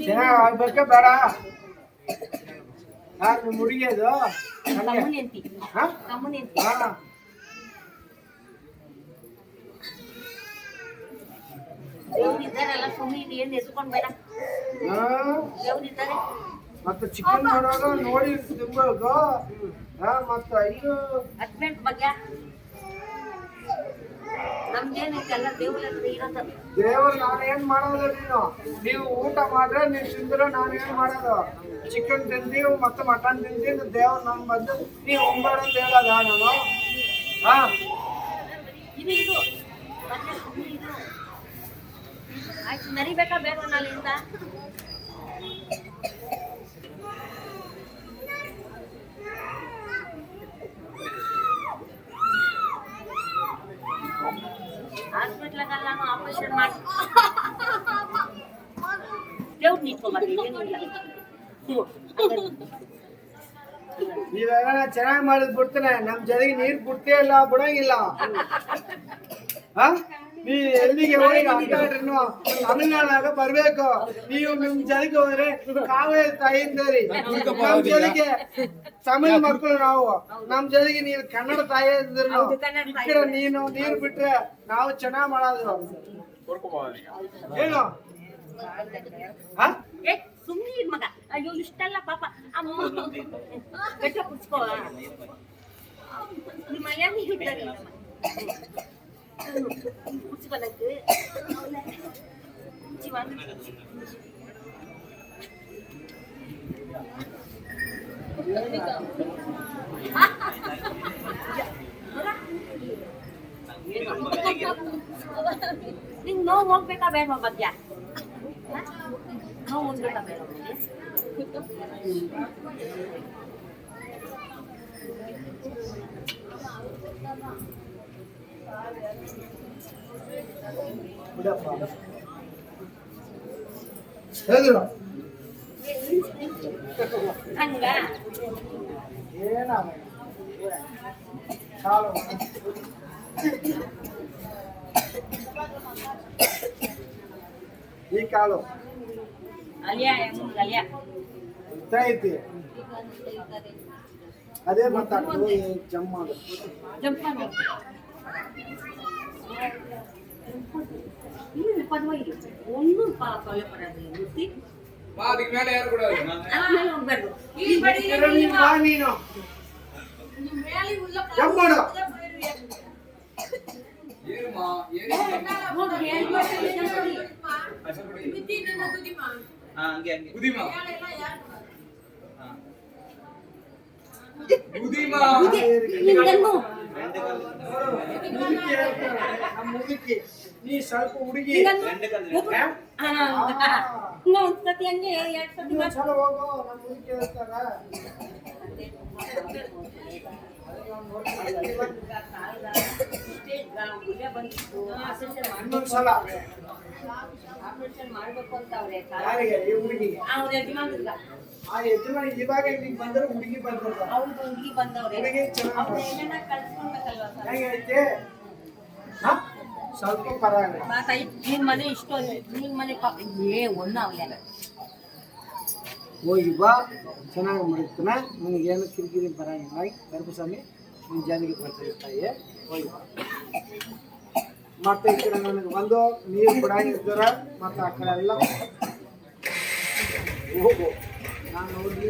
ಚೆನ್ನಾಗ್ ಆಗ್ಬೇಕ ಬೇಡ? ನಿಮ್ ಹುಡುಗಿ ಅದು ಮತ್ತೆ ಚಿಕನ್ ಮಾಡೋದು ನೋಡಿ ತಿನ್ಬೇಕು. ಮತ್ತೆ ಇದು ದೇವ್ರು ನಾನು ಏನ್ ಮಾಡೋದು? ನೀವು ಊಟ ಮಾಡ್ರೆ ನೀವು ತಿಂದ್ರೆ ನಾನು ಏನ್ ಮಾಡೋದು? ಚಿಕನ್ ತಿಂದೀವಿ ಮತ್ತೆ ಮಟನ್ ತಿಂದೀವಿ, ದೇವ್ರು ನನ್ ಬಂದು ನೀವು ಉಂಬೇಡ ಅಂತ ಹೇಳೋದ ನಾನು? ಮರಿಬೇಕಾ ಬೇಡ ನಾಳಿಂದ? ಹಾಸ್ಪಿಟ್ಲಾಗಲ್ಲ ಆಪರೇಷನ್ ಮಾಡಿ ದೇವ್ರು ನಿಂತ್ಕೊಂಡ್ಬರ್ರಿ. ನೀವೆಲ್ಲ ಚೆನ್ನಾಗಿ ಮಾಡಿದ್ ಬಿಡ್ತಾನೆ, ನಮ್ ಜೊತೆಗೆ ನೀರ್ ಬಿಡ್ತೇ ಇಲ್ಲ, ಬಿಡಂಗಿಲ್ಲ. ನೀ ಎಲ್ಲಿಗೆ ಹೋಗಿ ಅಂತಾಡ್ರಿನು ತಮಿಳ್ನಾಡಾಗ ಬರ್ಬೇಕು. ನೀವು ನಿಮ್ ಜೊತೆಗೆ ಹೋದ್ರೆ ಕಾವೇರಿ ತಾಯಿಯಿಂದರಿ. ನಮ್ ಜೊತೆಗೆ ತಮಿಳ್ ಮಕ್ಕಳು ನಾವು, ನಮ್ ಜೊತೆಗೆ ನೀನು ಕನ್ನಡ ತಾಯಿ ಇದ್ರು ಈ ನೀನು ನೀರ್ ಬಿಟ್ರೆ ನಾವು ಚೆನ್ನಾಗ್ ಮಾಡೋದು. ಏನು ಸುಮ್ಮನೆ ಮಗ, ಅಯ್ಯೋ ಇಷ್ಟಲ್ಲ ಪಾಪ. ಅಮ್ಮ ಗಟ್ಟ ಕುಡ್ಸ್ಕೋ, ನಿಮ್ಮ ಮನೆಯಾಗ ಇದ್ದಾರೆ ಕುಡ್ಸ್ಕೊಳಕ್ಕೆ ನಿಂಗೆ ನೋವು ಹೋಗ್ಬೇಕಾ ಬೇಡ ಮಧ್ಯ? ನೋವು ಹೋಗ್ಬೇಕಾ ಬೇಡ? ಹೇಳಿದ್ರು ಹಂಗ ಈ ಕಾಲು ಅಲಿಯ ಅಲಿಯ ಐತಿ, ಅದೇ ಮಾತಾಡ್ತು ಜಂಪ್ ಮಾಡು. ஒன்னும் கவலைப்படாது. ನೀ ಸ್ವಲ್ಪ ಹುಡುಗಿ ಒಂದ್ಸತಿ ಹಂಗೆ ಎರಡ್ ಸತಿ ಚಲೋ ಹೋಗು. ನಮ್ಮ ಹುಡುಗಿ ಹೇಳ್ತಾರ ಇನ್ನೊಂದ್ಸಲ ಆಪರೇಷನ್ ಮಾಡ್ಬೇಕು ಅಂತ ಅವ್ರೆ ಯಾರಿಗೆ ಈ ಹುಡುಗಿಗೆ ಅವ್ರ ಯಜಮಾನ್ರಿಗ ಆ ಯಜಮಾನಿ ಇವಾಗ ಇಲ್ಲಿಗೆ ಬಂದ್ರೆ ಹುಡುಗಿ ಬಂದಿರ್ತಾರೆ ಅವ್ರು ಹುಡುಗಿ ಬಂದವ್ರೆ ಹುಡುಗಿ ಚೆನ್ನಾಗಿ ಅವ್ರ ಏನೇನ ಕಳ್ಸ್ಕೊಳ್ಬೇಕಲ್ವಾ ಸರ್ ಹೇಗೈತೆ ಹಾ? ಸ್ವಲ್ಪ ಪರವಾಗಿಲ್ಲ ಬಾ ತಾಯಿ ನಿನ್ ಮನೆ ಇಷ್ಟೊಂದು ನಿನ್ ಮನೆ ಒಂದು ಅವಲೆ ಹೋಗಿ ಬಾ ಚೆನ್ನಾಗಿ ಮಾಡ್ತಾನ ನಿನಗೇನು ಕಿರಿಕಿರಿ ಬರಂಗಿಲ್ಲ ಕರ್ಪಸ್ವಾಮಿ ನಿನ್ನ ಜಾರಿಗೆ ಬರ್ತಾರೆ ತಾಯಿ ಹೋಗಿ ಬಾ ಮತ್ತೆ ಈ ಕಡೆ ನನಗೆ ಒಂದು ನೀರು ಬಿಡಾಗಿರ್ತಾರ ಮತ್ತೆ ಆ ಕಡೆ ಎಲ್ಲ ಹೋಗು ನಾನು ನೋಡಿ